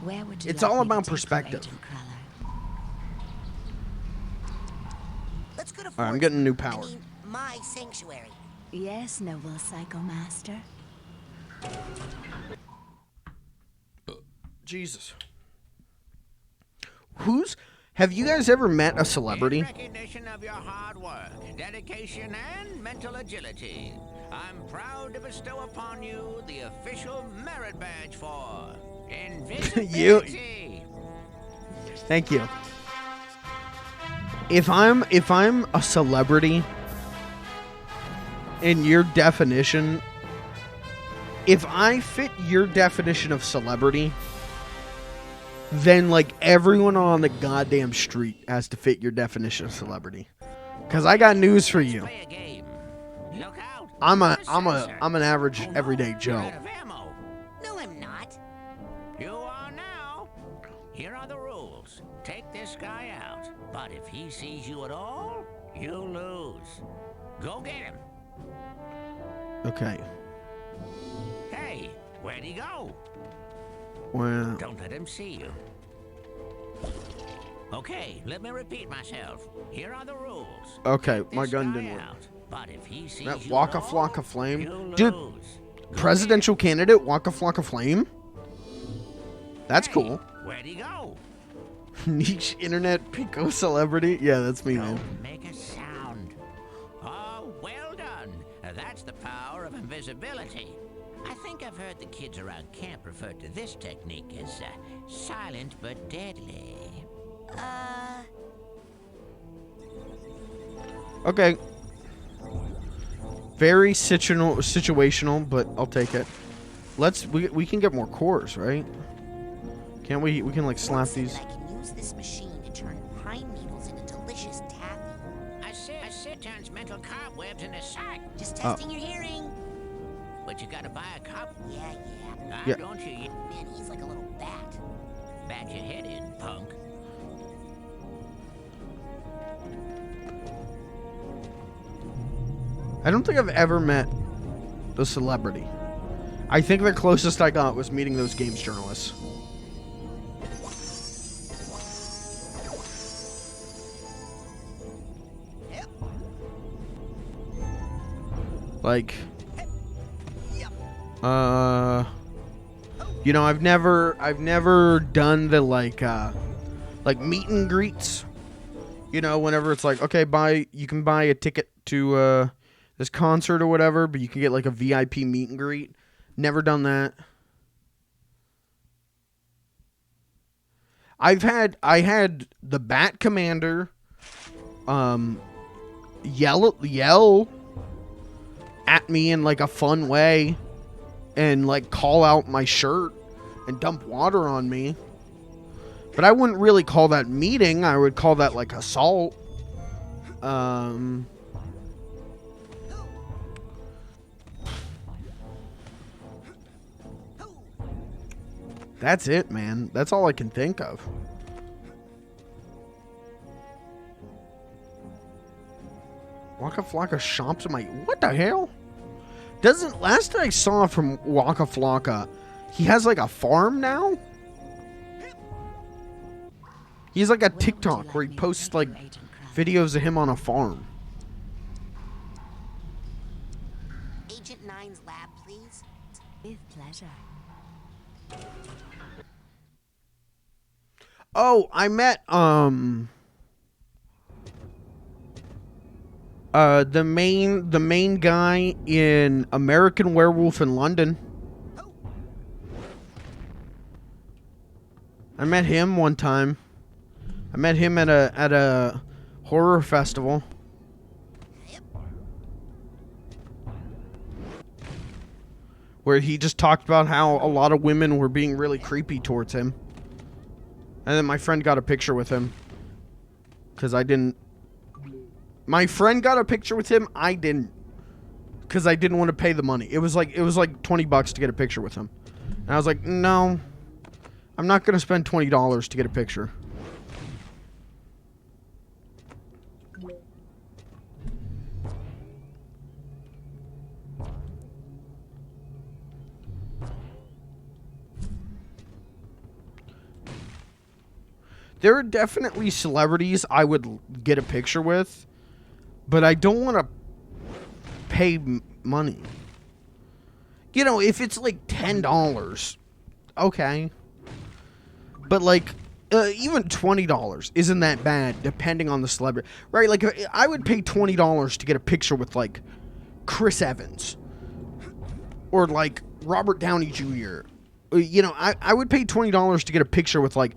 Where would you It's like all me to about take you, perspective. Agent Cruller? Let's go to All right, I'm Fort- getting new power. I mean, my sanctuary. Yes, noble Psychomaster. Jesus. Have you guys ever met a celebrity? In recognition of your hard work, dedication, and mental agility, I'm proud to bestow upon you the official merit badge for invisibility. Thank you. If I'm a celebrity in your definition, if I fit your definition of celebrity, then like everyone on the goddamn street has to fit your definition of celebrity. Cause I got news for you. Look out. I'm an average everyday Joe. No, I'm not. You are now. Here are the rules. Take this guy out, but if he sees you at all, you lose. Go get him. Okay. Hey, where'd he go? Well, Don't let him see you. Okay, let me repeat myself. Here are the rules. okay, Take my this gun guy didn't work. out, but if he sees That you Waka at all, Flocka Flame. you Dude, lose. presidential candidate Waka Flocka Flame? That's Hey, cool. Where'd he go? Niche internet pico celebrity? Yeah, that's me, man. Don't make a sound. Oh, well done. That's the power of invisibility. I think I've heard the kids around camp refer to this technique as silent but deadly. Okay. Very situational, but I'll take it. We can get more cores, right? Can't we? We can like slap these. I can use this machine to turn pine needles into delicious taffy. I said turns mental cobwebs into sack. Just testing your hearing. But you gotta buy a cup. Yeah. Yeah. Don't you? Man, he's like a little bat. Bat your head in, punk. I don't think I've ever met a celebrity. I think the closest I got was meeting those games journalists. Like, you know, I've never done the like meet and greets. You know, whenever it's like, okay, you can buy a ticket to this concert or whatever, but you can get like a VIP meet and greet. Never done that. I had the Bat Commander yell at me in like a fun way and like call out my shirt and dump water on me. But I wouldn't really call that meeting. I would call that like assault. That's it, man. That's all I can think of. Waka Flocka shops my... What the hell? Last I saw from Waka Flocka, He has like a farm now? He's like a TikTok where he posts like videos of him on a farm. Agent 9's lab, please. With pleasure. Oh, I met the main guy in American Werewolf in London. I met him one time. I met him at a horror festival. Where he just talked about how a lot of women were being really creepy towards him. And then my friend got a picture with him. Because I didn't. My friend got a picture with him. I didn't. Because I didn't want to pay the money. It was like $20 to get a picture with him. And I was like, no. I'm not going to spend $20 to get a picture. There are definitely celebrities I would get a picture with, but I don't want to pay money. You know, if it's like $10, okay. But like, even $20 isn't that bad, depending on the celebrity. Right, like, I would pay $20 to get a picture with, like, Chris Evans. Or, like, Robert Downey Jr. You know, I would pay $20 to get a picture with, like,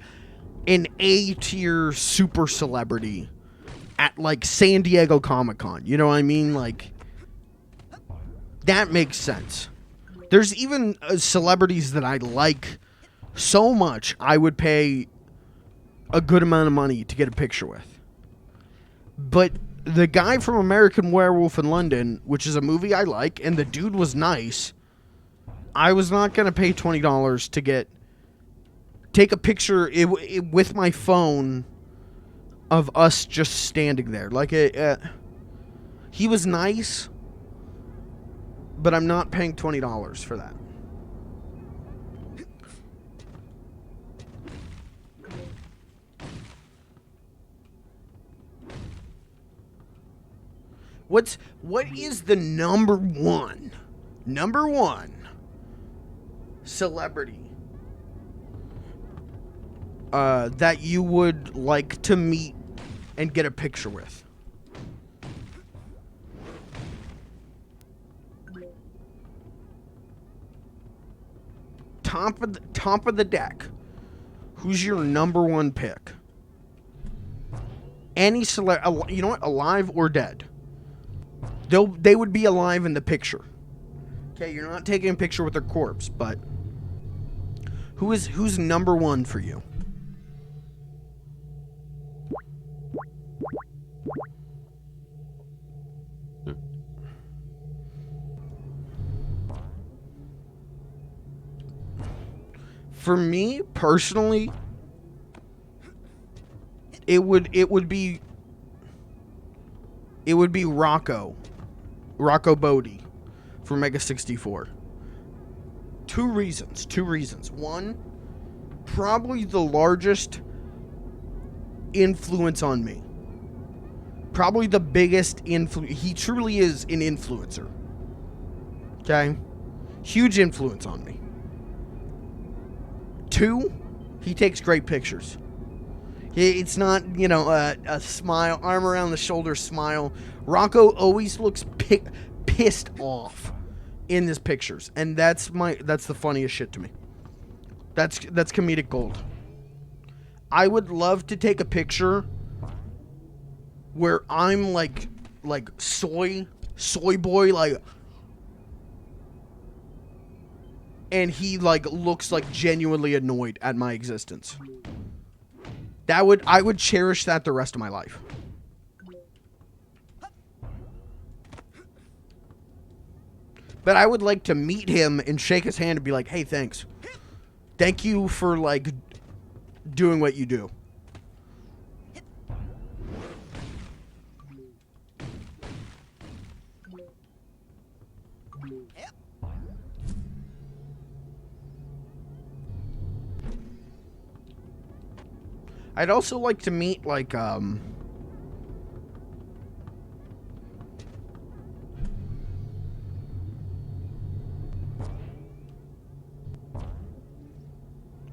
an A-tier super celebrity at, like, San Diego Comic-Con. You know what I mean? Like, that makes sense. There's even celebrities that I like so much I would pay a good amount of money to get a picture with. But the guy from American Werewolf in London, which is a movie I like, and the dude was nice, I was not going to pay $20 to take a picture with my phone of us just standing there. Like, he was nice, but I'm not paying $20 for that. What is the number one celebrity that you would like to meet and get a picture with? Top of the deck. Who's your number one pick? Any you know what? Alive or dead? They would be alive in the picture. Okay, you're not taking a picture with their corpse, but who's number one for you? For me personally, it would be Rocco Bodie for Mega 64. Two reasons. One, probably the largest influence on me. Probably the biggest influence. He truly is an influencer. Okay? Huge influence on me. Two, he takes great pictures. It's not, you know, a smile, arm around the shoulder smile. Rocco always looks pissed off in his pictures, and that's the funniest shit to me. That's comedic gold. I would love to take a picture where I'm like soy boy, like, and he like looks like genuinely annoyed at my existence. I would cherish that the rest of my life. But I would like to meet him and shake his hand and be like, hey, thanks. Thank you for, like, doing what you do. I'd also like to meet, like,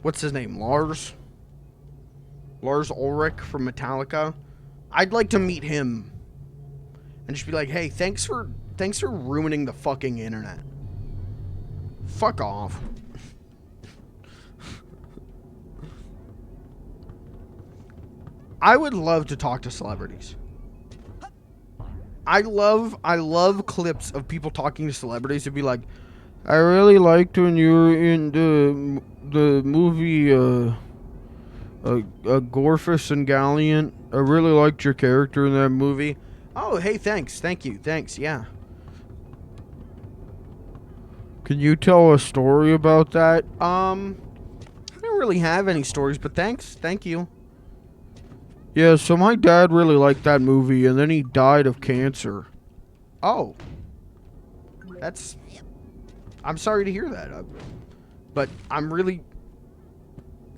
what's his name? Lars Ulrich from Metallica. I'd like to meet him and just be like, hey, thanks for ruining the fucking internet. Fuck off. I would love to talk to celebrities. I love clips of people talking to celebrities and be like, I really liked when you were in the movie Gorfus and Galliant. I really liked your character in that movie. Oh, hey, thanks. Thank you. Thanks. Yeah. Can you tell a story about that? I don't really have any stories, but thanks. Thank you. Yeah, so my dad really liked that movie, and then he died of cancer. Oh. That's... I'm sorry to hear that. But I'm really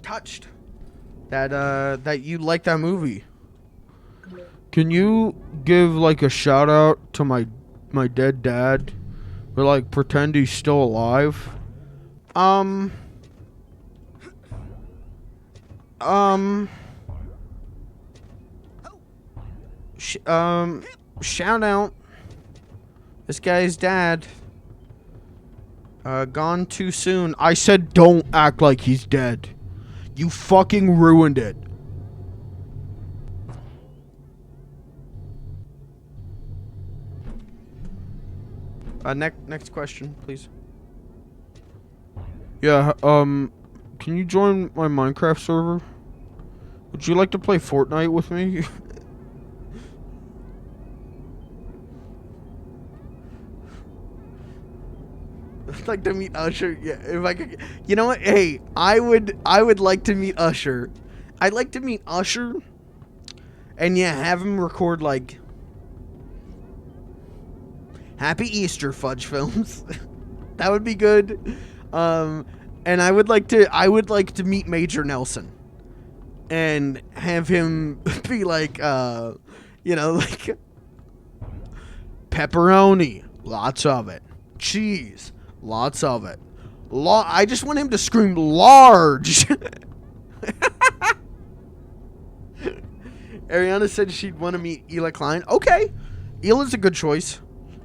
touched that you like that movie. Can you give, like, a shout-out to my dead dad? Or, like, pretend he's still alive? Shout out. This guy's dad. Gone too soon. I said don't act like he's dead. You fucking ruined it. Next question, please. Yeah, can you join my Minecraft server? Would you like to play Fortnite with me? I'd like to meet Usher. Yeah, if I could. You know what? Hey, I would like to meet Usher. I'd like to meet Usher. And yeah, have him record like Happy Easter fudge films. That would be good. And I would like to meet Major Nelson. And have him be like you know, like pepperoni, lots of it. Cheese, lots of it. I just want him to scream large. Ariana said she'd want to meet Ela Klein. Okay. Ela's a good choice.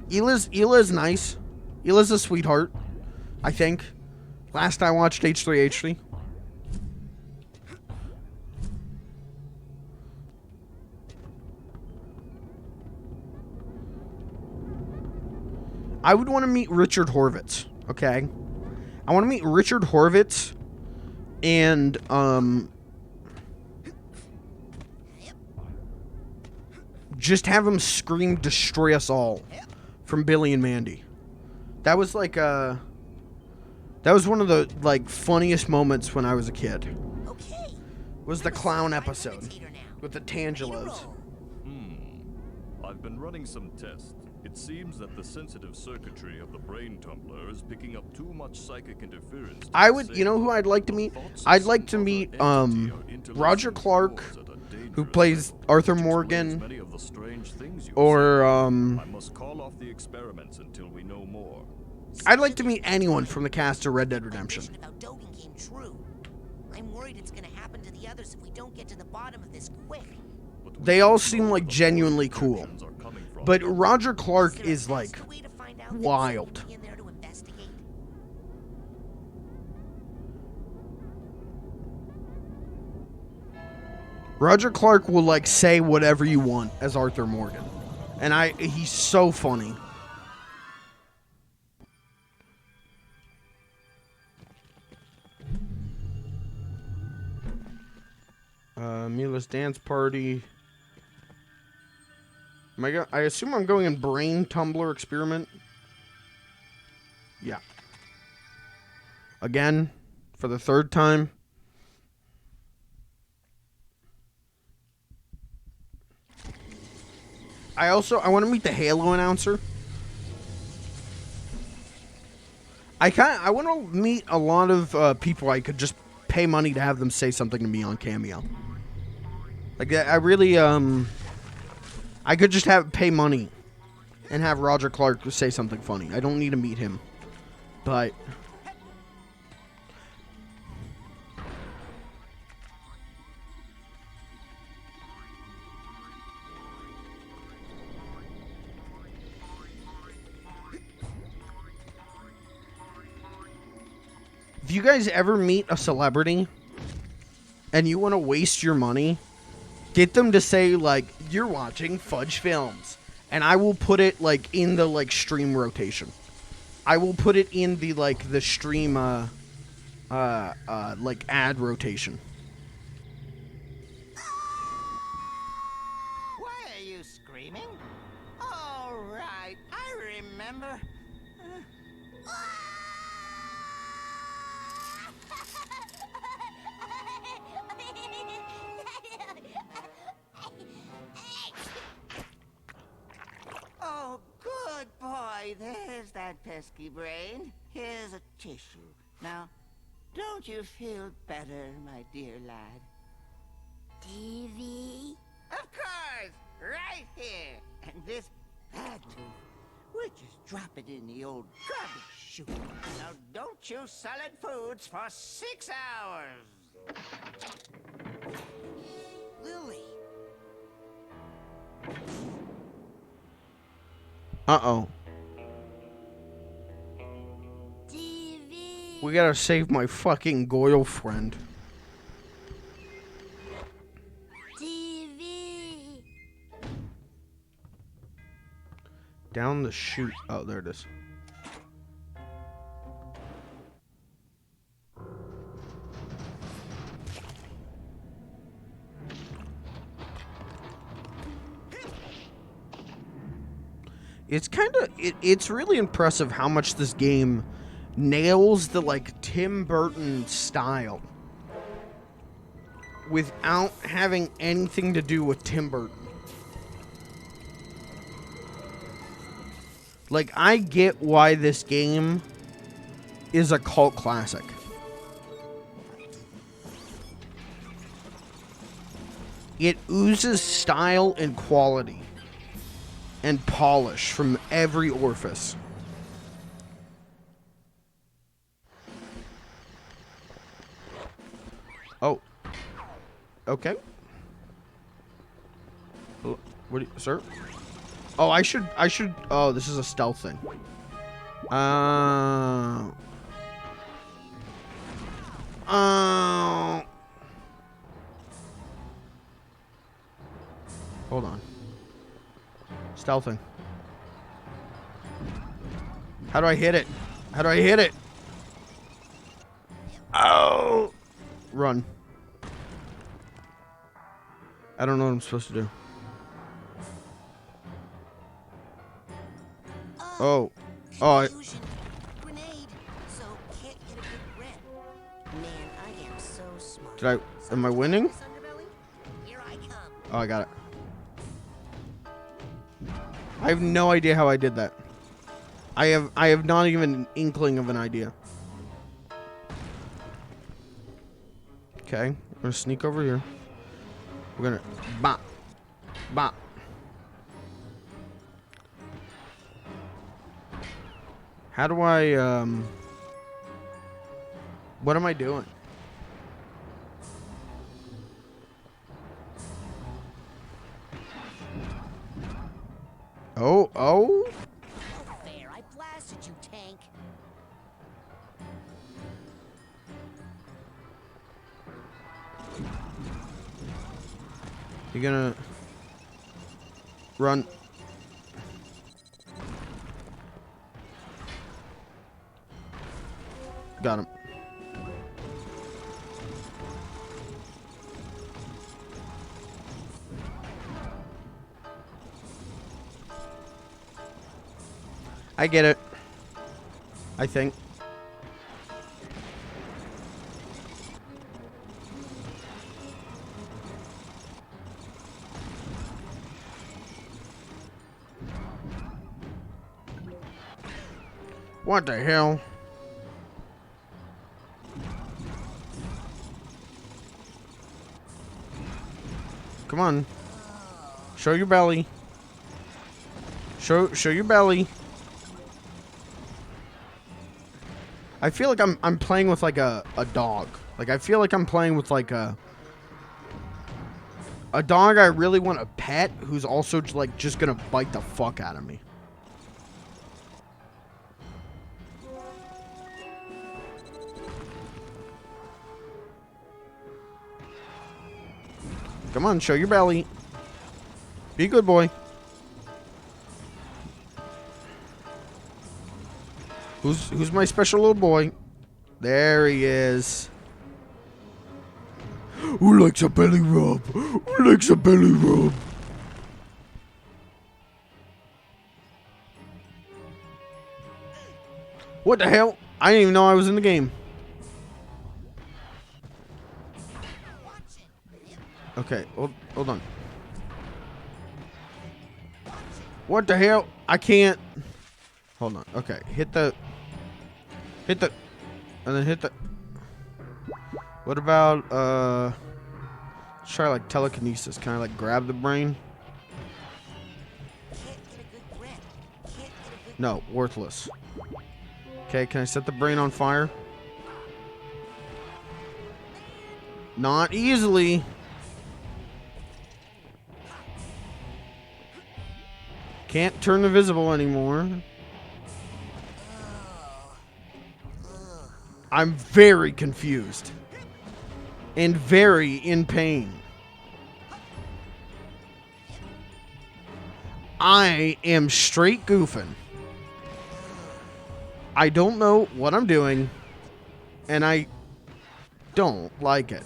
Ela's nice. Ela's a sweetheart, I think. Last I watched H3H3. I would want to meet Richard Horvitz, okay? I want to meet Richard Horvitz and, just have him scream "Destroy Us All" from Billy and Mandy. That was like, that was one of the, like, funniest moments when I was a kid. Was the clown episode with the Tangelos. I've been running some tests. It seems that the sensitive circuitry of the brain tumbler is picking up too much psychic interference. You know who I'd like to meet? I'd like to meet, Roger Clark, who plays Arthur Morgan, or, I must call off the experiments until we know more. I'd like to meet anyone from the cast of Red Dead Redemption. I'm worried it's gonna happen to the others if we don't get to the bottom of this quick. They all seem like genuinely cool. But Roger Clark is like wild. Roger Clark will like say whatever you want as Arthur Morgan. And he's so funny. Mila's dance party. I assume I'm going in brain tumbler experiment. Yeah. Again, for the third time. I want to meet the Halo announcer. I want to meet a lot of people I could just pay money to have them say something to me on Cameo. Like, I really, I could just pay money and have Roger Clark say something funny. I don't need to meet him. But... if you guys ever meet a celebrity and you want to waste your money, get them to say, like, you're watching Fudge Films. And I will put it, like, in the, like, stream rotation. I will put it in the, like, the stream, like, ad rotation. Why are you screaming? All right, I remember. Oh, good boy. There's that pesky brain. Here's a tissue. Now, don't you feel better, my dear lad? TV? Of course! Right here! And this bad tooth, we'll just drop it in the old garbage chute. Now, don't chew solid foods for 6 hours! Lily! Uh-oh. TV? We gotta save my fucking Goyle friend. TV? Down the chute. Oh, there it is. It's kind of... It's really impressive how much this game nails the, like, Tim Burton style without having anything to do with Tim Burton. Like, I get why this game is a cult classic. It oozes style and quality and polish from every orifice. Oh. Okay. What do you, sir? Oh, I should, oh, this is a stealth thing. Hold on. Stealthing. How do I hit it? How do I hit it? Oh! Run. I don't know what I'm supposed to do. Oh. Oh. Grenade, so can't get a good grip. Man, I am so smart. Did I... Am I winning? Here I come. Oh, I got it. I have no idea how I did that. I have not even an inkling of an idea. Okay, we're gonna sneak over here. We're gonna bop, bop. How do I what am I doing? Oh, oh. There, I blasted you, tank. You gonna run? Got him. I get it. I think. What the hell? Come Come on. Show your belly. Show your belly. I feel like I'm playing with like a dog. Like I feel like I'm playing with like a dog I really want to pet who's also like just gonna bite the fuck out of me. Come on, show your belly. Be a good boy. Who's my special little boy? There he is. Who likes a belly rub? Who likes a belly rub? What the hell? I didn't even know I was in the game. Okay, hold on. What the hell? I can't. Hold on. Okay, hit the, and then hit the. What about let's try like telekinesis. Can I like grab the brain? No, worthless. Okay, can I set the brain on fire? Not easily. Can't turn invisible anymore. I'm very confused. And very in pain. I am straight goofing. I don't know what I'm doing. And I don't like it.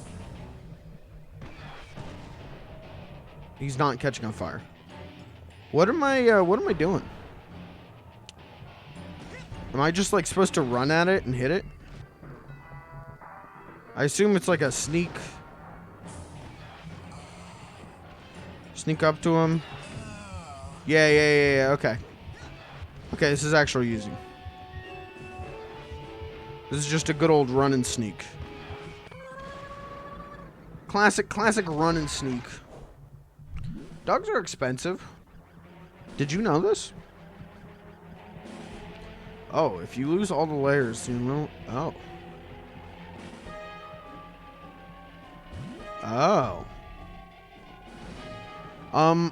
He's not catching on fire. What am I doing? Am I just like supposed to run at it and hit it? I assume it's like a sneak up to him. Yeah, okay. Okay, this is actually easy. This is just a good old run and sneak. Classic run and sneak. Dogs are expensive. Did you know this? Oh, if you lose all the layers, you know. Oh. Oh.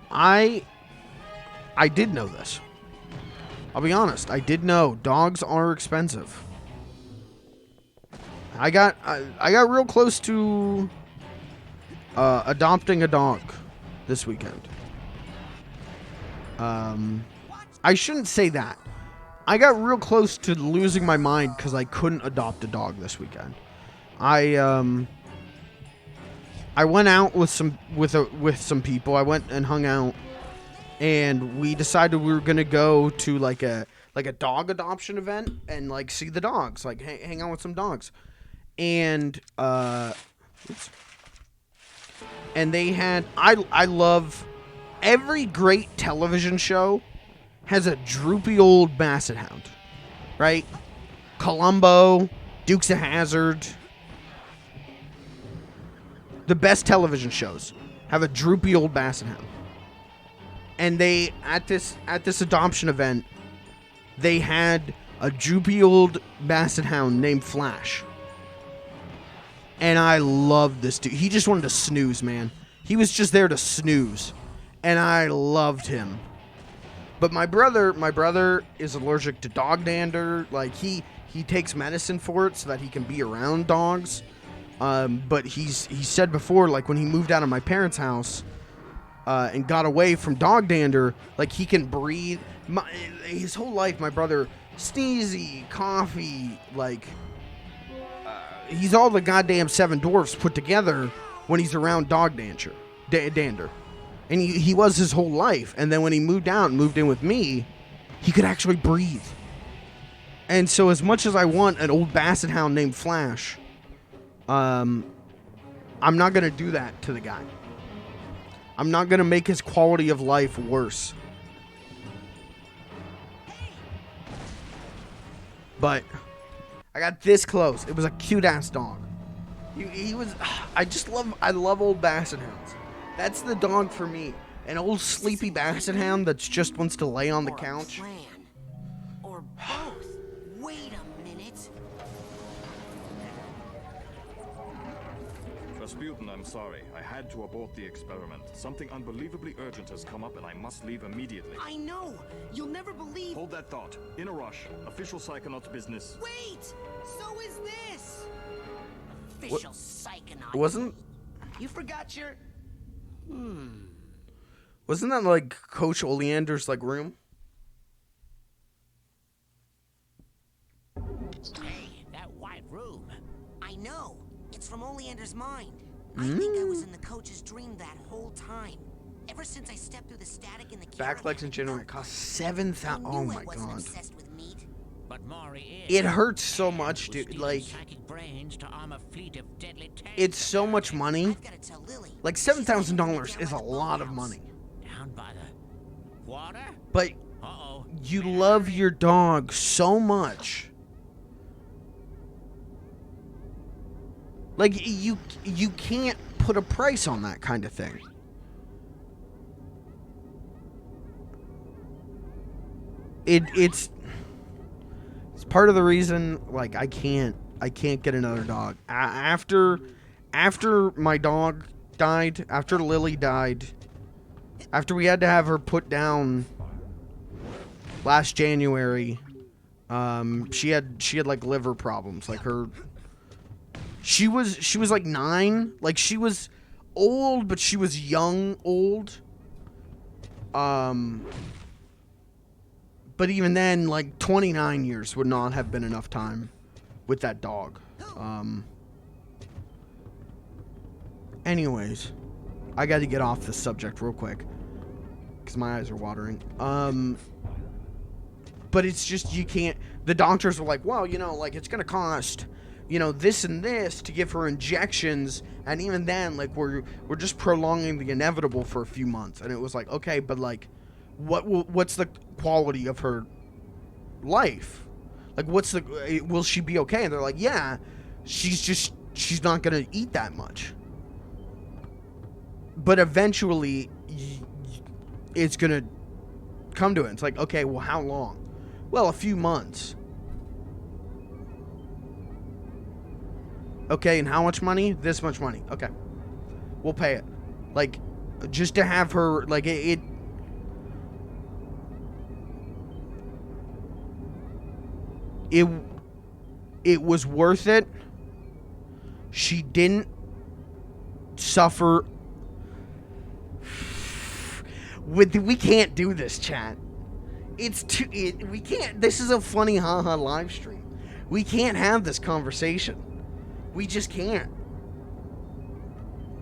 I did know this. I'll be honest. I did know dogs are expensive. I got real close to adopting a dog this weekend. I shouldn't say that. I got real close to losing my mind because I couldn't adopt a dog this weekend. I went out with some people. I went and hung out, and we decided we were gonna go to like a dog adoption event and like see the dogs, like hang out with some dogs, and and they had I love every great television show has a droopy old basset hound, right? Columbo, Dukes of Hazzard. The best television shows have a droopy old basset hound. And they at this adoption event, they had a droopy old basset hound named Flash. And I loved this dude. He just wanted to snooze, man. He was just there to snooze. And I loved him. But my brother is allergic to dog dander. Like he takes medicine for it so that he can be around dogs. But he said before, like when he moved out of my parents' house and got away from dog dander, like he can breathe. His whole life, my brother, sneezy, coughy, like he's all the goddamn seven dwarfs put together when he's around dog dander. And he was his whole life. And then when he moved out and moved in with me, he could actually breathe. And so as much as I want an old basset hound named Flash, I'm not going to do that to the guy. I'm not going to make his quality of life worse. But I got this close. It was a cute-ass dog. He was... I love old basset hounds. That's the dog for me. An old sleepy basset hound that just wants to lay on the couch. Or both. Wait a minute. Rasputin, I'm sorry. I had to abort the experiment. Something unbelievably urgent has come up and I must leave immediately. I know! You'll never believe— Hold that thought. In a rush. Official Psychonauts business. Wait! So is this! Official Psychonaut. Wasn't... You forgot your... Wasn't that like Coach Oleander's like room? Hey, that white room. I know. It's from Oleander's mind. I think I was in the coach's dream that whole time. Ever since I stepped through the static in the Backlegs and generator cost 7,000. Oh my god. obsessed with meat. But Maury is. It hurts so much, dude. Like, psychic brains to arm a fleet of deadly tanks. it's so much money. Like $7,000 is a lot of money. Down by the water? But you love your dog so much. Like you can't put a price on that kind of thing. It's part of the reason like I can't get another dog. After my dog died, after Lily died, after we had to have her put down last January, she had like liver problems. Like she was like 9. Like she was old, but she was young old. But even then, like 29 years would not have been enough time with that dog. Anyways, I got to get off this subject real quick because my eyes are watering. But it's just you can't. The doctors were like, well, like it's gonna cost, this and this to give her injections, and even then, like we're just prolonging the inevitable for a few months. And it was like, okay, but like, what's the quality of her life? Like, will she be okay? And they're like, yeah, she's not gonna eat that much. But eventually, it's gonna come to it. It's like, okay, well, how long? Well, a few months. Okay, and how much money? This much money. Okay. We'll pay it. Like, just to have her, like, it was worth it. She didn't suffer. We can't do this, chat. We can't. This is a funny haha live stream. We can't have this conversation. We just can't.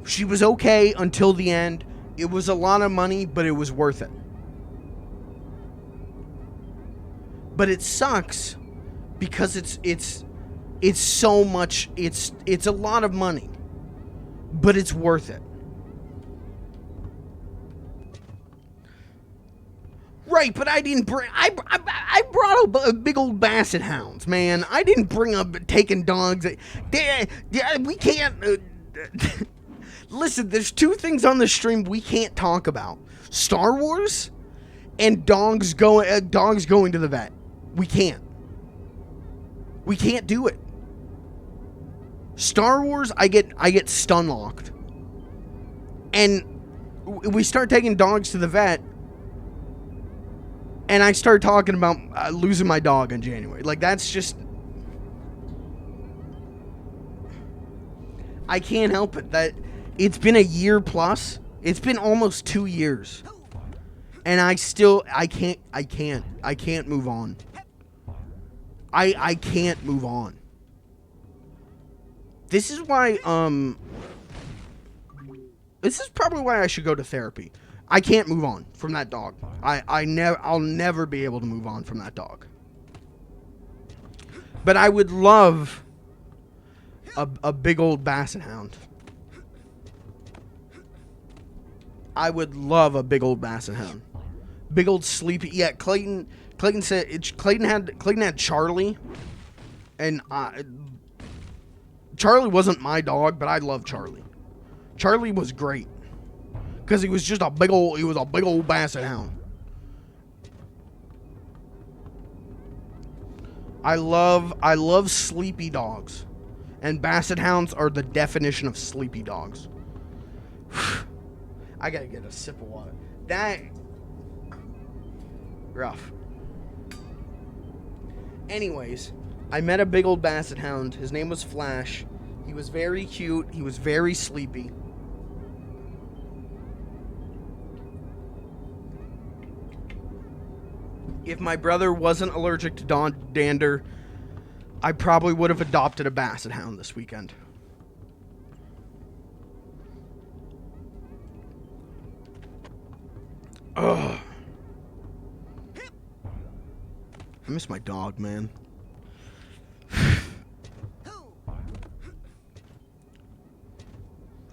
She was okay until the end. It was a lot of money, but it was worth it. But it sucks because it's so much. It's a lot of money, but it's worth it. Right, but I didn't bring. I brought a big old basset hounds, man. I didn't bring up taking dogs. We can't. Listen, there's two things on the stream we can't talk about: Star Wars and dogs going to the vet. We can't. We can't do it. Star Wars, I get stun locked, and we start taking dogs to the vet. And I start talking about losing my dog in January. Like, that's just... I can't help it. That it's been a year plus. It's been almost 2 years. And I can't move on. I can't move on. This is why, this is probably why I should go to therapy. I can't move on from that dog. I'll never be able to move on from that dog. But I would love a big old basset hound. I would love a big old basset hound. Big old sleepy. Yeah, Clayton said Clayton had Charlie, and Charlie wasn't my dog, but I love Charlie. Charlie was great. Because he was just a big old basset hound. I love sleepy dogs. And basset hounds are the definition of sleepy dogs. I gotta get a sip of water. That... rough. Anyways, I met a big old basset hound. His name was Flash. He was very cute. He was very sleepy. If my brother wasn't allergic to dander, I probably would have adopted a basset hound this weekend. Ugh. I miss my dog, man.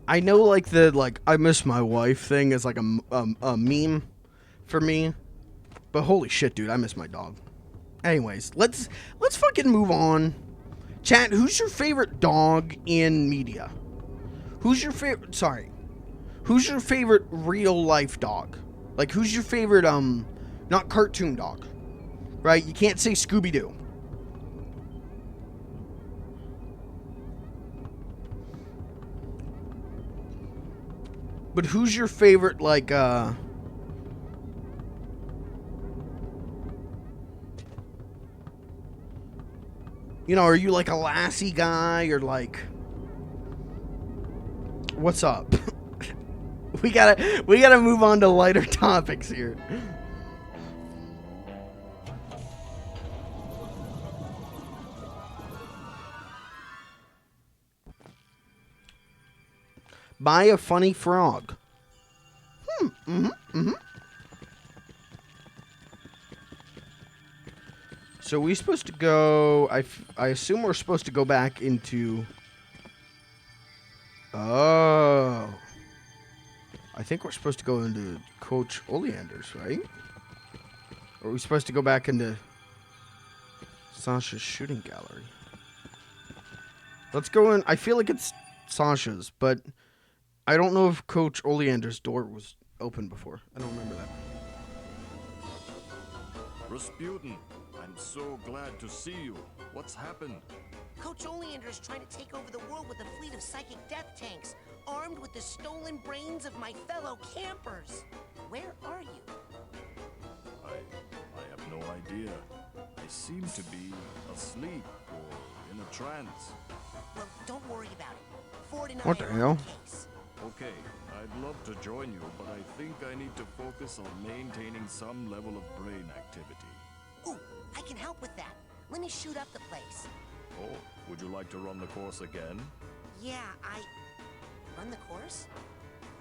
I know, like, I miss my wife thing is like a meme for me. But holy shit, dude, I miss my dog. Anyways, let's fucking move on. Chat, who's your favorite dog in media? Who's your favorite, who's your favorite real life dog? Like, who's your favorite, not cartoon dog? Right? You can't say Scooby-Doo. But who's your favorite, like, you know, are you like a Lassie guy or like... What's up? we gotta move on to lighter topics here. Buy a funny frog. So we're supposed to go... I assume we're supposed to go back into... Oh. I think we're supposed to go into Coach Oleander's, right? Or are we supposed to go back into Sasha's shooting gallery? Let's go in... I feel like it's Sasha's, but I don't know if Coach Oleander's door was open before. I don't remember that. Rasputin, I'm so glad to see you. What's happened? Coach Oleander is trying to take over the world with a fleet of psychic death tanks, armed with the stolen brains of my fellow campers. Where are you? I have no idea. I seem to be asleep or in a trance. Well, don't worry about it. Ford and What I the are hell? on the case. Okay, I'd love to join you, but I think I need to focus on maintaining some level of brain activity. Ooh, I can help with that. Let me shoot up the place. Oh, would you like to run the course again? Yeah, run the course?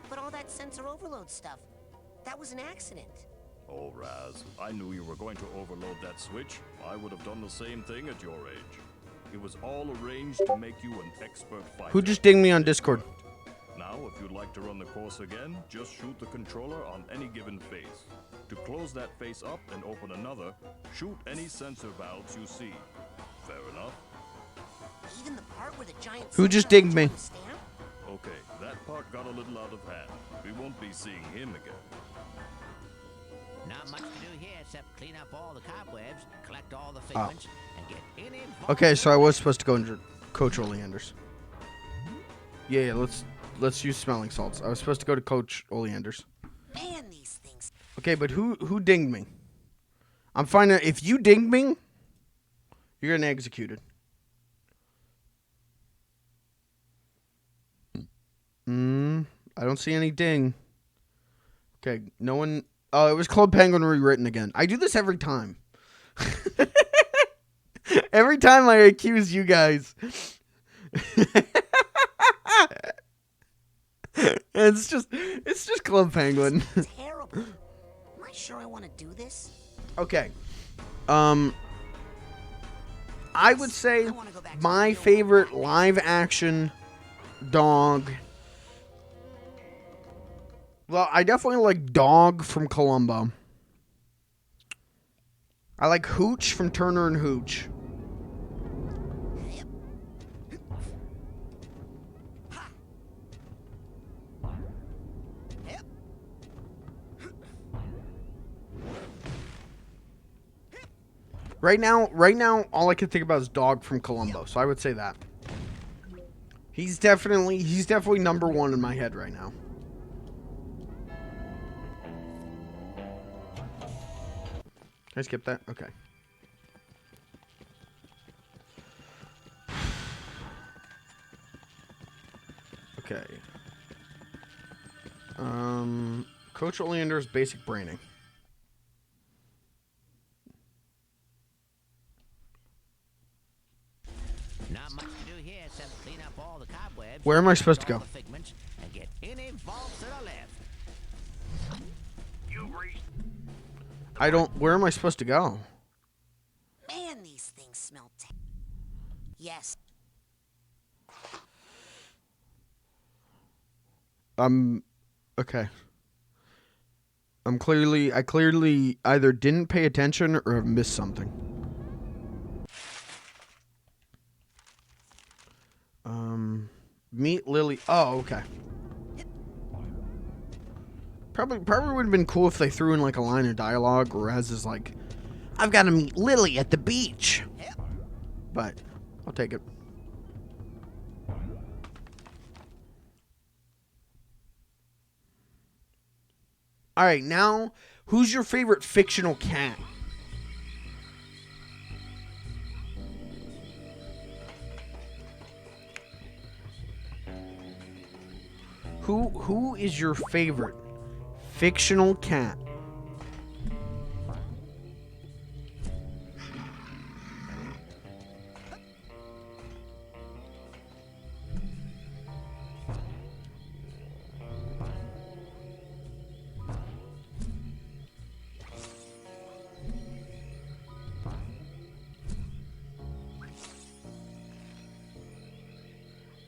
But all that sensor overload stuff, that was an accident. Oh, Raz, I knew you were going to overload that switch. I would have done the same thing at your age. It was all arranged to make you an expert fighter. Who just dinged me on Discord? Now, if you'd like to run the course again, just shoot the controller on any given face. To close that face up and open another, shoot any sensor valves you see. Fair enough? Even the part where the giant Who just dinged me? Okay, that part got a little out of hand. We won't be seeing him again. Not much to do here except clean up all the cobwebs, collect all the figments, and get any... Okay, so I was supposed to go into Coach Oleander's. Yeah, let's use smelling salts. I was supposed to go to Coach Oleander's. Man, these things. Okay, but who dinged me? I'm finding out if you dinged me, you're getting executed. I don't see any ding. Okay, no one... Oh, it was Club Penguin rewritten again. I do this every time. Every time I accuse you guys. It's just Club Penguin. Terrible. Am I sure I want to do this? Okay. I would say my favorite live action dog. Well, I definitely like Dog from Columbo. I like Hooch from Turner and Hooch. Right now, all I can think about is Dog from Columbo, so I would say that. He's definitely number one in my head right now. Can I skip that? Okay. Okay. Coach Oleander's basic branding. Not much to do here except clean up all the cobwebs. Where am I supposed to go? And get any vaults that are left. I don't. Where am I supposed to go? Man, these things smell Yes. Okay. I clearly either didn't pay attention or have missed something. Meet Lily. Oh, okay. Probably would have been cool if they threw in like a line of dialogue, or Raz is like, "I've got to meet Lily at the beach." But I'll take it. All right, now who's your favorite fictional cat? Who is your favorite fictional cat?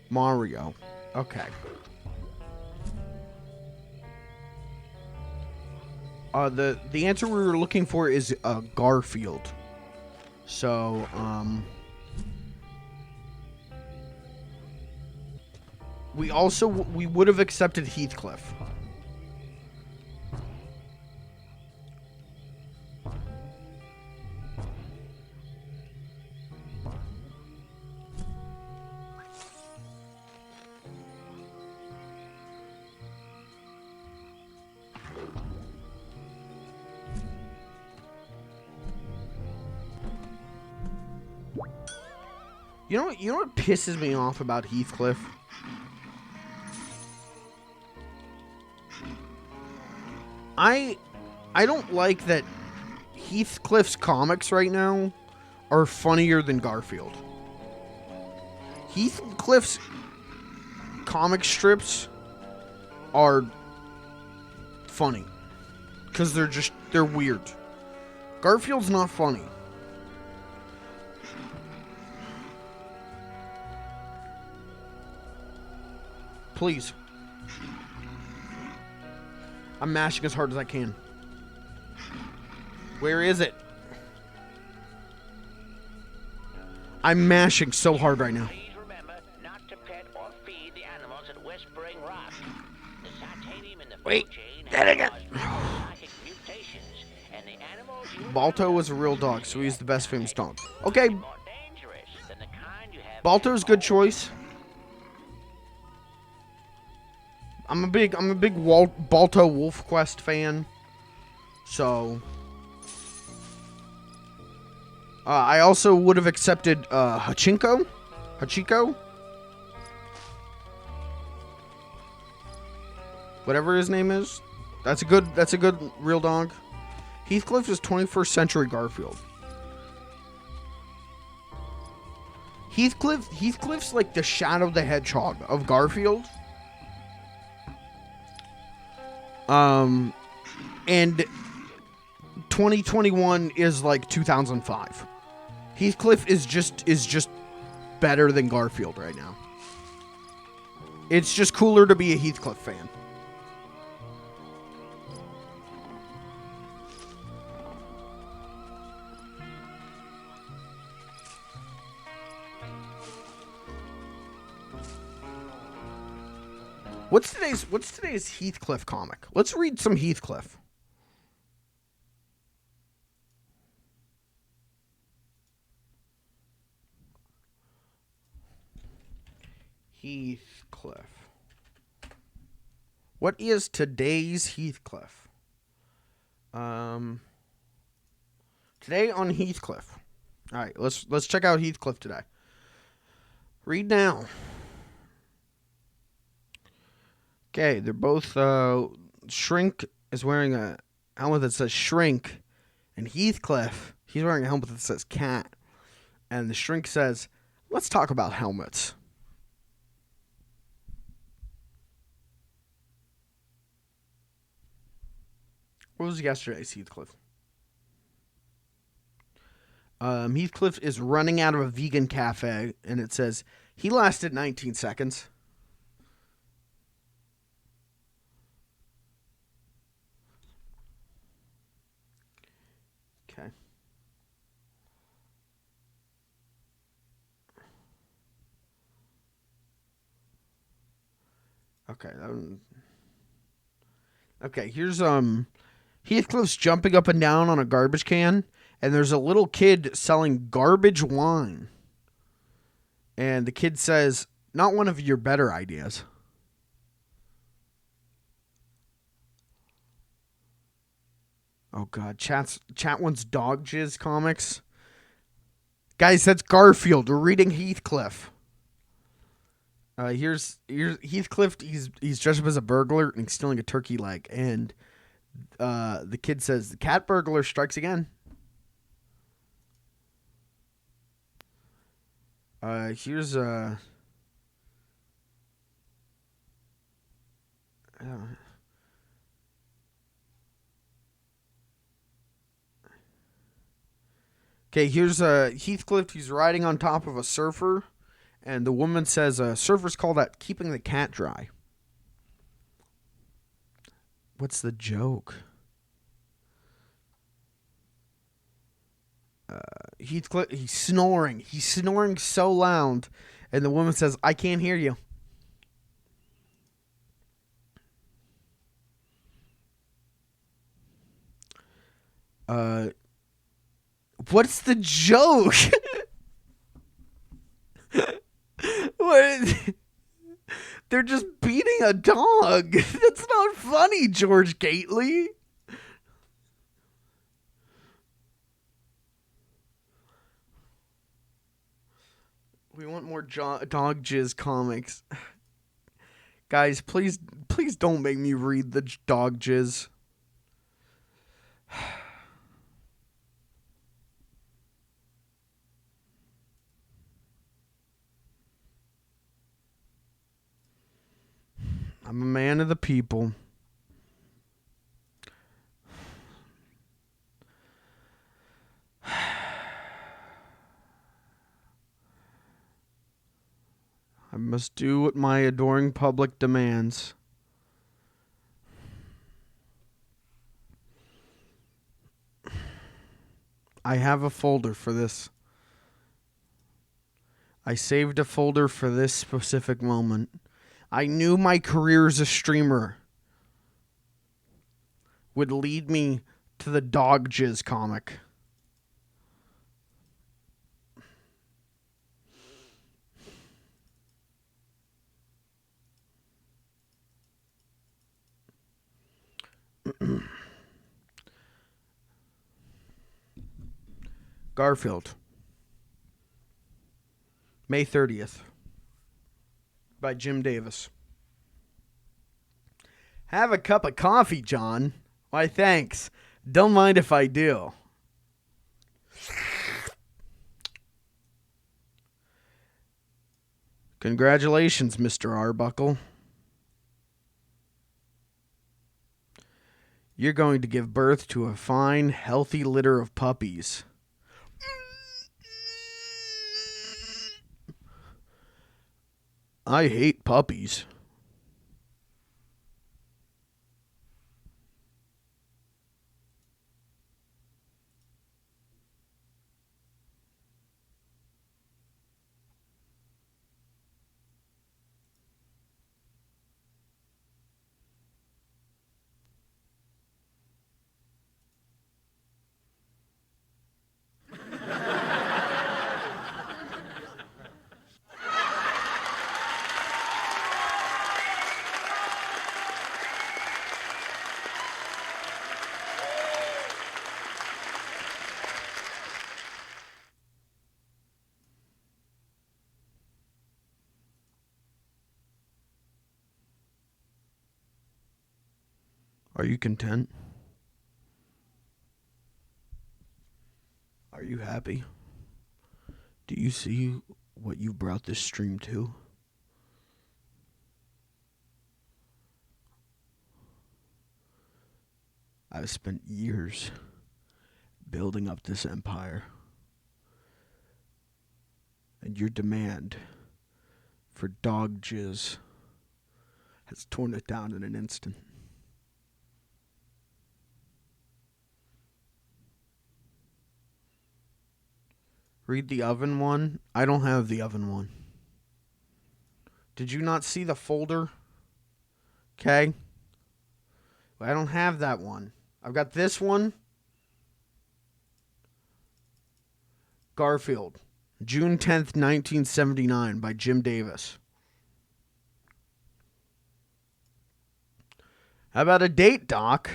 Mario. Okay. The answer we were looking for is Garfield. So, we would have accepted Heathcliff. You know what pisses me off about Heathcliff? I don't like that Heathcliff's comics right now are funnier than Garfield. Heathcliff's comic strips are funny because they're weird. Garfield's not funny. Please. I'm mashing as hard as I can. Where is it? I'm mashing so hard right now. Please remember not to pet or feed the animals at Whispering Rock. The Titanium in the food chain has caused psychic mutations, and the animals Balto was a real dog, so he's the best famous dog. Okay. Balto's a good choice. I'm a big Balto Wolf Quest fan. So I also would have accepted Hachiko. Whatever his name is. That's a good real dog. Heathcliff is 21st century Garfield. Heathcliff's like the Shadow the Hedgehog of Garfield. And 2021 is like 2005. Heathcliff is just better than Garfield right now. It's just cooler to be a Heathcliff fan. What's today's Heathcliff comic? Let's read some Heathcliff. Heathcliff. What is today's Heathcliff? Today on Heathcliff. All right, let's check out Heathcliff today. Read now. Okay, they're both Shrink is wearing a helmet that says Shrink, and Heathcliff, he's wearing a helmet that says Cat. And the Shrink says, "Let's talk about helmets." What was yesterday's Heathcliff? Heathcliff is running out of a vegan cafe, and it says, he lasted 19 seconds. Okay. Okay. Okay, here's Heathcliff's jumping up and down on a garbage can, and there's a little kid selling garbage wine. And the kid says, "Not one of your better ideas." Oh God, chat wants dog jizz comics. Guys, that's Garfield. We're reading Heathcliff. Here's Heathcliff. He's dressed up as a burglar and he's stealing a turkey leg. And the kid says, "The cat burglar strikes again." Here's okay, here's Heathcliff. He's riding on top of a surfer, and the woman says, "Surfers call that keeping the cat dry." What's the joke? Heathcliff, he's snoring. He's snoring so loud, and the woman says, "I can't hear you." What's the joke? What? They're just beating a dog. That's not funny, George Gately. We want more dog jizz comics. Guys, please don't make me read the dog jizz. I'm a man of the people. I must do what my adoring public demands. I have a folder for this. I saved a folder for this specific moment. I knew my career as a streamer would lead me to the dog jizz comic. Garfield, May 30th, by Jim Davis. Have a cup of coffee, John. Why, thanks. Don't mind if I do. Congratulations, Mr. Arbuckle. You're going to give birth to a fine, healthy litter of puppies. I hate puppies. Are you content? Are you happy? Do you see what you brought this stream to? I've spent years building up this empire. And your demand for dog jizz has torn it down in an instant. Read the oven one. I don't have the oven one. Did you not see the folder? Okay. I don't have that one. I've got this one. Garfield. June 10th, 1979 by Jim Davis. How about a date, Doc?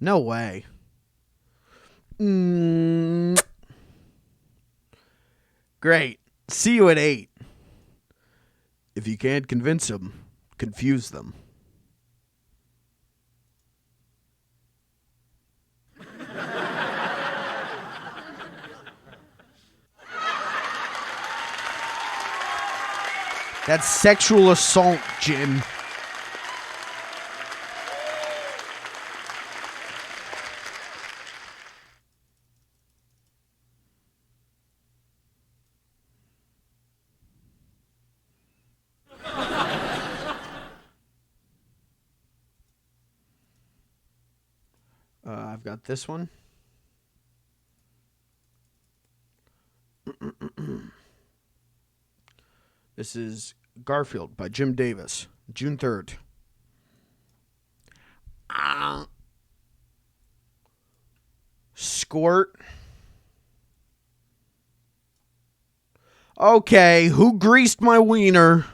No way. Great. See you at 8. If you can't convince them, confuse them. That's sexual assault, Jim. I've got this one. This is Garfield by Jim Davis, June 3rd. Squirt. Okay, who greased my wiener?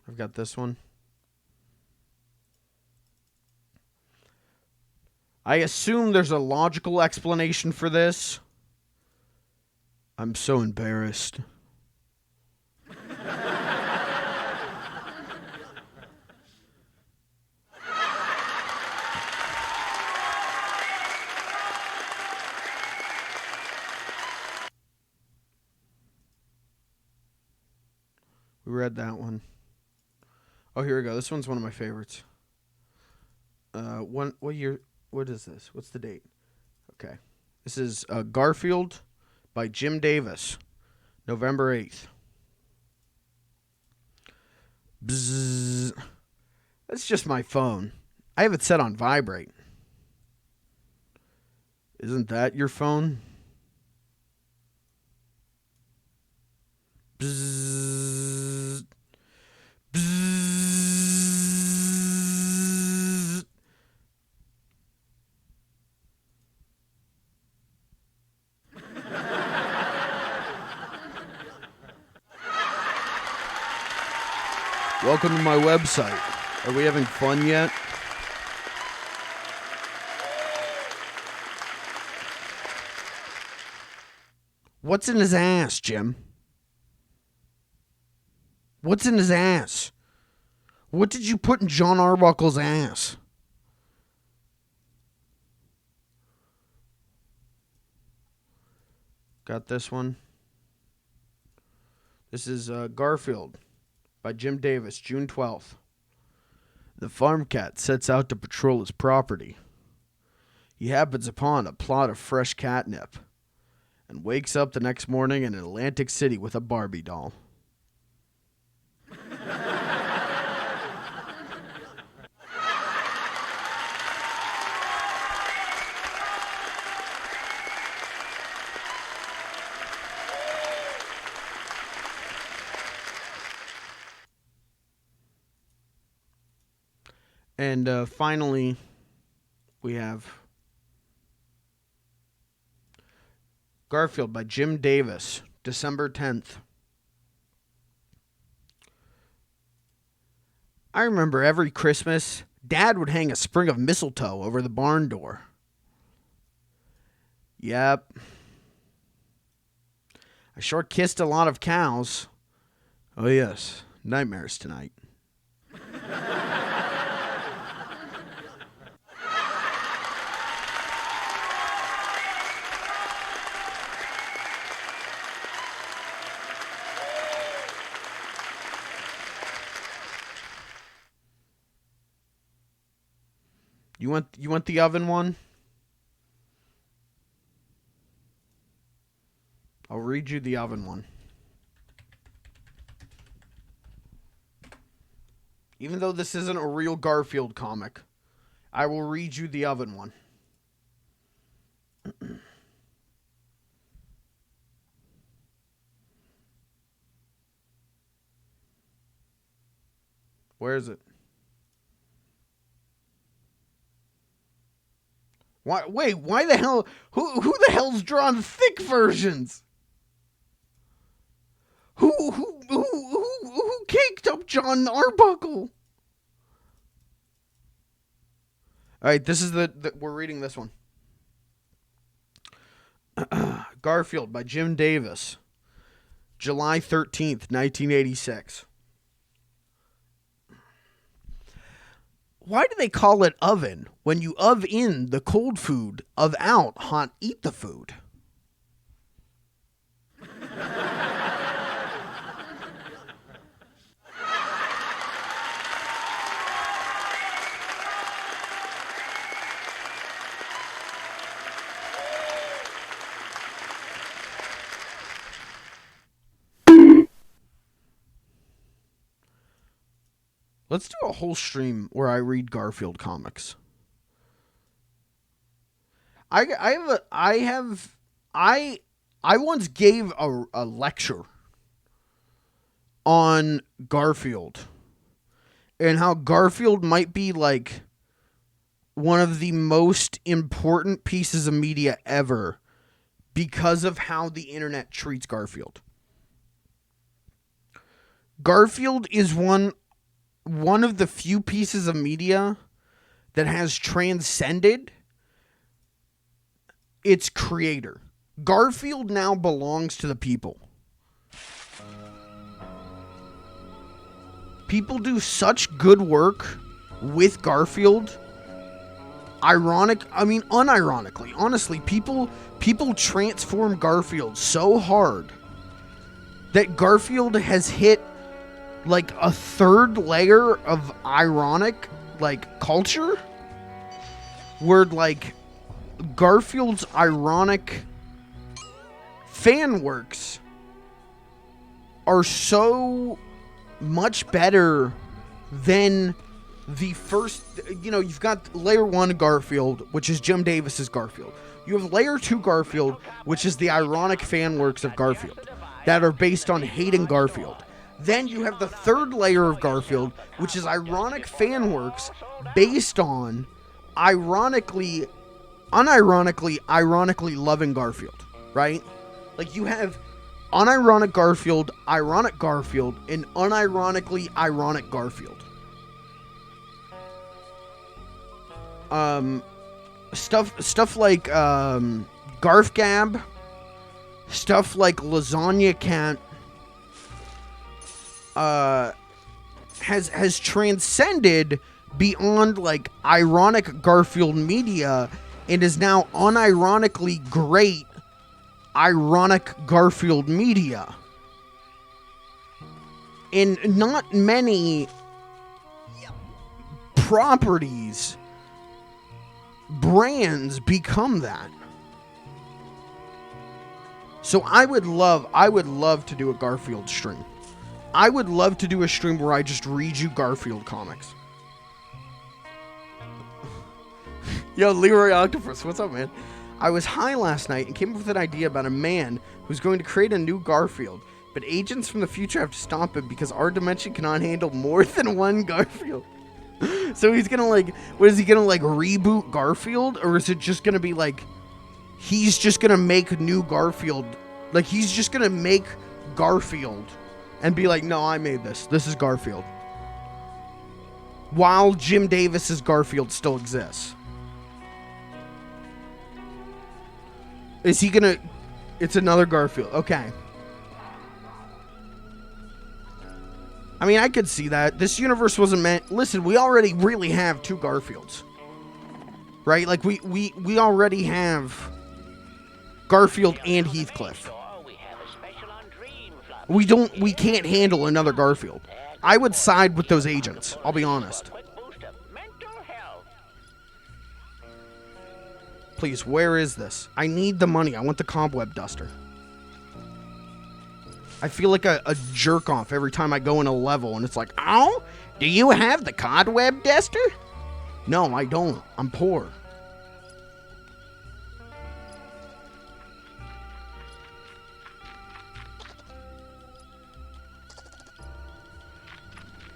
I've got this one. I assume there's a logical explanation for this. I'm so embarrassed. We read that one. Oh, here we go. This one's one of my favorites. What year? What is this? What's the date? Okay. This is Garfield by Jim Davis, November 8th. Bzzz. That's just my phone. I have it set on vibrate. Isn't that your phone? Bzzz. Bzzz. Welcome to my website. Are we having fun yet? What's in his ass, Jim? What's in his ass? What did you put in John Arbuckle's ass? Got this one. This is Garfield by Jim Davis, June 12th. The farm cat sets out to patrol his property. He happens upon a plot of fresh catnip and wakes up the next morning in Atlantic City with a Barbie doll. And finally, we have Garfield by Jim Davis, December 10th. I remember every Christmas, Dad would hang a sprig of mistletoe over the barn door. Yep. I sure kissed a lot of cows. Oh yes, nightmares tonight. You want the oven one? I'll read you the oven one. Even though this isn't a real Garfield comic, I will read you the oven one. Where is it? Why the hell? Who the hell's drawn thick versions? Who caked up John Arbuckle? All right, this is we're reading this one. Garfield by Jim Davis, July 13th, 1986. Why do they call it oven when you of in the cold food, of out hot eat the food? Let's do a whole stream where I read Garfield comics. I once gave a lecture on Garfield and how Garfield might be like one of the most important pieces of media ever because of how the internet treats Garfield. Garfield is one of the few pieces of media that has transcended its creator. Garfield now belongs to the people. People do such good work with Garfield. Unironically, honestly, people transform Garfield so hard that Garfield has hit like a third layer of ironic like culture where like Garfield's ironic fan works are so much better than the first. You've got layer 1 Garfield, which is Jim Davis's Garfield. You have layer 2 Garfield, which is the ironic fan works of Garfield that are based on hating Garfield. Then you have the third layer of Garfield, which is ironic fan works based on ironically loving Garfield, right? Like you have unironic Garfield, ironic Garfield, and unironically ironic Garfield. Stuff like Garf Gab, stuff like Lasagna Cat, has transcended beyond like ironic Garfield media and is now unironically great ironic Garfield media. And not many properties, brands become that. So I would love to do a Garfield stream. I would love to do a stream where I just read you Garfield comics. Yo, Leroy Octopus, what's up, man? I was high last night and came up with an idea about a man who's going to create a new Garfield, but agents from the future have to stop him because our dimension cannot handle more than one Garfield. So he's gonna reboot Garfield, or is it just gonna be like he's just gonna make new Garfield? Like he's just gonna make Garfield and be like, no, I made this. This is Garfield. while Jim Davis's Garfield still exists. Is he gonna... It's another Garfield. Okay. I mean, I could see that. This universe wasn't meant... Listen, we already really have 2 Garfields. Right? Like, we already have Garfield and Heathcliff. We can't handle another Garfield. I would side with those agents, I'll be honest. Please, where is this? I need the money. I want the cobweb duster. I feel like a jerk off every time I go in a level and it's like, oh, do you have the cobweb duster? No, I don't. I'm poor.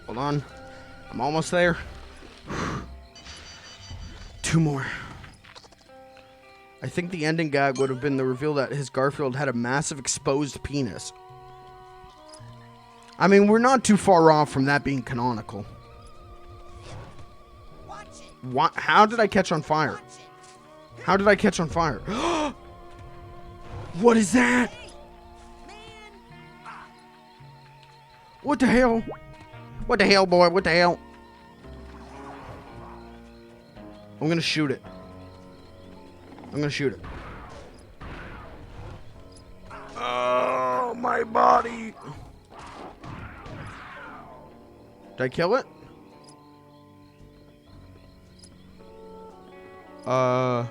Hold on. I'm almost there. 2 more. I think the ending gag would have been the reveal that his Garfield had a massive exposed penis. I mean, we're not too far off from that being canonical. What? How did I catch on fire? How did I catch on fire? What is that? What the hell? What the hell, boy? What the hell? I'm gonna shoot it. I'm gonna shoot it. Oh, my body. Did I kill it? That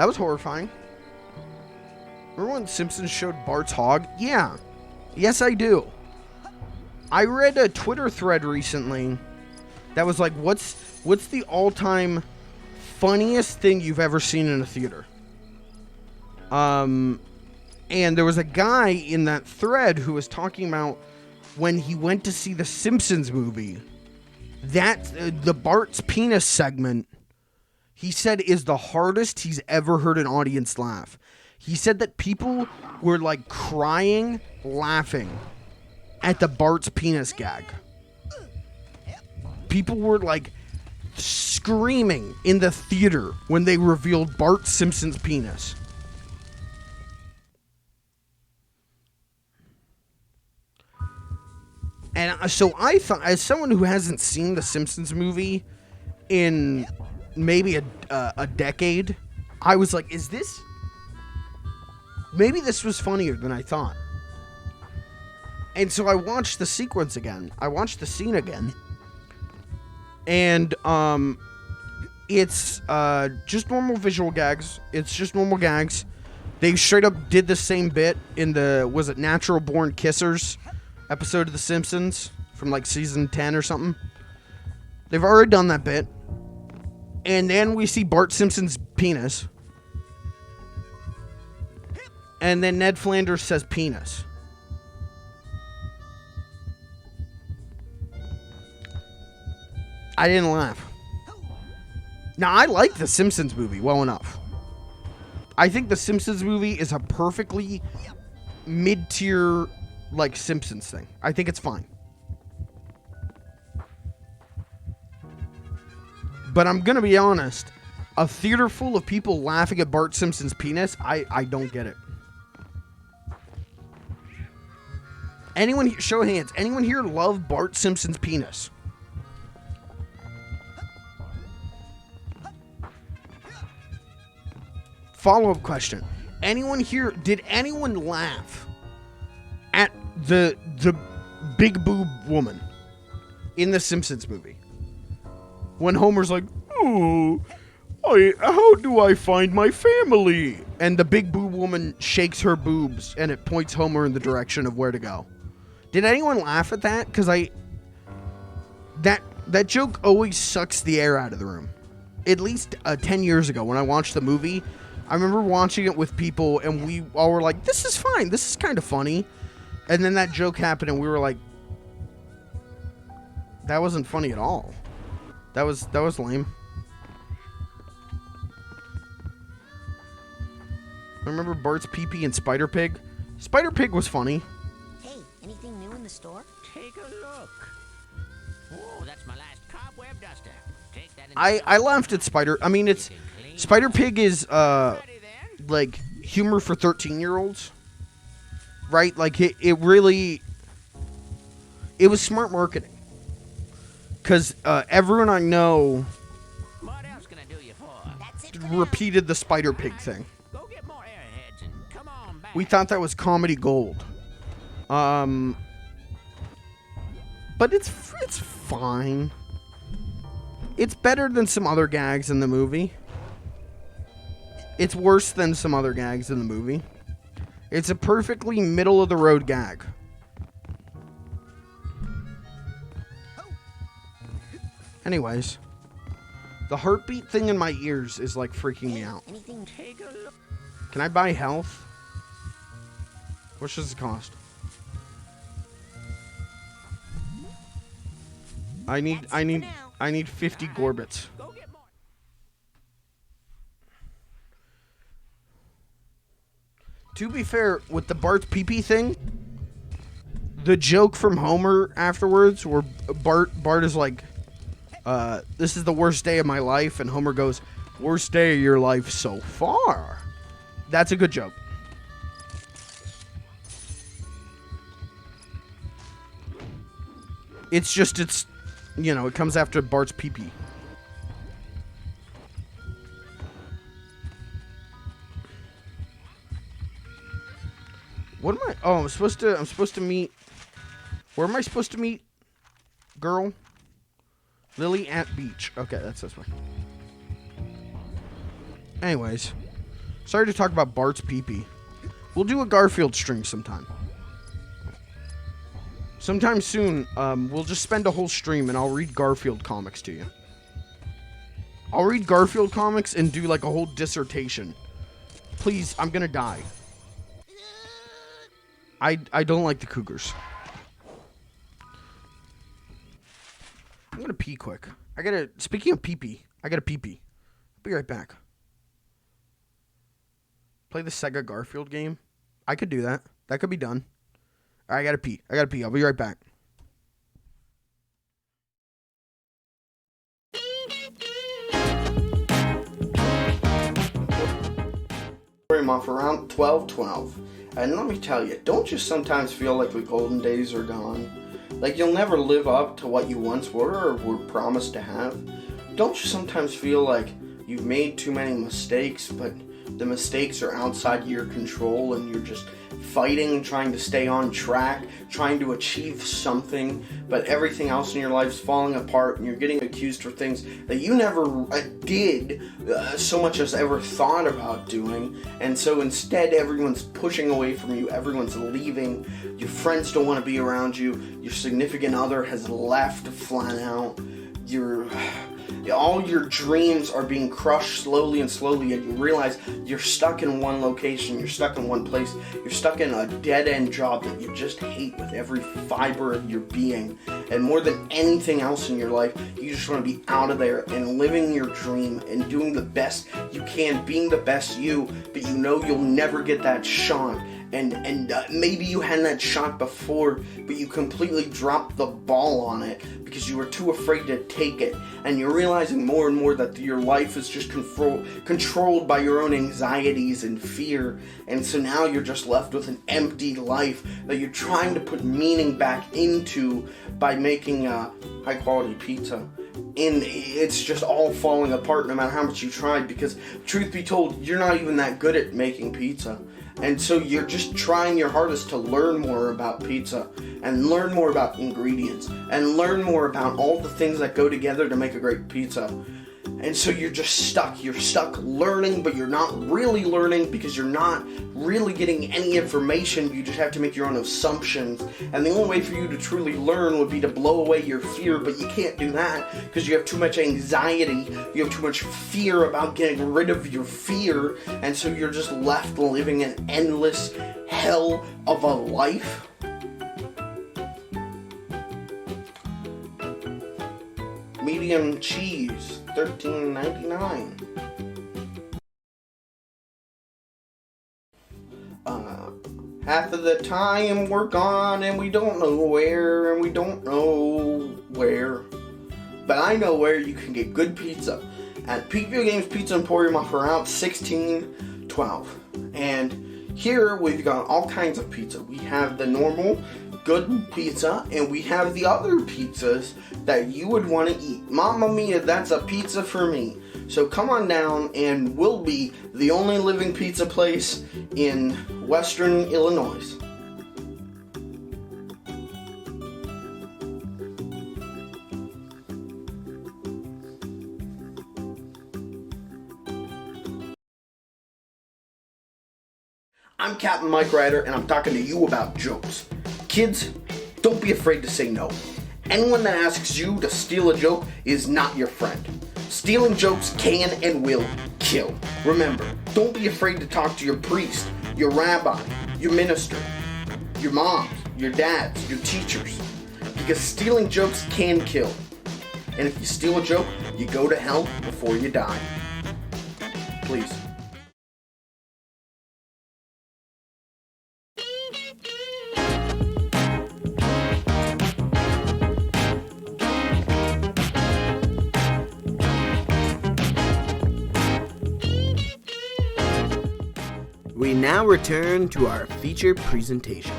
was horrifying. Remember when Simpsons showed Bart's hog? Yeah. Yes, I do. I read a Twitter thread recently that was like, what's the all-time funniest thing you've ever seen in a theater? And there was a guy in that thread who was talking about when he went to see the Simpsons movie, that the Bart's penis segment, he said, is the hardest he's ever heard an audience laugh. He said that people were like crying, laughing at the Bart's penis gag. People were like screaming in the theater when they revealed Bart Simpson's penis. And so I thought, as someone who hasn't seen the Simpsons movie in maybe a decade, I was like, is this... Maybe this was funnier than I thought. And so I watched the sequence again. I watched the scene again. And it's just normal visual gags. It's just normal gags. They straight up did the same bit in the, was it Natural Born Kissers episode of The Simpsons from like season 10 or something. They've already done that bit. And then we see Bart Simpson's penis. And then Ned Flanders says penis. I didn't laugh. Now, I like the Simpsons movie well enough. I think the Simpsons movie is a perfectly mid-tier, like, Simpsons thing. I think it's fine. But I'm gonna be honest. A theater full of people laughing at Bart Simpson's penis, I don't get it. Anyone here, show of hands, anyone here love Bart Simpson's penis? Follow-up question. Anyone here, did anyone laugh at the big boob woman in the Simpsons movie? When Homer's like, oh, how do I find my family? And the big boob woman shakes her boobs and it points Homer in the direction of where to go. Did anyone laugh at that? Because that joke always sucks the air out of the room. At least 10 years ago when I watched the movie, I remember watching it with people and we all were like, this is fine. This is kind of funny. And then that joke happened and we were like, that wasn't funny at all. That was lame. I remember Bart's pee-pee and Spider Pig. Spider Pig was funny. Hey, anything new in the store? Take a look. Oh, that's my last cobweb duster. Take that. I laughed at Spider Pig is like humor for 13-year-olds, right? Like it really, it was smart marketing, because everyone I know What else can I do you for? repeated the Spider Pig thing. Go get more airheads and come on back. We thought that was comedy gold. But it's fine. It's better than some other gags in the movie. It's worse than some other gags in the movie. It's a perfectly middle-of-the-road gag. Anyways, the heartbeat thing in my ears is, like, freaking me out. Can I buy health? What does it cost? I need 50 Gorbits. To be fair, with the Bart's pee-pee thing, the joke from Homer afterwards, where Bart is like, this is the worst day of my life, and Homer goes, worst day of your life so far. That's a good joke. It's just, you know, it comes after Bart's pee-pee. What am I? Oh, I'm supposed to meet. Where am I supposed to meet? Girl? Lily at beach. Okay, that's this way. Anyways. Sorry to talk about Bart's pee-pee. We'll do a Garfield stream sometime. Sometime soon, we'll just spend a whole stream and I'll read Garfield comics to you. I'll read Garfield comics and do like a whole dissertation. Please, I'm gonna die. I don't like the Cougars. I'm gonna pee quick. Speaking of pee-pee, I gotta pee-pee. I'll be right back. Play the Sega Garfield game? I could do that. That could be done. I gotta pee. I'll be right back. I'm off around 12:12. And let me tell you, don't you sometimes feel like the golden days are gone? Like you'll never live up to what you once were or were promised to have? Don't you sometimes feel like you've made too many mistakes, but the mistakes are outside your control and you're just fighting and trying to stay on track, trying to achieve something, but everything else in your life's falling apart and you're getting accused for things that you never did so much as ever thought about doing, and so instead everyone's pushing away from you, everyone's leaving, your friends don't want to be around you, your significant other has left flat out, all your dreams are being crushed slowly and slowly, and you realize you're stuck in one location, you're stuck in one place, you're stuck in a dead-end job that you just hate with every fiber of your being, and more than anything else in your life, you just want to be out of there and living your dream and doing the best you can, being the best you, but you know you'll never get that shot. And maybe you had that shot before, but you completely dropped the ball on it because you were too afraid to take it. And you're realizing more and more that your life is just controlled by your own anxieties and fear. And so now you're just left with an empty life that you're trying to put meaning back into by making high-quality pizza. And it's just all falling apart no matter how much you tried, because truth be told, you're not even that good at making pizza. And so you're just trying your hardest to learn more about pizza and learn more about ingredients and learn more about all the things that go together to make a great pizza. And so you're just stuck. You're stuck learning, but you're not really learning because you're not really getting any information. You just have to make your own assumptions. And the only way for you to truly learn would be to blow away your fear, but you can't do that because you have too much anxiety. You have too much fear about getting rid of your fear. And so you're just left living an endless hell of a life. Medium cheese, $13.99. Half of the time we're gone and we don't know where and we don't know where, but I know where you can get good pizza. At Peak Video Games Pizza Emporium off Route 1612. And here we've got all kinds of pizza. We have the normal good pizza, and we have the other pizzas that you would want to eat. Mamma mia, that's a pizza for me. So come on down, and we'll be the only living pizza place in Western Illinois. I'm Captain Mike Ryder, and I'm talking to you about jokes. Kids, don't be afraid to say no. Anyone that asks you to steal a joke is not your friend. Stealing jokes can and will kill. Remember, don't be afraid to talk to your priest, your rabbi, your minister, your moms, your dads, your teachers. Because stealing jokes can kill. And if you steal a joke, you go to hell before you die. Please. We now return to our feature presentation.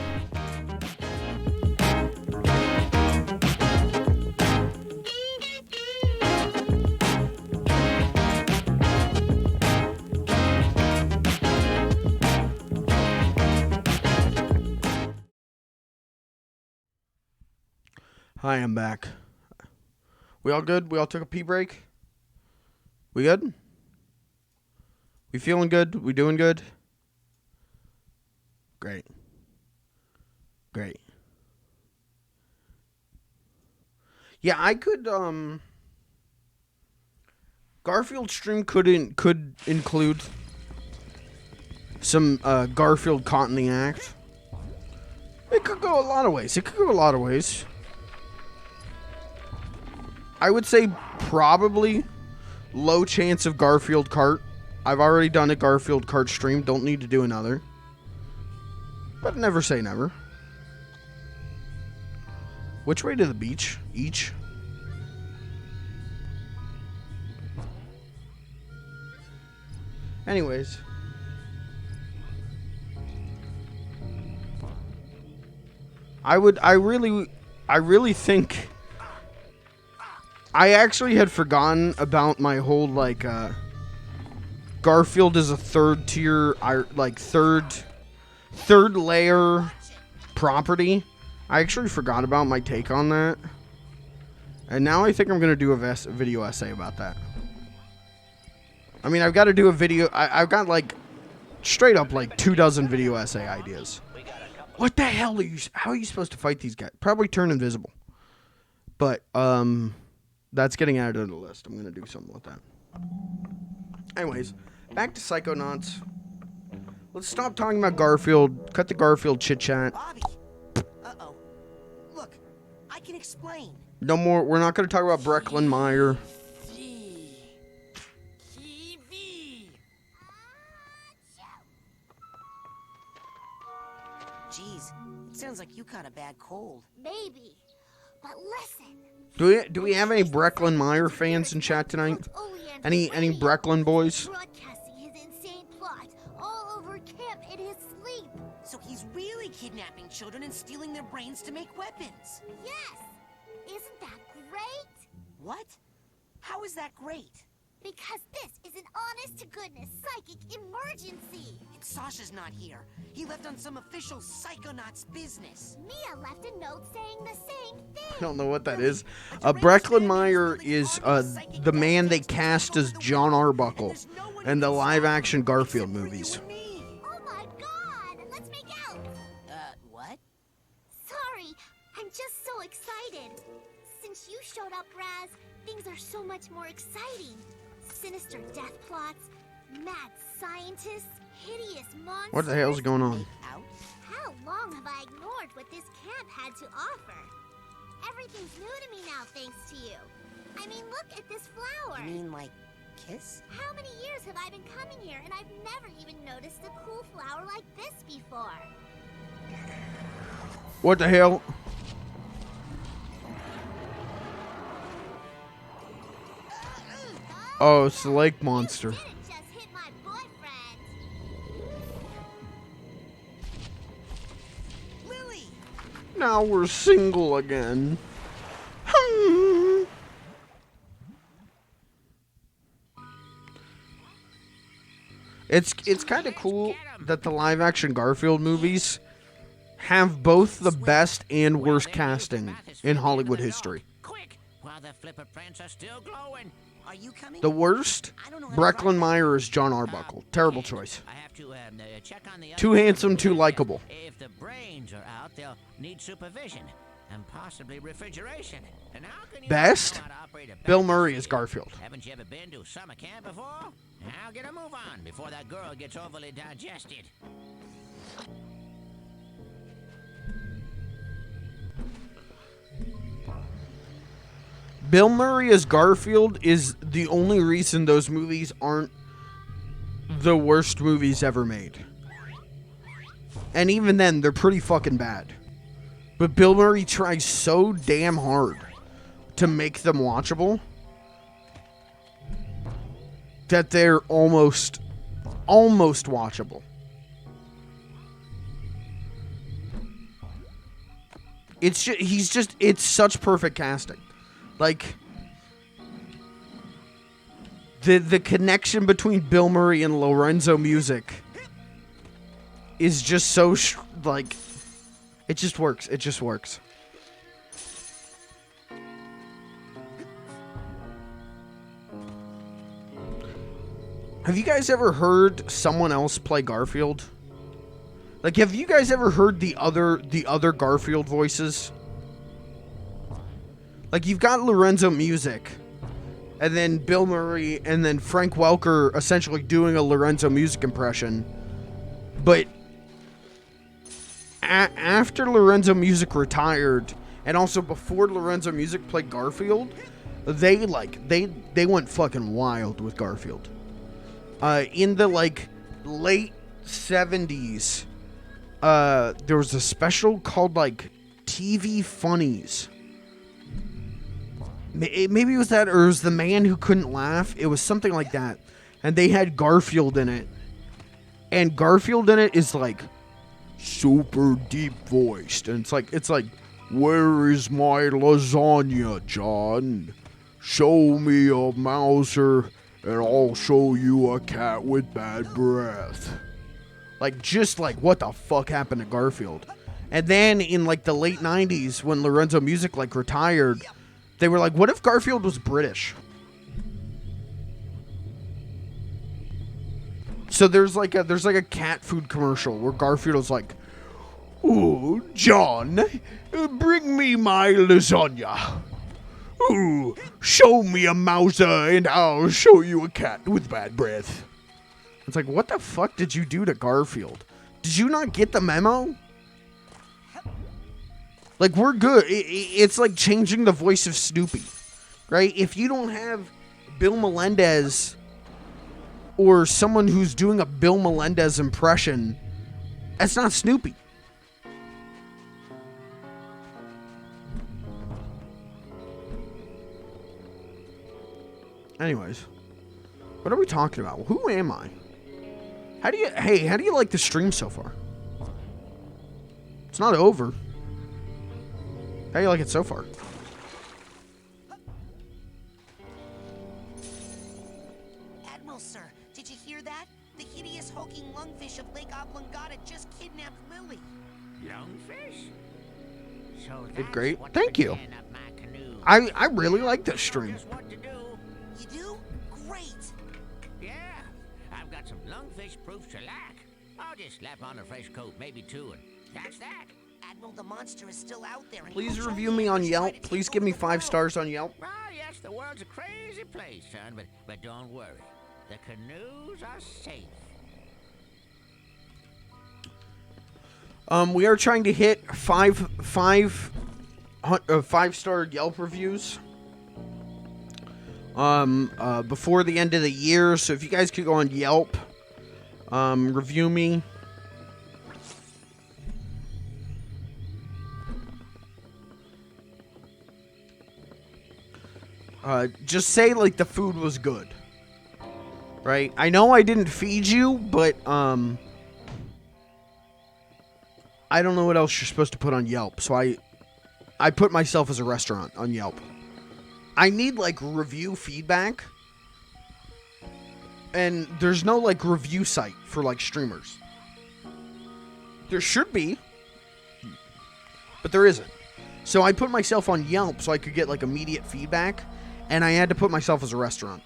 Hi, I'm back. We all good? We all took a pee break? We good? We feeling good? We doing good? Great. Yeah, I could, Garfield stream could include some, Garfield caught in the act. It could go a lot of ways. I would say probably low chance of Garfield cart. I've already done a Garfield cart stream. Don't need to do another. But never say never. Which way to the beach? Each. Anyways. I really think I actually had forgotten about my whole, like, Garfield is a third tier, like, third layer property. I actually forgot about my take on that. And now I think I'm going to do a video essay about that. I mean, I've got to do a video. I've got, like, straight up, like, 24 video essay ideas. What the hell are you... How are you supposed to fight these guys? Probably turn invisible. But, that's getting added to the list. I'm going to do something with that. Anyways, back to Psychonauts. Let's stop talking about Garfield. Cut the Garfield chit-chat. Bobby! Uh-oh. Look, I can explain. No more. We're not going to talk about Brecklin Meyer. Jeez, it sounds like you caught a bad cold. Maybe. But listen. Do we have any Brecklin Meyer fans in chat tonight? Any Brecklin boys? Broadcasting his insane plot all over camp in his sleep. So he's really kidnapping children and stealing their brains to make weapons. Yes. Isn't that great? What? How is that great? Because this is an honest-to-goodness psychic emergency. And Sasha's not here. He left on some official Psychonauts business. Mia left a note saying the same thing. I don't know what that is. Brecklin Meyer is the man they cast as John Arbuckle in the live-action Garfield movies. Oh my god! Let's make out! What? Sorry, I'm just so excited. Since you showed up, Raz, things are so much more exciting. Sinister death plots, mad scientists, hideous monsters. What the hell's going on? How long have I ignored what this camp had to offer? Everything's new to me now thanks to you. I mean, look at this flower. You mean like kiss? How many years have I been coming here and I've never even noticed a cool flower like this before? What the hell? Oh, it's the lake monster. Now we're single again. It's kind of cool that the live action Garfield movies have both the best and worst casting in Hollywood history. While the flipper prints are still glowing. Are you coming? The worst? Brecklin Meyer is John Arbuckle. Terrible choice. I have to check on the Too handsome, too likable. If the brains are out, they'll need supervision and possibly refrigeration. And how can you Best? Bill Murray is Garfield. Haven't you ever been to summer camp before? Now get a move on before that girl gets overly digested. Bill Murray as Garfield is the only reason those movies aren't the worst movies ever made. And even then, they're pretty fucking bad. But Bill Murray tries so damn hard to make them watchable that they're almost watchable. It's such perfect casting. Like, the connection between Bill Murray and Lorenzo Music is just so, like, it just works. It just works. Have you guys ever heard someone else play Garfield? Like, have you guys ever heard the other Garfield voices? Like, you've got Lorenzo Music, and then Bill Murray, and then Frank Welker essentially doing a Lorenzo Music impression. But after Lorenzo Music retired, and also before Lorenzo Music played Garfield, they went fucking wild with Garfield. In the, like, late 70s, there was a special called, like, TV Funnies. Maybe it was that, or it was The Man Who Couldn't Laugh. It was something like that. And they had Garfield in it. And Garfield in it is, like, super deep voiced. And it's like, where is my lasagna, John? Show me a Mauser, and I'll show you a cat with bad breath. Like, just like, what the fuck happened to Garfield? And then in, like, the late 90s, when Lorenzo Music, like, retired, they were like, what if Garfield was British? So there's like a cat food commercial where Garfield was like, ooh, John, bring me my lasagna. Ooh, show me a Mauser and I'll show you a cat with bad breath. It's like, what the fuck did you do to Garfield? Did you not get the memo? Like, we're good. It's like changing the voice of Snoopy, right? If you don't have Bill Melendez or someone who's doing a Bill Melendez impression, that's not Snoopy. Anyways, what are we talking about? Who am I? How do you like the stream so far? It's not over. How do you like it so far? Admiral, sir, did you hear that? The hideous hulking lungfish of Lake Oblongata just kidnapped Lily. Lungfish? So Did great. Thank you. I really like this stream. You do? Great. Yeah, I've got some lungfish-proof shellac. I'll just slap on a fresh coat, maybe two, and that's that. Admiral, the monster is still out there. And Please review me on Yelp. Please give me 5 stars on Yelp. Well, yes, the world's a crazy place, son, but don't worry. The canoes are safe. We are trying to hit 5-star Yelp reviews before the end of the year. So if you guys could go on Yelp, review me. Just say, like, the food was good. Right? I know I didn't feed you, but, I don't know what else you're supposed to put on Yelp, so I put myself as a restaurant on Yelp. I need, like, review feedback. And there's no, like, review site for, like, streamers. There should be. But there isn't. So I put myself on Yelp so I could get, like, immediate feedback. And I had to put myself as a restaurant.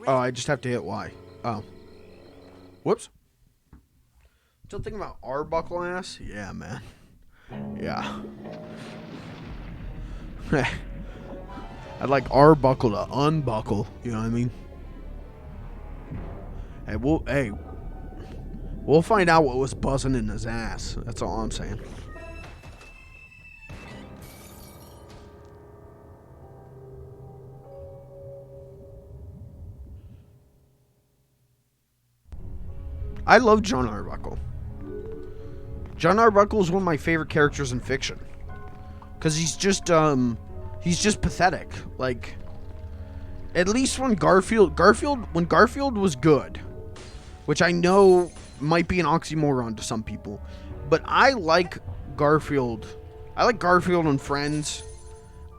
Oh, I just have to hit Y. Oh. Whoops. Still thinking about Arbuckle ass? Yeah, man. Yeah. I'd like Arbuckle to unbuckle. You know what I mean? Hey, we'll find out what was buzzing in his ass. That's all I'm saying. I love John Arbuckle. John Arbuckle is one of my favorite characters in fiction. Because he's just pathetic. Like, at least when Garfield was good, which I know might be an oxymoron to some people, but I like Garfield. I like Garfield and Friends.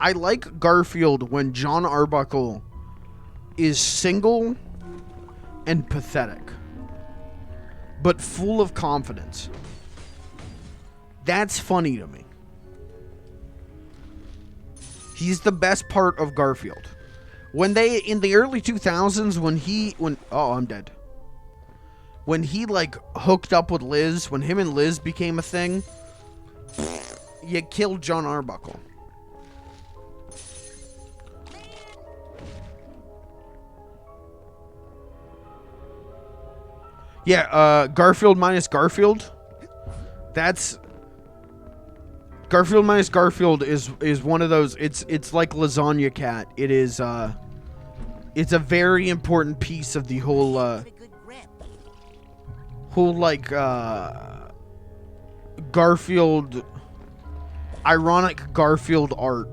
I like Garfield when John Arbuckle is single and pathetic, but full of confidence. That's funny to me. He's the best part of Garfield. When they, in the early 2000s, oh, I'm dead. When he, like, hooked up with Liz, when him and Liz became a thing, you killed John Arbuckle. Yeah, Garfield minus Garfield. That's... Garfield minus Garfield is one of those. It's like Lasagna Cat. It is it's a very important piece of the whole like Garfield, ironic Garfield art.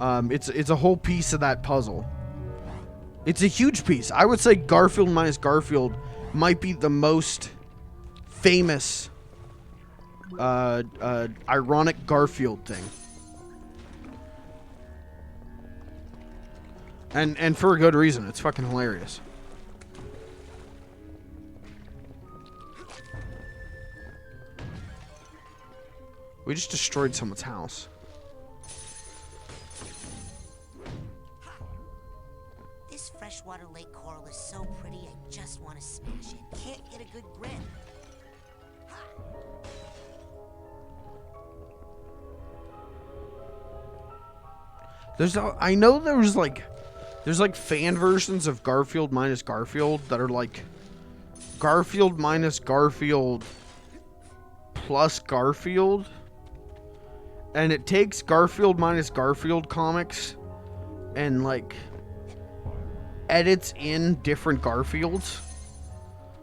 It's a whole piece of that puzzle. It's a huge piece. I would say Garfield minus Garfield might be the most famous ironic Garfield thing. And for a good reason. It's fucking hilarious. We just destroyed someone's house. This freshwater lake coral is so pretty, I just want to smash it. Can't get a good grip. I know there's like fan versions of Garfield minus Garfield that are like Garfield minus Garfield plus Garfield, and it takes Garfield minus Garfield comics and like edits in different Garfields,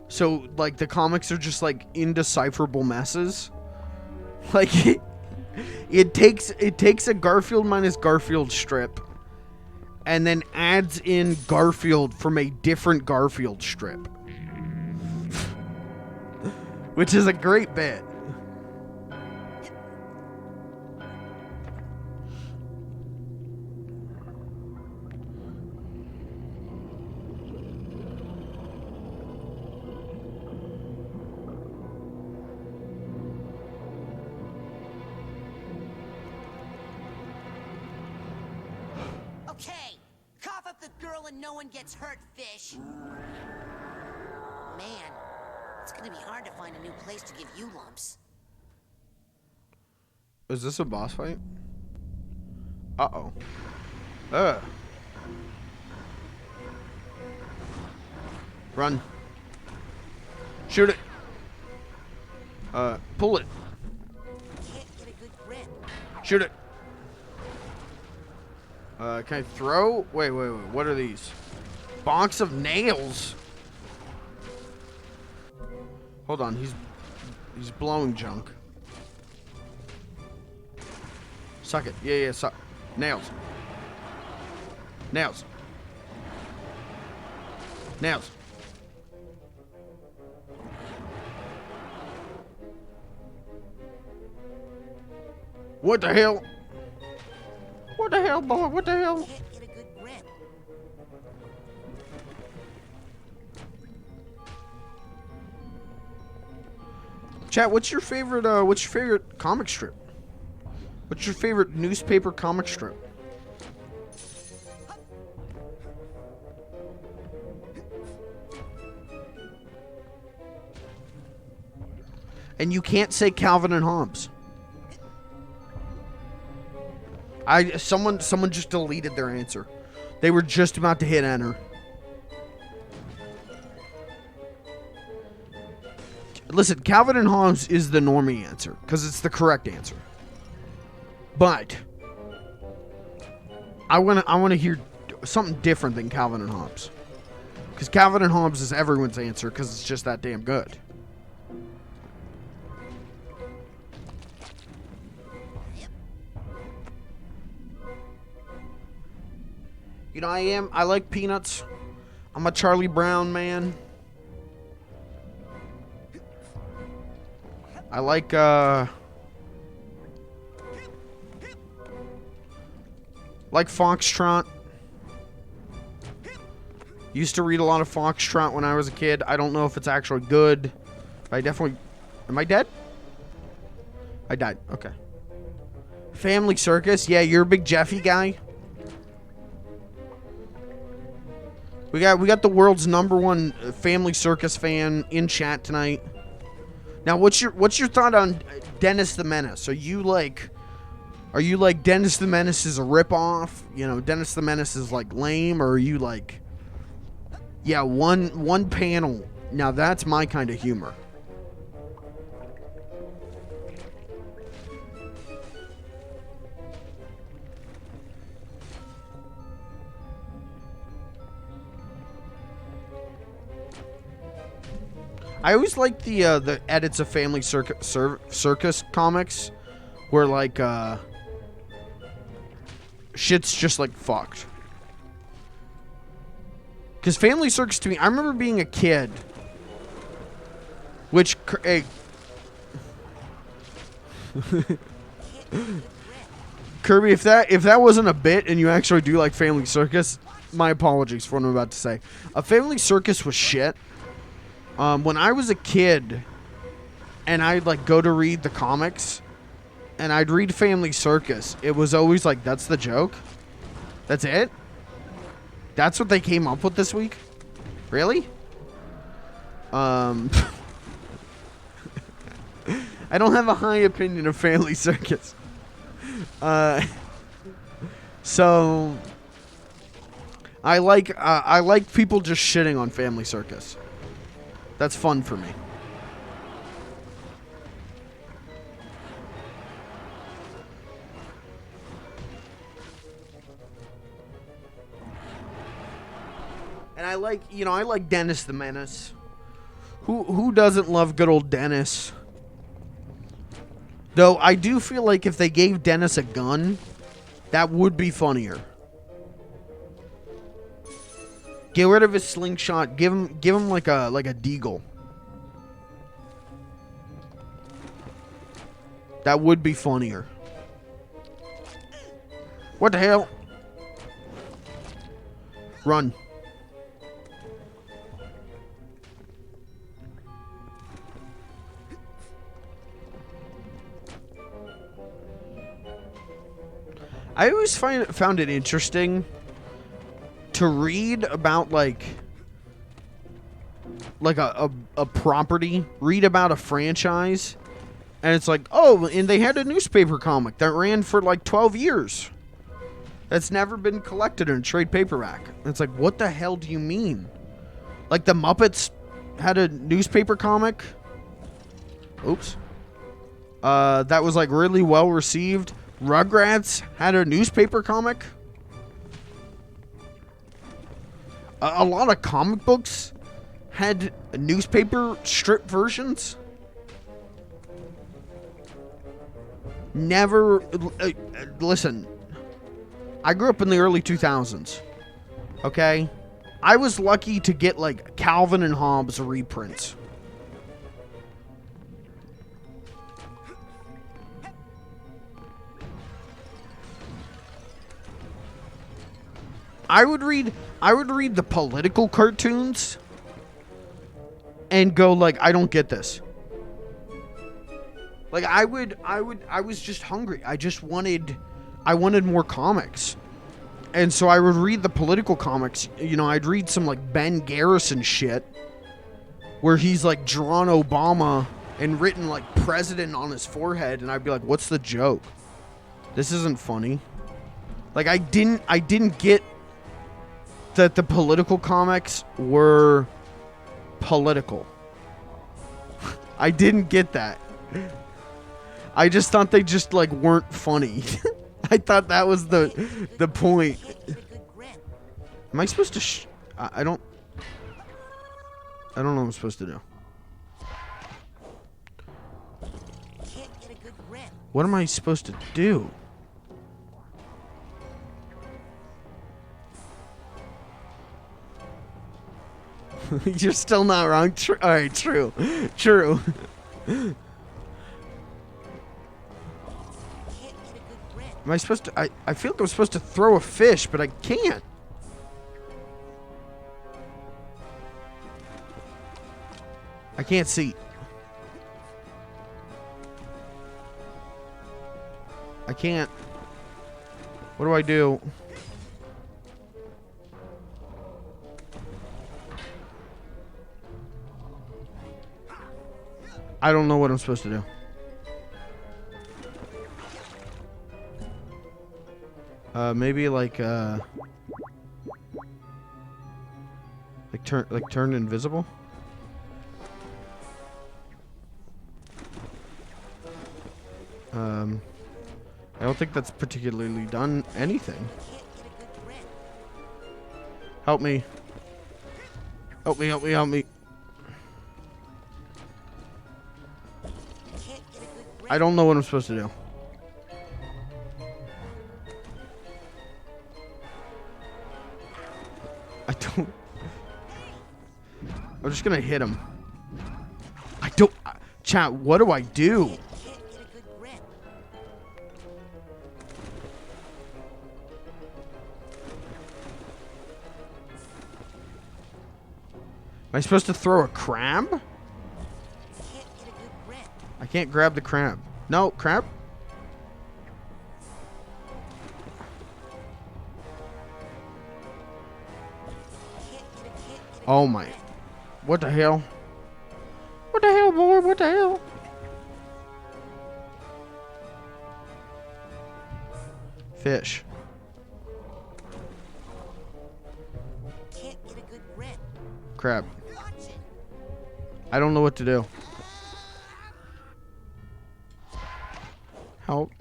so like the comics are just like indecipherable messes. Like it takes a Garfield minus Garfield strip and then adds in Garfield from a different Garfield strip. Which is a great bit. Okay, cough up the girl and no one gets hurt, fish. Man, it's gonna be hard to find a new place to give you lumps. Is this a boss fight? Uh-oh. Run. Shoot it. Pull it. Can't get a good grip. Shoot it. Can I throw? Wait. What are these? Box of nails. Hold on. He's blowing junk. Suck it. Yeah, suck. Nails. Nails. Nails. What the hell? What the hell, boy? What the hell? Can't get a good grip. Chat, what's your favorite comic strip? What's your favorite newspaper comic strip? And you can't say Calvin and Hobbes. Someone just deleted their answer. They were just about to hit enter. Listen, Calvin and Hobbes is the normie answer because it's the correct answer. But I want to hear something different than Calvin and Hobbes. Because Calvin and Hobbes is everyone's answer because it's just that damn good. You know, I like Peanuts. I'm a Charlie Brown man. I like Foxtrot. Used to read a lot of Foxtrot when I was a kid. I don't know if it's actually good. I definitely... Am I dead? I died. Okay. Family Circus. Yeah, you're a big Jeffy guy. We got the world's #1 Family Circus fan in chat tonight. Now, what's your thought on Dennis the Menace? Are you like Dennis the Menace is a ripoff? You know, Dennis the Menace is like lame, or are you like, yeah, one panel? Now that's my kind of humor. I always like the edits of Family Circus comics, where like shit's just like fucked. Because Family Circus to me, I remember being a kid, which hey, Kirby, if that wasn't a bit and you actually do like Family Circus, my apologies for what I'm about to say. A Family Circus was shit. When I was a kid, and I'd like go to read the comics, and I'd read Family Circus, it was always like, that's the joke? That's it? That's what they came up with this week? Really? I don't have a high opinion of Family Circus. So I like people just shitting on Family Circus. That's fun for me. And I like Dennis the Menace. Who doesn't love good old Dennis? Though I do feel like if they gave Dennis a gun, that would be funnier. Get rid of his slingshot. Give him like a deagle. That would be funnier. What the hell? Run. I always found it interesting to read about like a property, read about a franchise, and it's like, oh, and they had a newspaper comic that ran for like 12 years. That's never been collected in a trade paperback. And it's like, what the hell do you mean? Like the Muppets had a newspaper comic. Oops. That was like really well received. Rugrats had a newspaper comic. A lot of comic books had newspaper strip versions. Never... listen. I grew up in the early 2000s. Okay? I was lucky to get, like, Calvin and Hobbes reprints. I would read the political cartoons and go like, I don't get this. Like I was just hungry. I wanted more comics. And so I would read the political comics. You know, I'd read some like Ben Garrison shit where he's like drawn Obama and written like president on his forehead, and I'd be like, what's the joke? This isn't funny. Like I didn't get that the political comics were political. I didn't get that. I just thought they just like weren't funny. I thought that was the point. Am I supposed to I don't know what I'm supposed to do. What am I supposed to do? You're still not wrong. Alright, true. True. Am I supposed to... I feel like I'm supposed to throw a fish, but I can't. I can't see. I can't. What do I do? I don't know what I'm supposed to do. Maybe like turn invisible. I don't think that's particularly done anything. Help me. Help me, help me, help me. I don't know what I'm supposed to do. I don't... I'm just gonna hit him. I don't... Chat, what do I do? Am I supposed to throw a crab? I can't grab the crab. No, crab? Oh my. What the hell? What the hell, boy? What the hell? Fish. Crab. I don't know what to do. Help.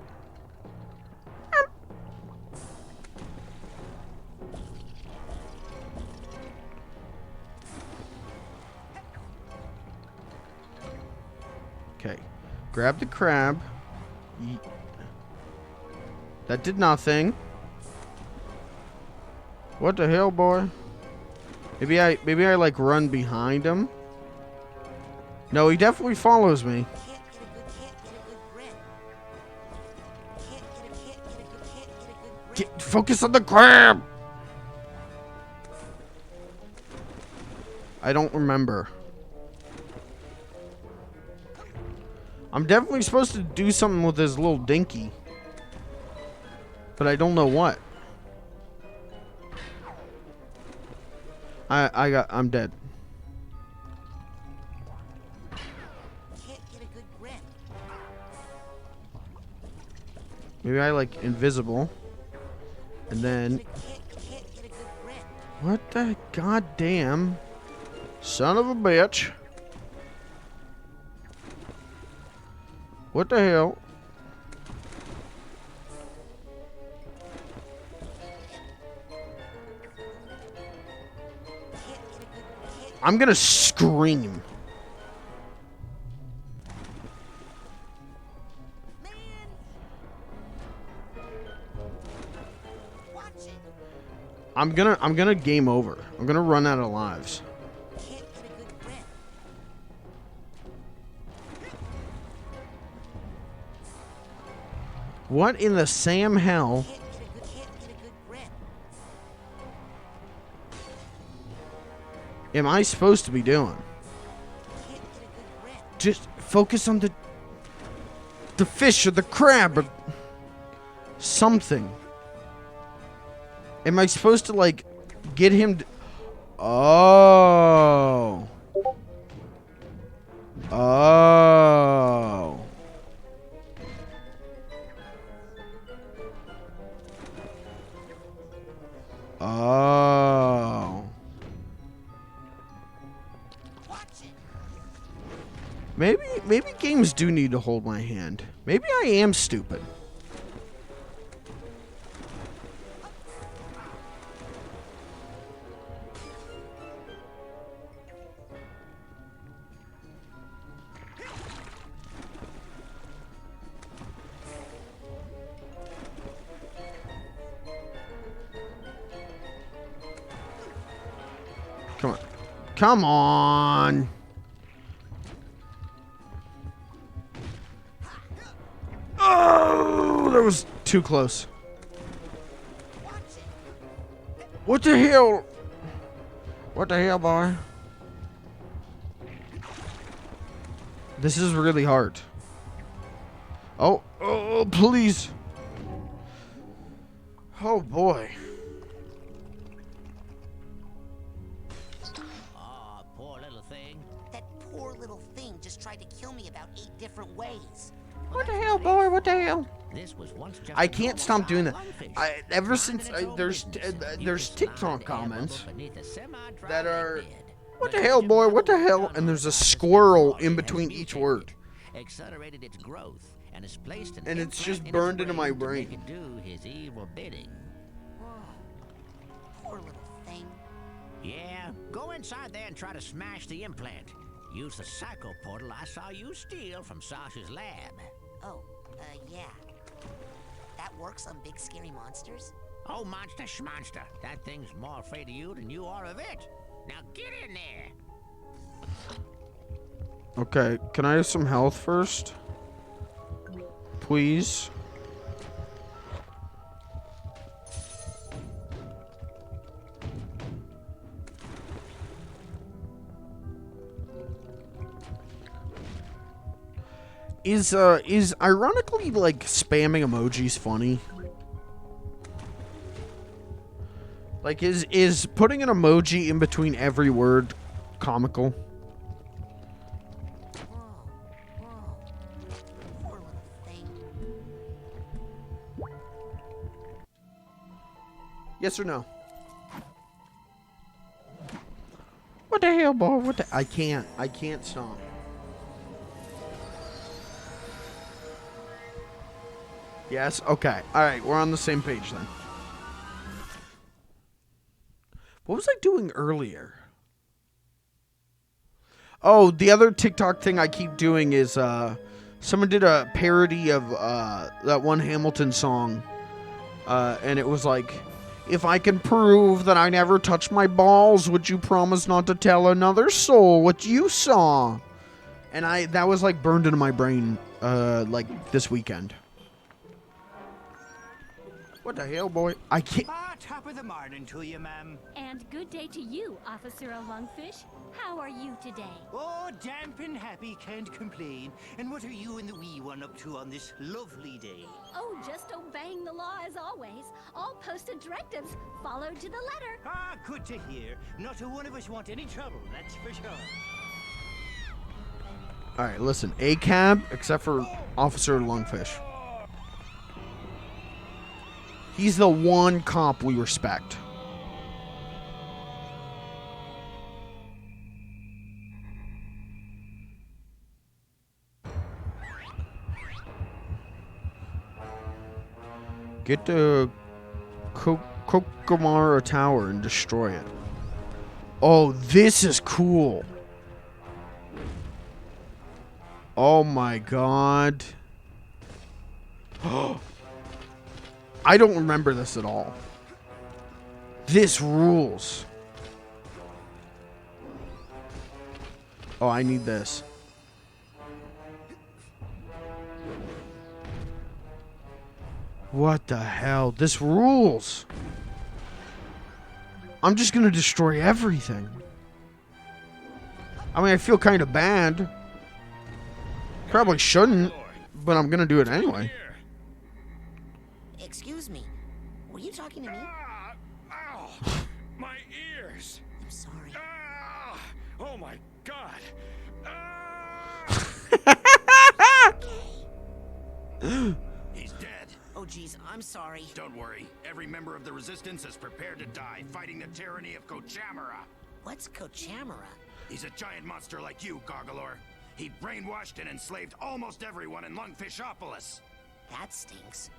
Okay. Grab the crab. Yeet. That did nothing. What the hell, boy? Maybe I like run behind him. No, he definitely follows me. Focus on the crab! I don't remember. I'm definitely supposed to do something with his little dinky. But I don't know what. I'm dead. Maybe I like invisible. And then... What the goddamn son of a bitch? What the hell? I'm gonna scream. I'm gonna game over. I'm gonna run out of lives. What in the Sam hell? Am I supposed to be doing? Just focus on the fish or the crab or something. Am I supposed to like get him to... Oh. Oh. Oh. Maybe games do need to hold my hand. Maybe I am stupid. Come on. Come on. Oh, that was too close. What the hell? What the hell, boy? This is really hard. Oh, please. Oh, boy. Oh, poor little thing. That poor little thing just tried to kill me about 8 different ways. What the hell, boy? What the hell? This was once just I can't stop doing that. Ever since there's TikTok comments that are, what the hell, boy? What the hell? And there's a squirrel in between each word. Accelerated its growth and is placed And it's just burned into my brain. To do his evil bidding. Poor little thing. Yeah, go inside there and try to smash the implant. Use the psycho portal I saw you steal from Sasha's lab. Oh, yeah. That works on big scary monsters? Oh, monster schmonster. That thing's more afraid of you than you are of it. Now get in there. Okay, can I have some health first? Please. Is ironically like spamming emojis funny? Like is putting an emoji in between every word comical? Poor little thing. Yes or no? What the hell, boy? What the... I can't stop. Yes? Okay. Alright, we're on the same page then. What was I doing earlier? Oh, the other TikTok thing I keep doing is, someone did a parody of, that one Hamilton song. And it was like, if I can prove that I never touched my balls, would you promise not to tell another soul what you saw? And that was like burned into my brain, like this weekend. What the hell, boy? I can't... Top of the morning to you, ma'am. And good day to you, Officer Lungfish. How are you today? Oh, damp and happy, can't complain. And what are you and the wee one up to on this lovely day? Oh, just obeying the law as always. All posted directives followed to the letter. Ah, good to hear. Not a one of us want any trouble, that's for sure. Alright, listen. A cab, except for Officer Lungfish. He's the one cop we respect. Get to Kokomara Tower and destroy it. Oh, this is cool. Oh my god. I don't remember this at all. This rules. Oh, I need this. What the hell? This rules. I'm just gonna destroy everything. I mean, I feel kind of bad. Probably shouldn't, but I'm gonna do it anyway. Excuse me. Were you talking to me? Ow! My ears! I'm sorry. Oh my god! He's dead. Oh geez, I'm sorry. Don't worry. Every member of the Resistance is prepared to die, fighting the tyranny of Kochamara. What's Kochamara? He's a giant monster like you, Gargalor. He brainwashed and enslaved almost everyone in Lungfishopolis. That stinks.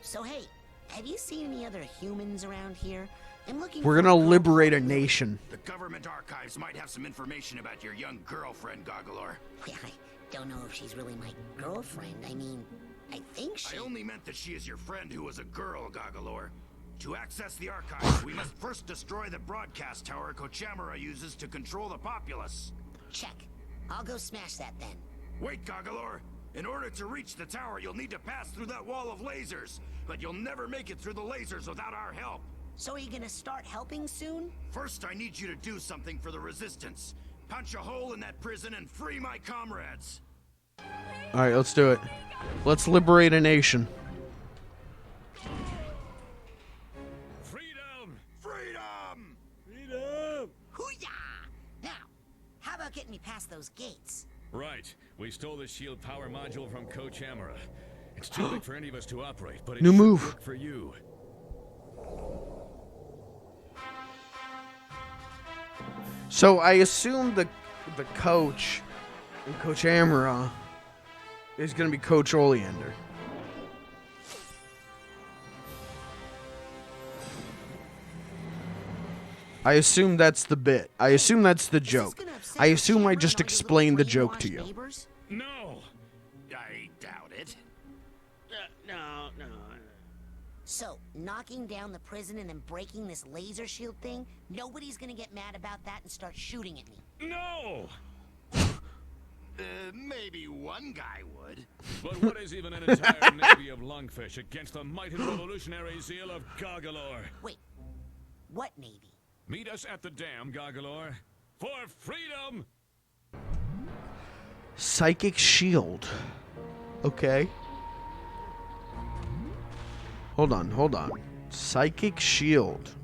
So hey, have you seen any other humans around here? I'm looking. We're gonna liberate a nation. The government archives might have some information about your young girlfriend, Gargalor. Yeah, I don't know if she's really my girlfriend. I mean, I think she... I only meant that she is your friend who was a girl, Gargalor. To access the archives, we must first destroy the broadcast tower Kochamara uses to control the populace. Check. I'll go smash that then. Wait, Gargalor. In order to reach the tower, you'll need to pass through that wall of lasers. But you'll never make it through the lasers without our help. So are you gonna start helping soon? First, I need you to do something for the Resistance. Punch a hole in that prison and free my comrades. Alright, let's do it. Let's liberate a nation. Freedom! Freedom! Freedom! Hoo-yah! Now, how about getting me past those gates? Right. We stole the shield power module from Kochamara. It's too big for any of us to operate, but it New should move. work for you. So I assume the coach in Kochamara is gonna be Coach Oleander. I assume that's the bit. I assume that's the joke. I assume I just explained the joke to you. No! I doubt it. No. So, knocking down the prison and then breaking this laser shield thing, nobody's gonna get mad about that and start shooting at me. No! Maybe one guy would. But what is even an entire navy of lungfish against the might and revolutionary zeal of Gargalor? Wait, what navy? Meet us at the dam, Gargalor, for freedom! Psychic shield. Okay. Hold on. Psychic shield.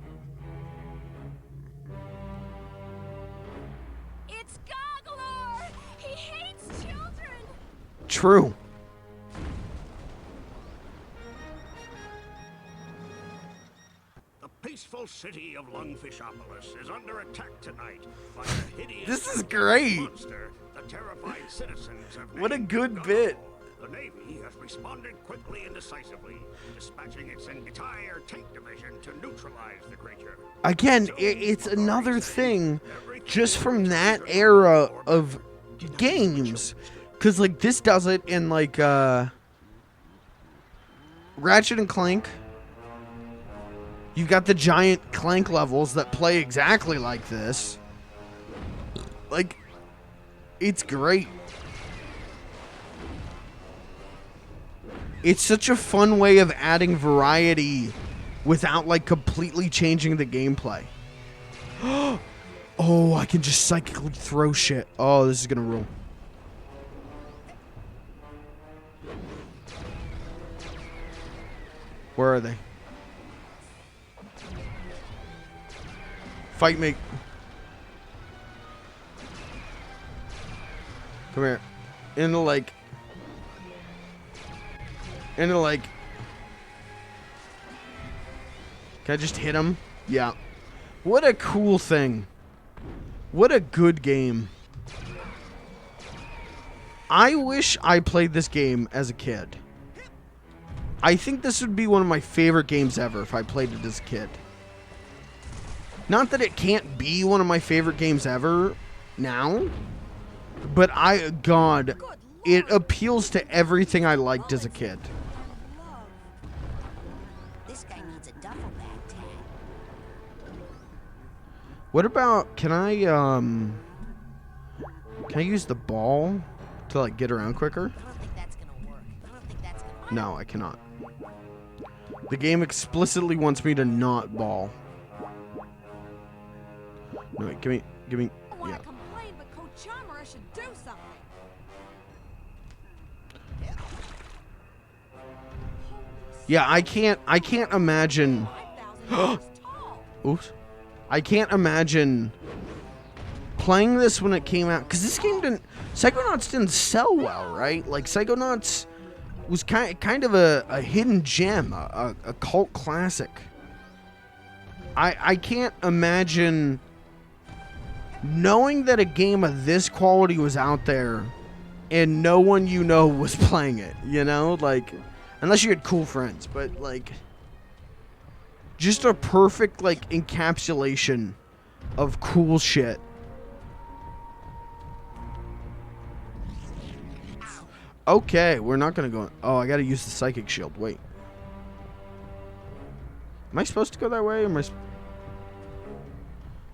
It's Gargalor! He hates children! True. The peaceful city of Lungfishopolis is under attack tonight by a hideous This is great. monster. The terrified citizens have What a named good Gargalor. bit. The Navy has responded quickly and decisively, dispatching its entire tank division to neutralize the creature. Again, it's another thing just from that era of games. Because, like, this does it in, like, Ratchet and Clank. You've got the giant Clank levels that play exactly like this. Like, it's great. It's such a fun way of adding variety without, like, completely changing the gameplay. Oh, I can just psychically throw shit. Oh, this is gonna rule. Where are they? Fight me. Come here. In the lake. Into like, can I just hit him? Yeah. What a cool thing. What a good game. I wish I played this game as a kid. I think this would be one of my favorite games ever if I played it as a kid. Not that it can't be one of my favorite games ever now, but God, it appeals to everything I liked as a kid. This guy needs a duffel bag tag. What about, can I use the ball to, like, get around quicker? No, I cannot. The game explicitly wants me to not ball. No, wait, give me, yeah. Complain, but Coach Charmer should do something. Yeah, I can't imagine. Oops. I can't imagine playing this when it came out, because this game Psychonauts didn't sell well, right? Like, Psychonauts was kind of a hidden gem, a cult classic. I can't imagine knowing that a game of this quality was out there and no one you know was playing it, you know? Like, unless you had cool friends, but, like, just a perfect, like, encapsulation of cool shit. Okay, we're not gonna go. Oh, I gotta use the psychic shield. Wait. Am I supposed to go that way? Or am I?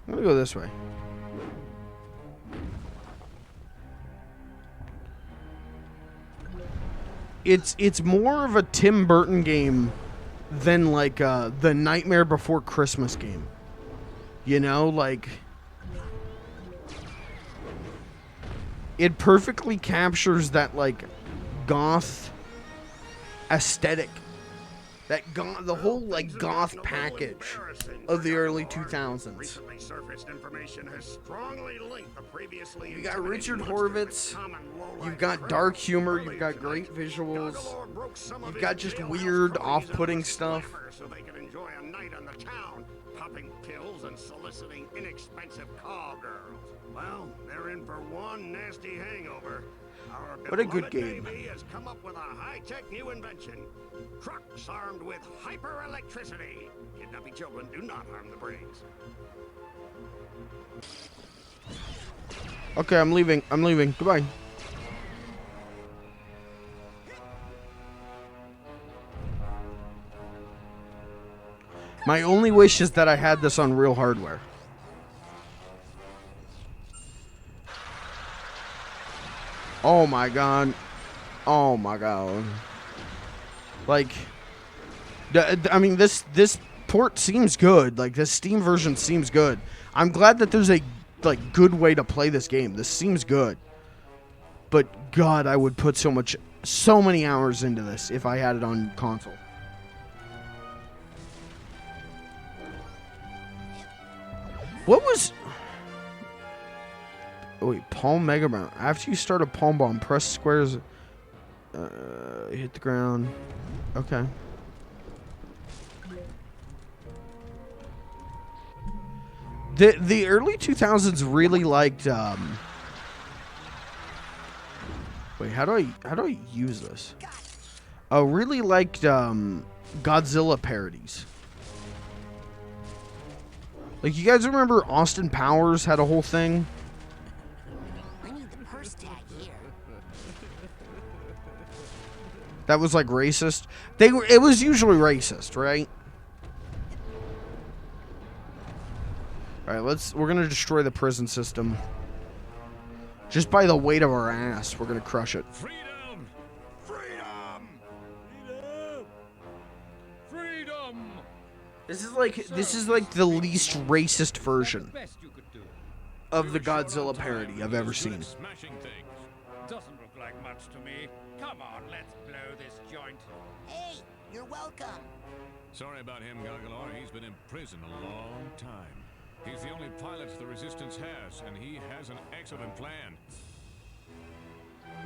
I'm gonna go this way. It's more of a Tim Burton game than like the Nightmare Before Christmas game. You know, like it perfectly captures that like goth aesthetic. The whole like goth package of the early 2000s. Recently surfaced information has strongly linked the previously You got Richard Horvitz, you've got dark humor, you've got great visuals, you've got just weird, off-putting stuff. So they can enjoy a night on the town, popping pills and soliciting inexpensive call girls. Well, they're in for one nasty hangover. Our What a good game. baby has come up with a high-tech new invention. Trucks armed with hyper-electricity. Kidnapping children do not harm the brains. Okay, I'm leaving. Goodbye. My only wish is that I had this on real hardware. Oh my god. Oh my god. Like, I mean, this port seems good. Like, this Steam version seems good. I'm glad that there's a like good way to play this game. This seems good. But god, I would put so many hours into this if I had it on console. What was... Oh, wait, Palm Mega Bomb. After you start a Palm Bomb, press squares... hit the ground. Okay. The early 2000s really liked... Wait, how do I use this? Oh, really liked Godzilla parodies. Like, you guys remember Austin Powers had a whole thing? I need the purse tag here. That was like racist. It was usually racist, right? All right, we're gonna destroy the prison system. Just by the weight of our ass, we're gonna crush it. Freedom! Freedom! Freedom! This is like the least racist version of the Godzilla parody I've ever seen. Doesn't look like much to me. Come on, let's blow this joint. Hey, you're welcome. Sorry about him, Gargalor. He's been in prison a long time. He's the only pilot the Resistance has, and he has an excellent plan.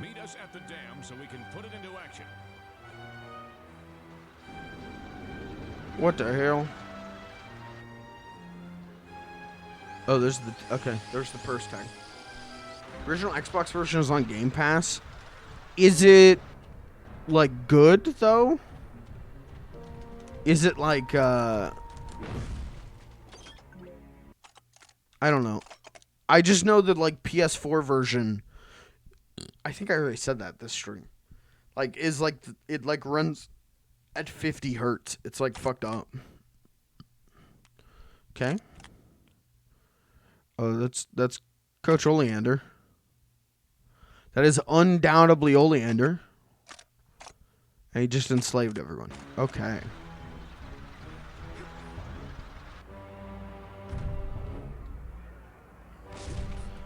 Meet us at the dam so we can put it into action. What the hell? Oh, there's the purse tag. Original Xbox version is on Game Pass. Is it like good though? Is it like I don't know. I just know that like PS4 version, I think I already said that this stream, like is like it like runs at 50 hertz. It's like fucked up. Okay. Oh, that's Coach Oleander. That is undoubtedly Oleander. And he just enslaved everyone. Okay.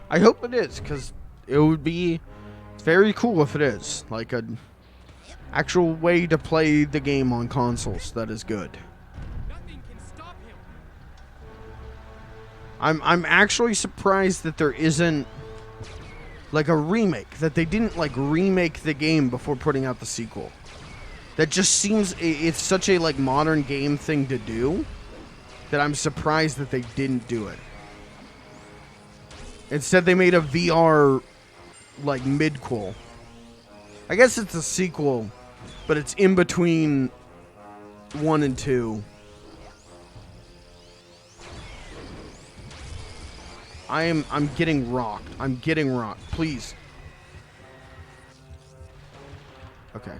I hope it is, because it would be very cool if it is. Like an actual way to play the game on consoles that is good. Nothing can stop him. I'm actually surprised that there isn't like a remake, that they didn't like remake the game before putting out the sequel. That just seems it's such a like modern game thing to do that I'm surprised that they didn't do it. Instead, they made a VR like midquel. I guess it's a sequel, but it's in between 1 and 2. I'm getting rocked. I'm getting rocked. Please. Okay.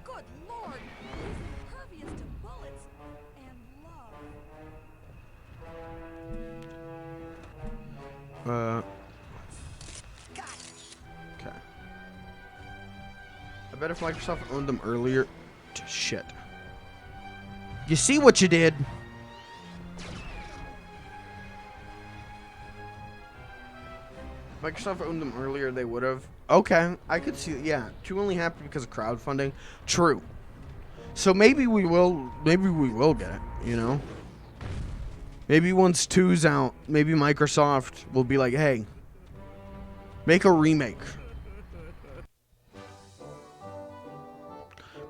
Good lord, he's impervious to bullets and love. Okay. I bet if Microsoft owned them earlier. Shit. You see what you did? Microsoft owned them earlier, they would have. Okay, I could see. Yeah, 2 only happened because of crowdfunding. True. So maybe we will get it. You know. Maybe once 2's out, maybe Microsoft will be like, "Hey, make a remake."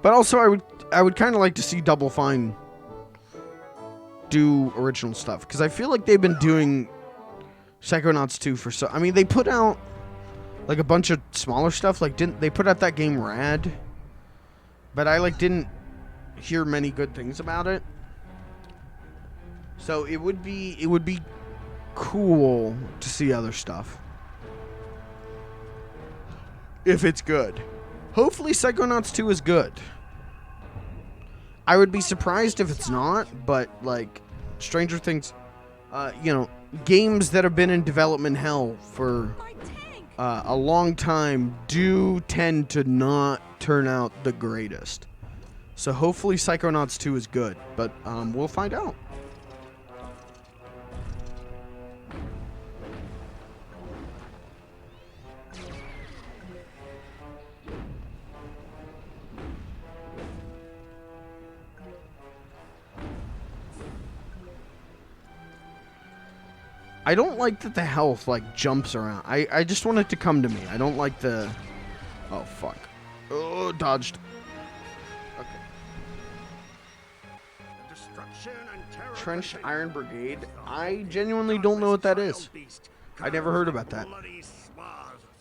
But also, I would kind of like to see Double Fine do original stuff, because I feel like they've been doing Psychonauts 2 for so. I mean, they put out like a bunch of smaller stuff. Like, didn't they put out that game Rad? But I like didn't hear many good things about it. So it would be cool to see other stuff if it's good. Hopefully, Psychonauts 2 is good. I would be surprised if it's not, but like Stranger Things, you know, games that have been in development hell for a long time do tend to not turn out the greatest. So hopefully Psychonauts 2 is good, but we'll find out. I don't like that the health, like, jumps around. I just want it to come to me. I don't like the... Oh, fuck. Oh, dodged. Okay. Trenched Iron Brigade? I genuinely don't know what that is. I never heard about that.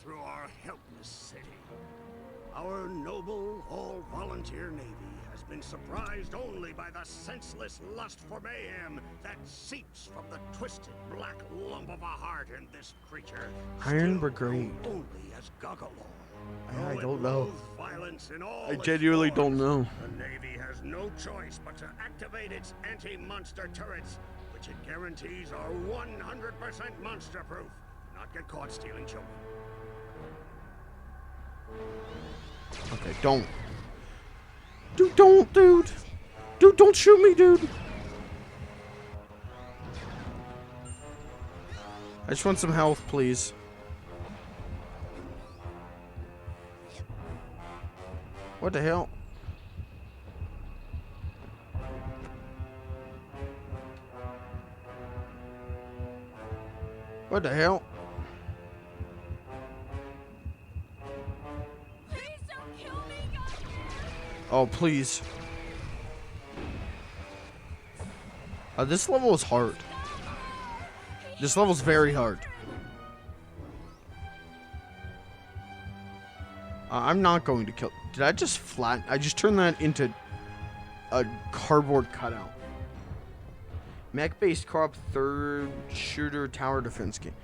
Through our helpless city. Our noble, all-volunteer Navy has been surprised only by the senseless lust for mayhem that seeps from the twisted black lump of a heart in this creature. Iron Brigade. Only as Goggalor. I don't know. Violence in all I genuinely don't know. The Navy has no choice but to activate its anti-monster turrets, which it guarantees are 100% monster-proof. Not get caught stealing children. Okay, don't. Dude, don't, dude. Dude, don't shoot me, dude. I just want some health, please. What the hell? What the hell? Oh, please. This level is hard. This level's very hard. I'm not going to kill... Did I just flatten... I just turned that into a cardboard cutout. Mech-based co-op third shooter tower defense game.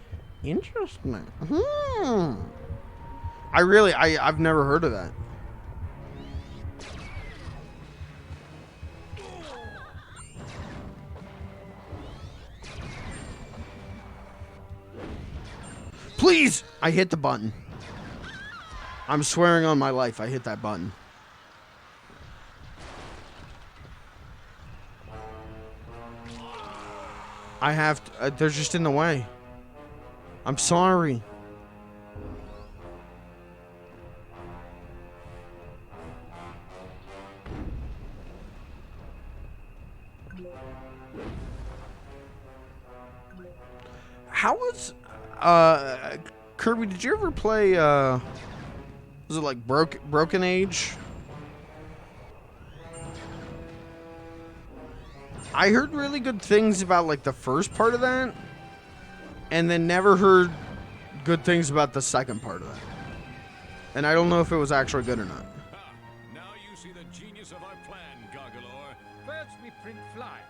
Interesting. I've never heard of that. Please! I hit the button. I'm swearing on my life I hit that button. I have to, they're just in the way. I'm sorry. How was Kirby, did you ever play was it like Broken Age? I heard really good things about like the first part of that, and then never heard good things about the second part of that. And I don't know if it was actually good or not. Now you see the genius of our plan, Gargalore. First we print flyers,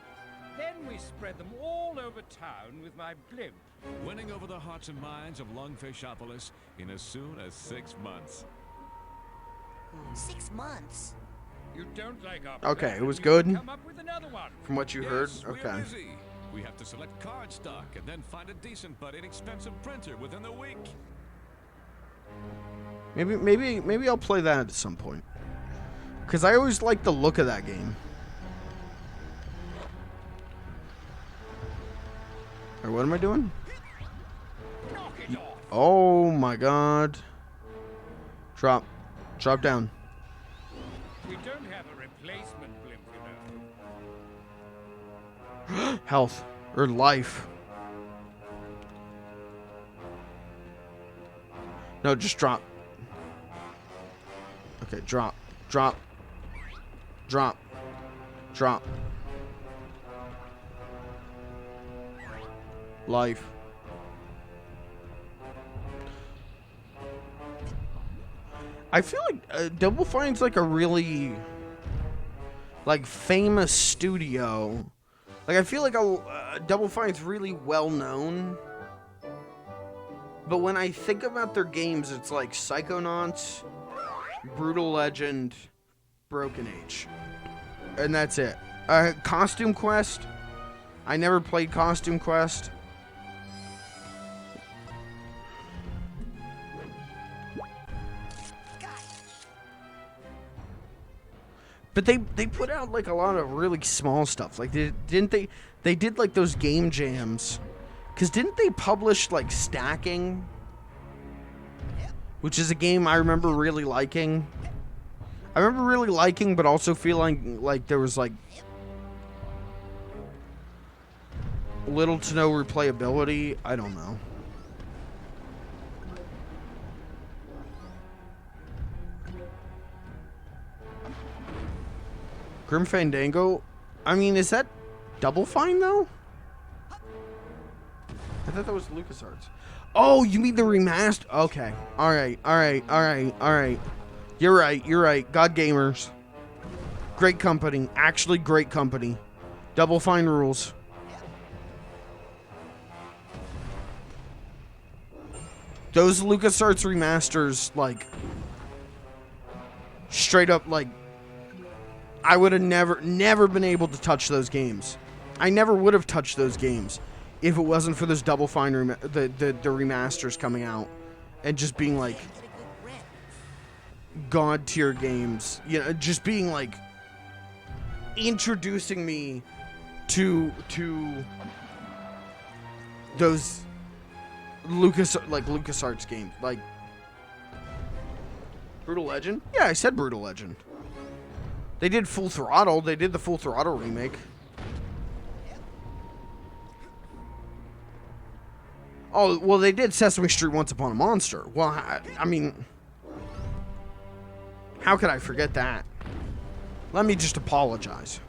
then we spread them all over town with my blimp. Winning over the hearts and minds of Lungfishopolis in as soon as 6 months. 6 months? You don't like our Okay, plan, it was you good. come up with another one. From what you heard, Yes, okay. we're busy. We have to select card stock and then find a decent but inexpensive printer within the week. Maybe I'll play that at some point. Cause I always like the look of that game. Or what am I doing? Oh my god. Drop down. We don't have a replacement blimp, you know. Health or life. No, just drop. Okay, drop. Life. I feel like Double Fine's like a really like famous studio. Like I feel like Double Fine's really well known. But when I think about their games, it's like Psychonauts, Brutal Legend, Broken Age. And that's it. Costume Quest. I never played Costume Quest. But they put out like a lot of really small stuff. Like they did like those game jams. Cause didn't they publish like Stacking? Which is a game I remember really liking. I remember really liking, but also feeling like there was like little to no replayability. I don't know. Grim Fandango? I mean, is that Double Fine, though? I thought that was LucasArts. Oh, you mean the remaster? Okay. Alright. You're right. God Gamers. Great company. Actually, great company. Double Fine rules. Those LucasArts remasters, like, straight up, like, I would have never been able to touch those games. I never would have touched those games if it wasn't for those Double Fine the remasters coming out and just being like god tier games. You know, just being like introducing me to those LucasArts games, like Brutal Legend. Yeah, I said Brutal Legend. They did Full Throttle. They did the Full Throttle remake. Oh, well, they did Sesame Street Once Upon a Monster. Well, I mean, how could I forget that? Let me just apologize.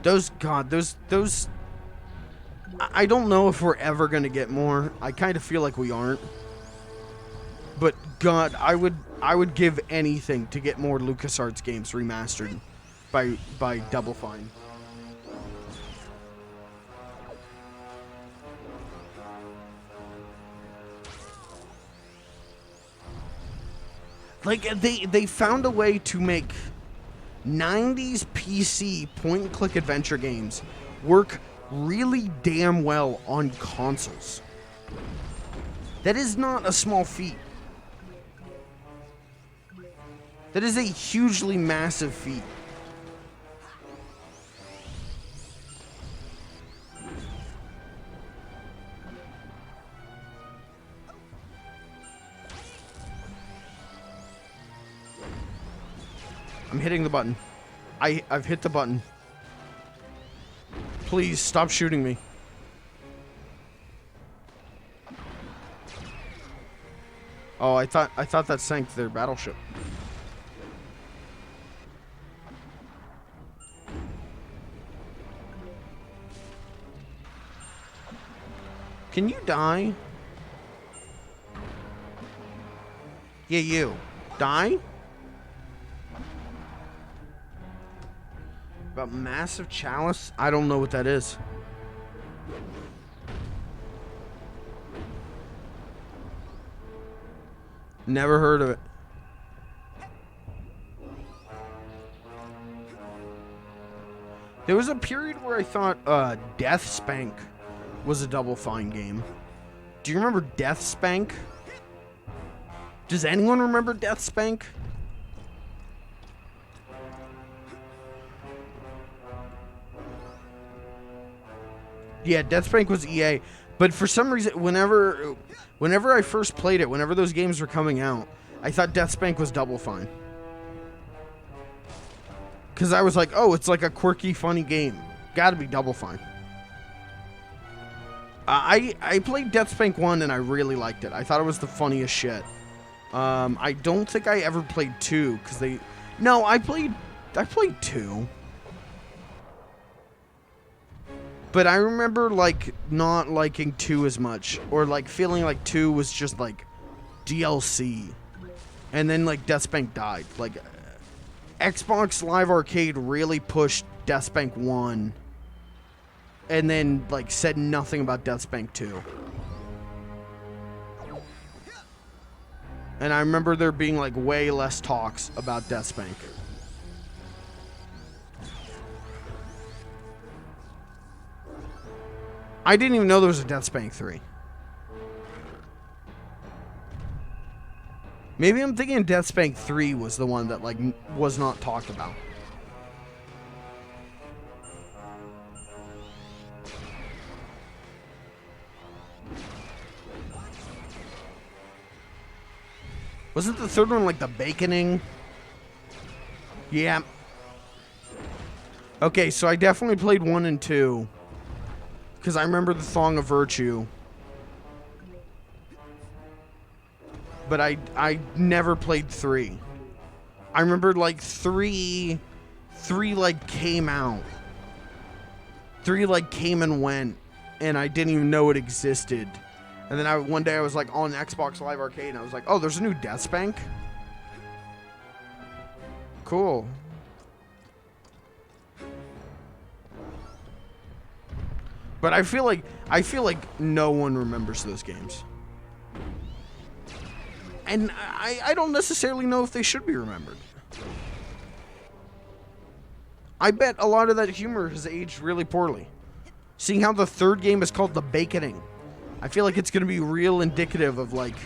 Those, I don't know if we're ever going to get more. I kind of feel like we aren't. But God, I would give anything to get more LucasArts games remastered by Double Fine. Like they found a way to make 90s PC point-and-click adventure games work really damn well on consoles. That is not a small feat. That is a hugely massive feat. I'm hitting the button. I've hit the button. Please stop shooting me. Oh, I thought that sank their battleship. Can you die? Yeah, you. Die? About massive chalice? I don't know what that is. Never heard of it. There was a period where I thought Death Spank was a Double Fine game. Do you remember Death Spank? Does anyone remember Death Spank? Yeah, Death Spank was EA, but for some reason, whenever I first played it, whenever those games were coming out, I thought Death Spank was Double Fine. Because I was like, oh, it's like a quirky, funny game. Gotta be Double Fine. I played Death Spank 1 and I really liked it. I thought it was the funniest shit. I don't think I ever played 2, because they... No, I played 2. But I remember, like, not liking 2 as much. Or, like, feeling like 2 was just, like, DLC. And then, like, Death Spank died. Like, Xbox Live Arcade really pushed Death Spank 1. And then, like, said nothing about Death Spank 2. And I remember there being, like, way less talks about Death Spank. I didn't even know there was a Death Spank 3. Maybe I'm thinking Death Spank 3 was the one that, like, was not talked about. Wasn't the third one, like, the baconing? Yeah. Okay, so I definitely played 1 and 2. Because I remember the Thong of Virtue. But I never played 3. I remember, like, 3 like, came out. 3, like, came and went. And I didn't even know it existed. And then one day I was, like, on Xbox Live Arcade. And I was like, oh, there's a new Death Spank? Cool. But I feel like no one remembers those games. And I don't necessarily know if they should be remembered. I bet a lot of that humor has aged really poorly. Seeing how the third game is called The Baconing, I feel like it's going to be real indicative of, like,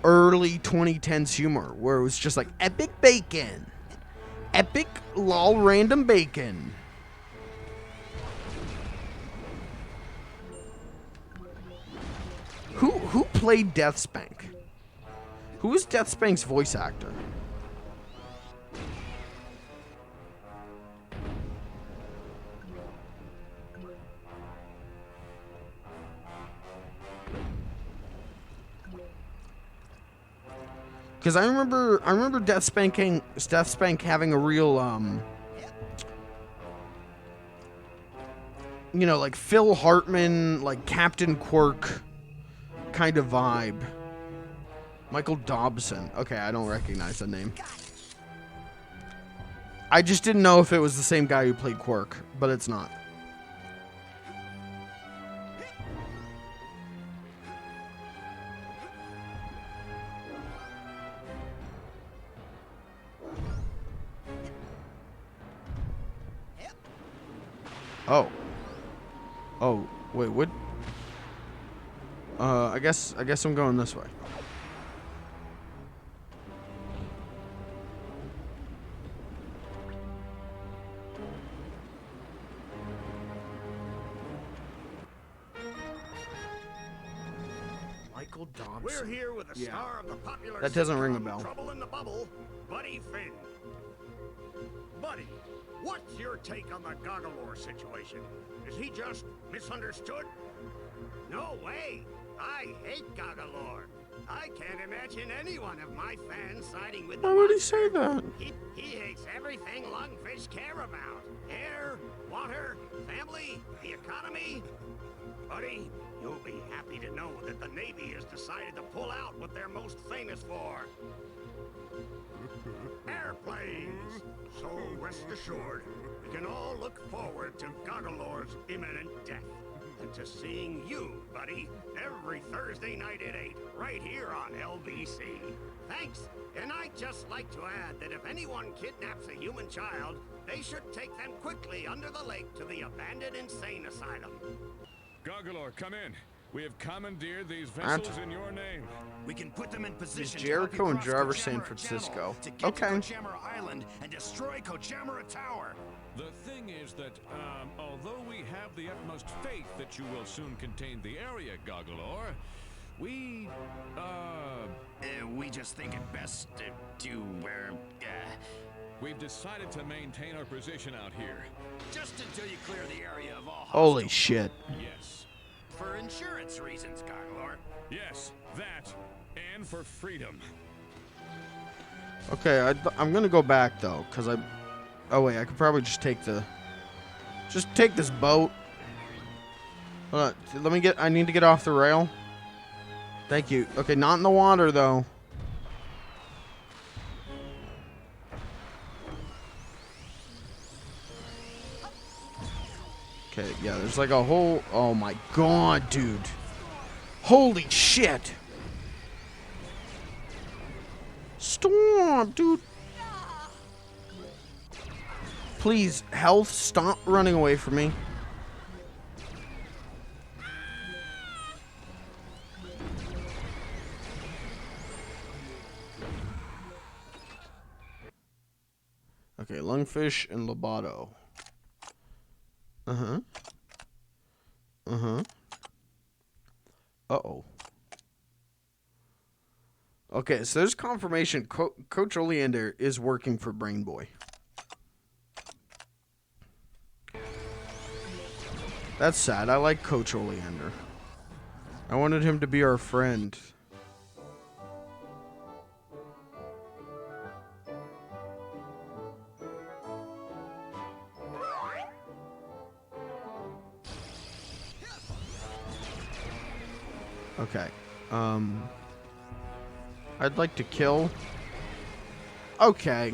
early 2010s humor, where it was just like, epic bacon. Epic lol random bacon. Who played Death Spank? Who was Death Spank's voice actor? Because I remember Death Spank having a real you know, like Phil Hartman, like Captain Quirk kind of vibe. Michael Dobson. Okay, I don't recognize the name. I just didn't know if it was the same guy who played Quirk, but it's not. Oh. Oh, wait, what? I guess I'm going this way. Michael Dobson. We're here with the star of the popular That doesn't ring a sitcom bell. Trouble in the Bubble, Buddy Finn. Buddy, what's your take on the Goggalore situation? Is he just misunderstood? No way! I hate Goggalore. I can't imagine any one of my fans siding with the Why would he monster. say that? He hates everything lungfish care about. Air, water, family, the economy. Buddy, you'll be happy to know that the Navy has decided to pull out what they're most famous for. Airplanes! So rest assured, we can all look forward to Goggalore's imminent death. And to seeing you, buddy, every Thursday night at 8, right here on LBC. Thanks, and I'd just like to add that if anyone kidnaps a human child, they should take them quickly under the lake to the abandoned insane asylum. Goggalore, come in. We have commandeered these vessels in your name. We can put them in position. Jericho and Driver, San Francisco. Okay. Kochamara Island and destroy Kochamara Tower. The thing is that, although we have the utmost faith that you will soon contain the area, Goggalore, we just think it best we've decided to maintain our position out here. Just until you clear the area of all Holy shit. Yes. for insurance reasons, Goggalore. Yes, that, and for freedom. Okay, I'm gonna go back though, cause oh wait, I could probably just take this boat. Hold on, I need to get off the rail. Thank you. Okay, not in the water though. Okay, yeah, there's like a whole, oh my god, dude. Holy shit. Storm, dude. Please, health, stop running away from me. Okay, lungfish and lobato. Uh-huh. Uh-huh. Uh-oh. Okay, so there's confirmation Coach Oleander is working for Brain Boy. That's sad. I like Coach Oleander. I wanted him to be our friend. Okay. I'd like to kill. Okay.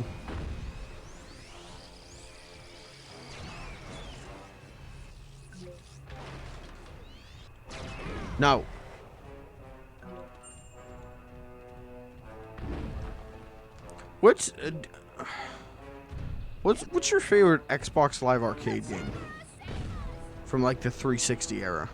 No. What's your favorite Xbox Live Arcade game from like the 360 era?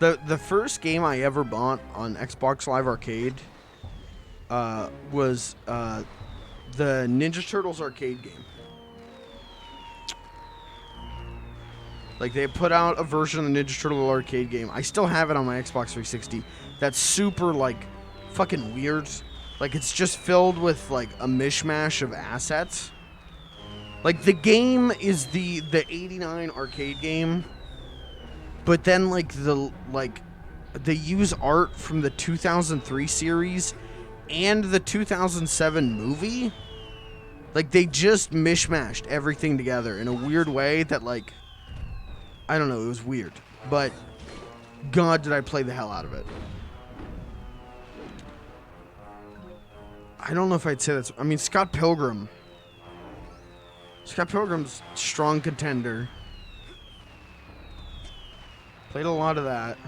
The first game I ever bought on Xbox Live Arcade was the Ninja Turtles arcade game. Like, they put out a version of the Ninja Turtle arcade game. I still have it on my Xbox 360. That's super, like, fucking weird. Like, it's just filled with, like, a mishmash of assets. Like, the game is the 89 arcade game. But then, like, they use art from the 2003 series and the 2007 movie. Like, they just mishmashed everything together in a weird way that, like, I don't know, it was weird. But, God, did I play the hell out of it. I don't know if I'd say that's... I mean, Scott Pilgrim. Scott Pilgrim's strong contender. Played a lot of that.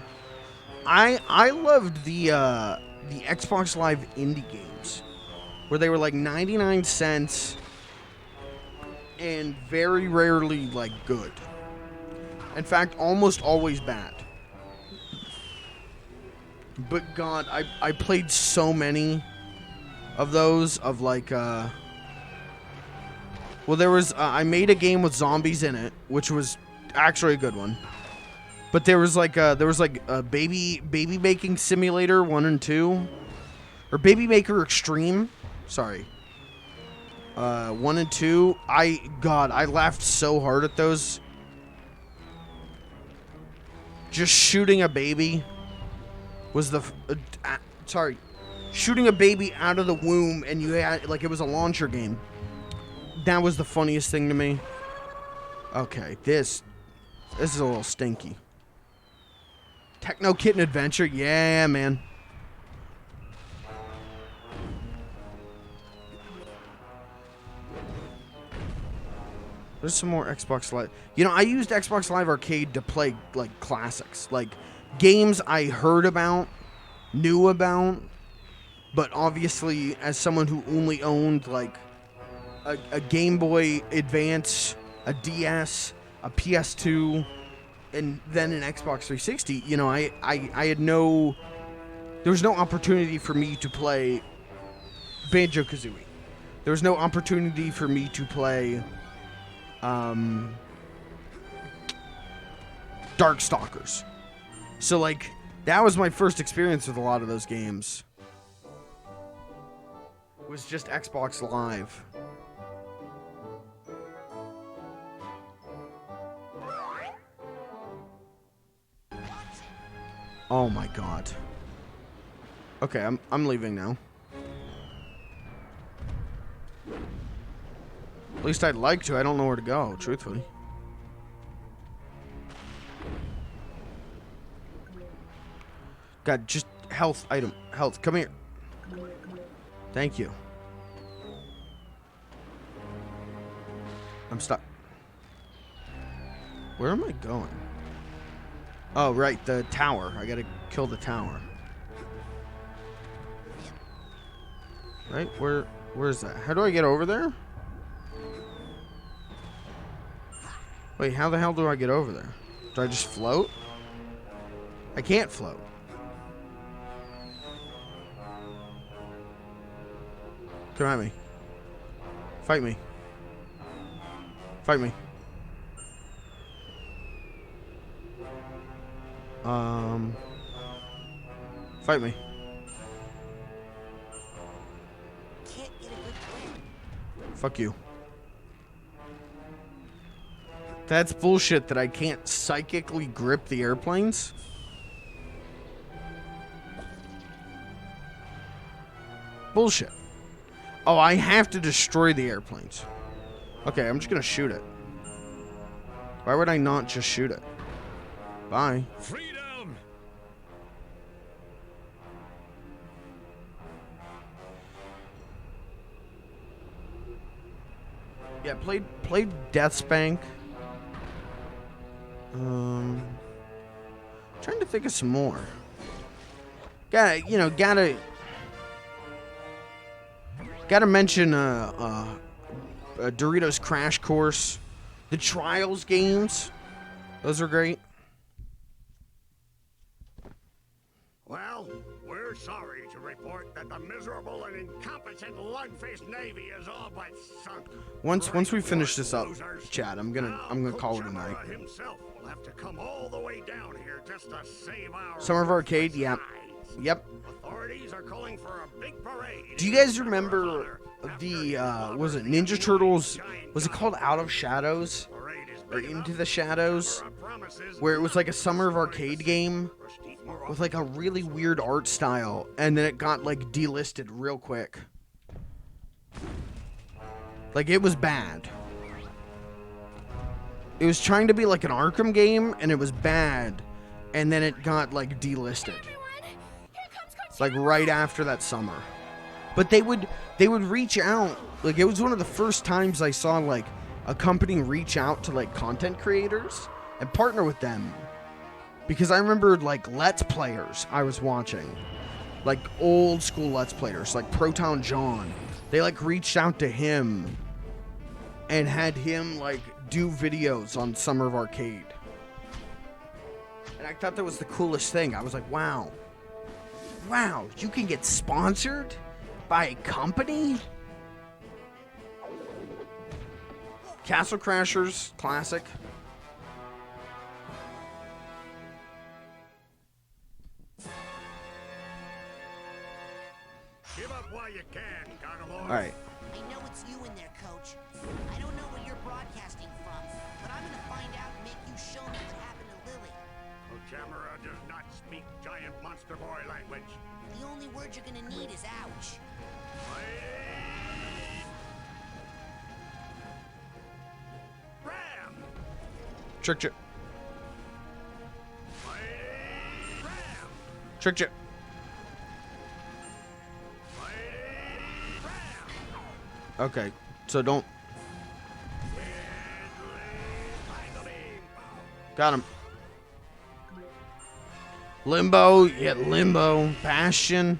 I loved the Xbox Live indie games, where they were like 99 cents and very rarely like good. In fact, almost always bad. But God, I played so many of those of like well, there was I made a game with zombies in it, which was actually a good one. But there was like a baby making simulator 1 and 2, or Baby Maker Extreme. Sorry. 1 and 2. I laughed so hard at those. Just shooting a baby was the shooting a baby out of the womb, and you had like it was a launcher game. That was the funniest thing to me. Okay, this is a little stinky. Techno Kitten Adventure, yeah, man. There's some more Xbox Live. You know, I used Xbox Live Arcade to play like classics, like games I heard about, knew about, but obviously as someone who only owned like a Game Boy Advance, a DS, a PS2, and then an Xbox 360, you know, I had no... There was no opportunity for me to play Banjo-Kazooie. There was no opportunity for me to play Darkstalkers. So, like, that was my first experience with a lot of those games. It was just Xbox Live. Oh my god. Okay, I'm leaving now. At least I'd like to. I don't know where to go, truthfully. God, just health item. Health, come here. Thank you. I'm stuck. Where am I going? Oh, right, the tower. I gotta kill the tower. Right? Where's that? How do I get over there? Wait, how the hell do I get over there? Do I just float? I can't float. Come at me. Fight me. Fight me. Fight me. Fuck you. That's bullshit that I can't psychically grip the airplanes. Bullshit. Oh, I have to destroy the airplanes. Okay, I'm just gonna shoot it. Why would I not just shoot it? Bye. Freedom! Yeah, played Deathspank. Trying to think of some more. Gotta mention Doritos Crash Course, the Trials games. Those are great. Well, we're sorry to report that the miserable and incompetent lug-faced Navy is all but sunk. Once we finish this up, Chad, I'm gonna call it a night. Himself will have to come all the way down here just to save our Summer of Arcade, yeah. Yep. Authorities are calling for a big parade. Do you guys remember the was it Ninja Turtles? Was it called Out of Shadows? Or Into the Shadows? Where it was like a Summer of Arcade game with like a really weird art style, and then it got like delisted real quick. Like, it was bad. It was trying to be like an Arkham game, and it was bad, and then it got like delisted. Like right after that summer. But they would reach out. Like, it was one of the first times I saw like a company reach out to like content creators and partner with them Because I remember, like, Let's Players I was watching. Like, old school Let's Players, like Proton John. They, like, reached out to him and had him, like, do videos on Summer of Arcade. And I thought that was the coolest thing. I was like, wow. Wow, you can get sponsored by a company? Castle Crashers, classic. Give up while you can, Gargamore. All right. I know it's you in there, Coach. I don't know where you're broadcasting from, but I'm gonna find out and make you show me what happened to Lily. Ojamara does not speak giant monster boy language. The only word you're gonna need is ouch. Ram! Tricked you. Tricked you. Okay, so don't. Got him. Limbo, you get Limbo. Bastion.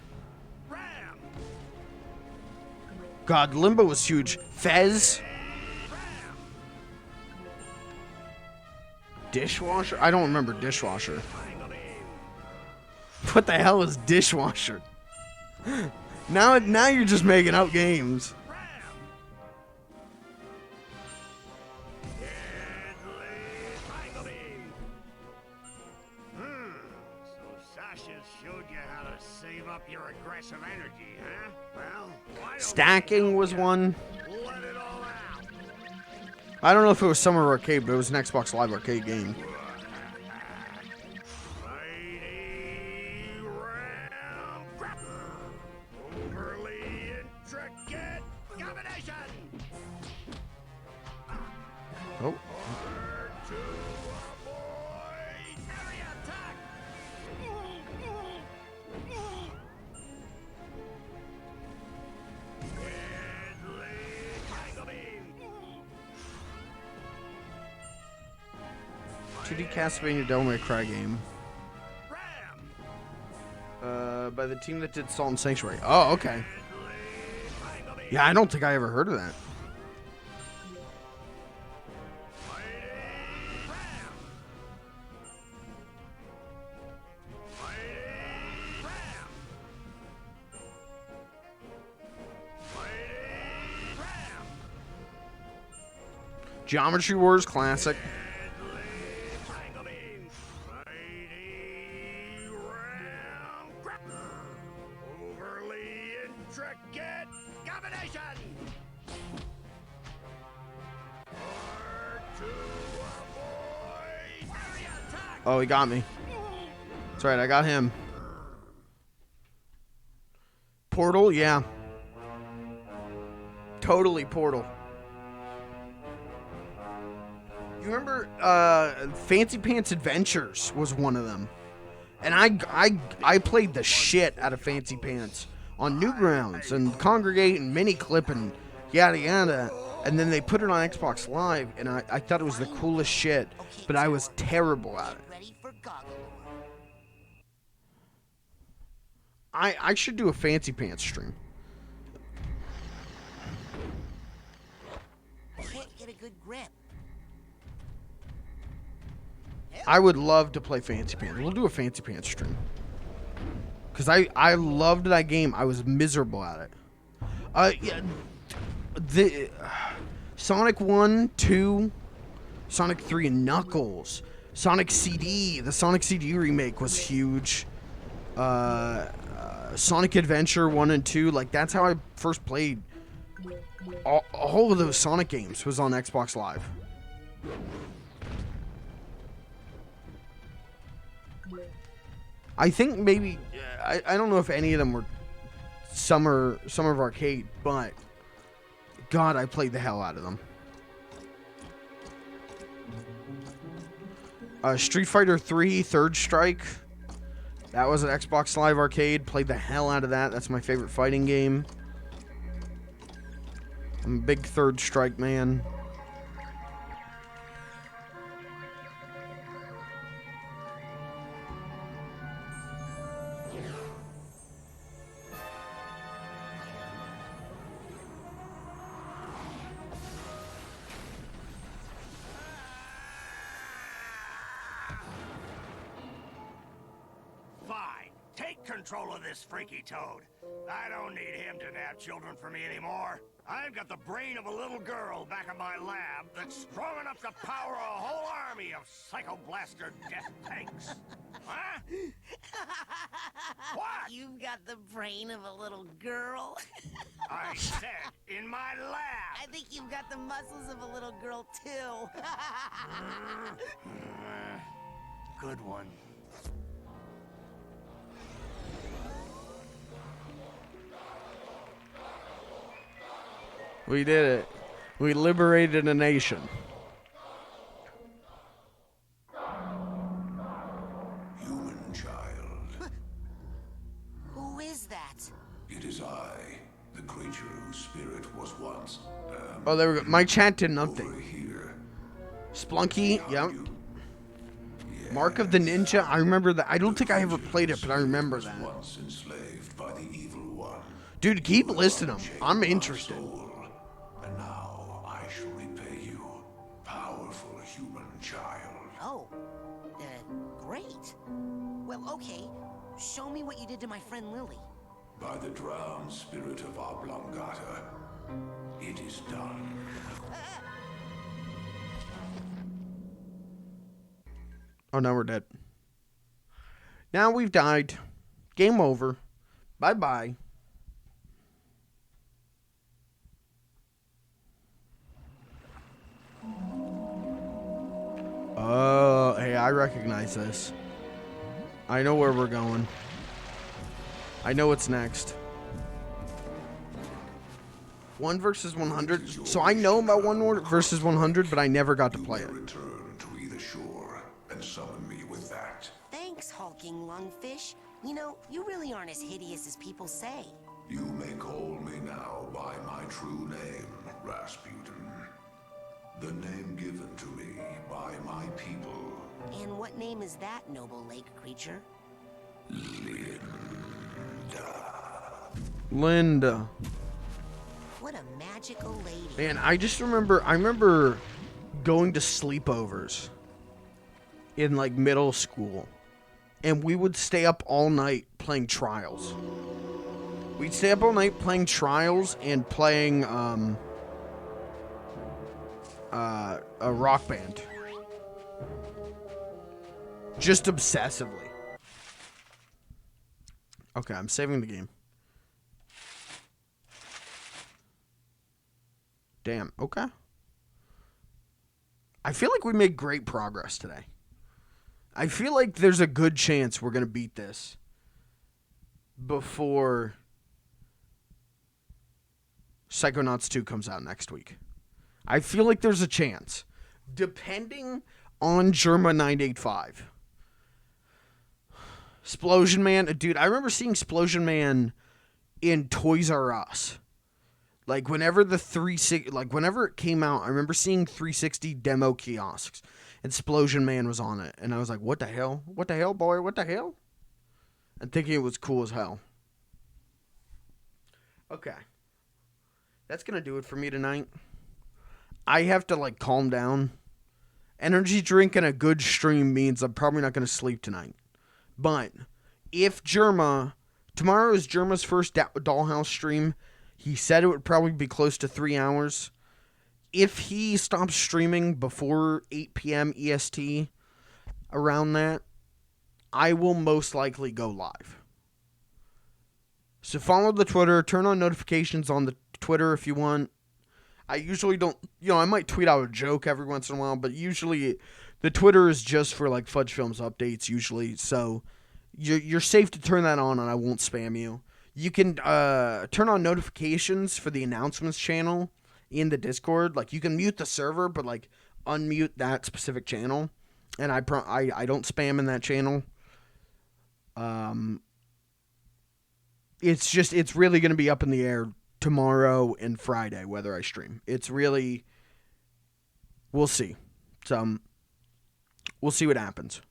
God, Limbo was huge. Fez. Dishwasher? I don't remember Dishwasher. What the hell is Dishwasher? Now you're just making up games. Energy, huh? Well, Stacking was one. I don't know if it was Summer Arcade, but it was an Xbox Live Arcade game. Overly intricate combination. Oh. Castlevania Devil May Cry game. By the team that did Salt and Sanctuary. Oh, okay. Yeah, I don't think I ever heard of that. Geometry Wars classic. Oh, he got me. That's right, I got him. Portal, yeah. Totally Portal. You remember Fancy Pants Adventures was one of them. And I played the shit out of Fancy Pants on Newgrounds and Congregate and Miniclip and yada yada. And then they put it on Xbox Live, and I thought it was the coolest shit, but I was terrible at it. I should do a Fancy Pants stream. Can't get a good grip. I would love to play Fancy Pants. We'll do a Fancy Pants stream. Because I loved that game. I was miserable at it. Yeah, the Sonic 1, 2, Sonic 3, and Knuckles. Sonic CD. The Sonic CD remake was huge. Sonic Adventure 1 and 2. Like, that's how I first played all of those Sonic games was on Xbox Live. I think maybe I don't know if any of them were Summer of Arcade, but God, I played the hell out of them. Street Fighter 3 Third Strike. That was an Xbox Live Arcade. Played the hell out of that. That's my favorite fighting game. I'm a big Third Strike man. control of this freaky toad. I don't need him to nab children for me anymore. I've got the brain of a little girl back in my lab that's strong enough to power a whole army of Psycho-Blaster death tanks. Huh? What? You've got the brain of a little girl. I said in my lab. I think you've got the muscles of a little girl, too. Good one. We did it. We liberated a nation. Human child. Who is that? It is I, the creature whose spirit was once. Oh, there we go. My chat didn't update. Over here. Splunky, yep. Mark of the Ninja, I remember that. I don't think I ever played it, but I remember that. Once enslaved by the evil one. Dude, keep listing them. I'm interested. And now I shall repay you, powerful human child. Oh, great. Well, okay. Show me what you did to my friend Lily. By the drowned spirit of Oblongata, it is done. Oh, now we're dead. Now we've died. Game over. Bye-bye. Oh, hey, I recognize this. I know where we're going. I know what's next. 1 versus 100. So I know about 1 versus 100, but I never got to play it. Return to either shore and summon me with that. Thanks, hulking lungfish. You know, you really aren't as hideous as people say. You may call me now by my true name, Rasputin. The name given to me by my people. And what name is that, noble lake creature? Linda. What a magical lady. Man, I remember going to sleepovers in like middle school, and we would stay up all night playing Trials. We'd stay up all night playing Trials and playing a Rock Band. Just obsessively. Okay, I'm saving the game. Damn, okay. I feel like we made great progress today. I feel like there's a good chance we're going to beat this before Psychonauts 2 comes out next week. I feel like there's a chance. Depending on Germa 985. Splosion Man. Dude, I remember seeing Splosion Man in Toys R Us. Like, whenever whenever it came out, I remember seeing 360 demo kiosks, and Splosion Man was on it. And I was like, what the hell? What the hell, boy? What the hell? And thinking it was cool as hell. Okay. That's going to do it for me tonight. I have to, like, calm down. Energy drink and a good stream means I'm probably not going to sleep tonight. But if tomorrow is Germa's first Dollhouse stream. He said it would probably be close to 3 hours. If he stops streaming before 8 p.m. EST, around that, I will most likely go live. So follow the Twitter. Turn on notifications on the Twitter if you want. I usually don't, I might tweet out a joke every once in a while, but usually the Twitter is just for like Fudge Films updates usually. So you're safe to turn that on and I won't spam you. You can turn on notifications for the announcements channel in the Discord. Like, you can mute the server, but, like, unmute that specific channel. And I don't spam in that channel. It's really going to be up in the air tomorrow and Friday, whether I stream. It's really... We'll see. So, we'll see what happens.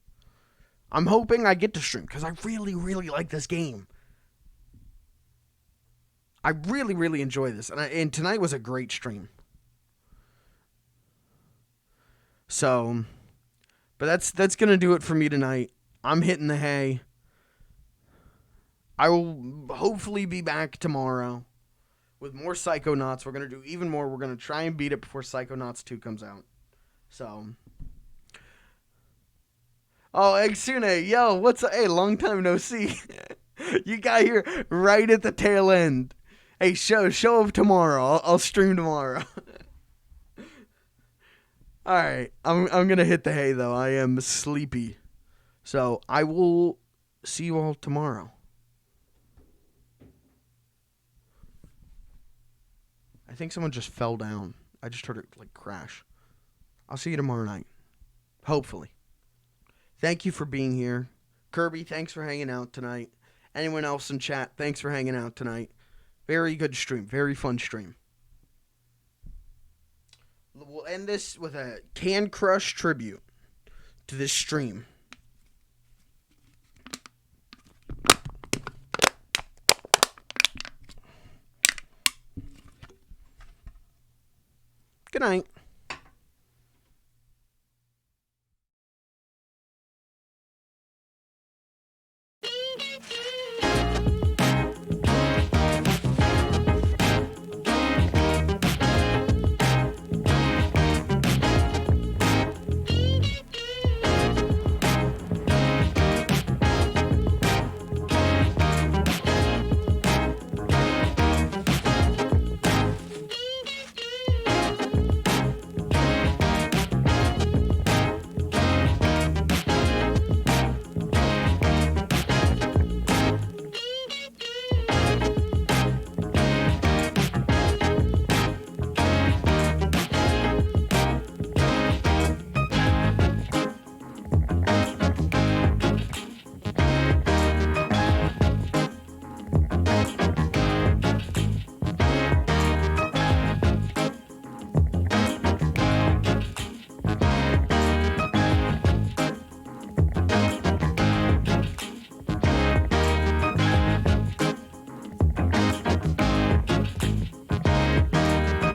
I'm hoping I get to stream, because I really, really like this game. I really, really enjoy this. And tonight was a great stream. So, but that's going to do it for me tonight. I'm hitting the hay. I will hopefully be back tomorrow with more Psychonauts. We're going to do even more. We're going to try and beat it before Psychonauts 2 comes out. So. Oh, Exune, yo, what's up? Hey, long time no see. You got here right at the tail end. Hey, show up tomorrow. I'll stream tomorrow. All right, I'm gonna hit the hay though. I am sleepy, so I will see you all tomorrow. I think someone just fell down. I just heard it like crash. I'll see you tomorrow night, hopefully. Thank you for being here, Kirby. Thanks for hanging out tonight. Anyone else in chat? Thanks for hanging out tonight. Very good stream. Very fun stream. We'll end this with a Can Crush tribute to this stream. Good night.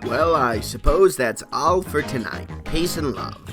Well, I suppose that's all for tonight. Peace and love.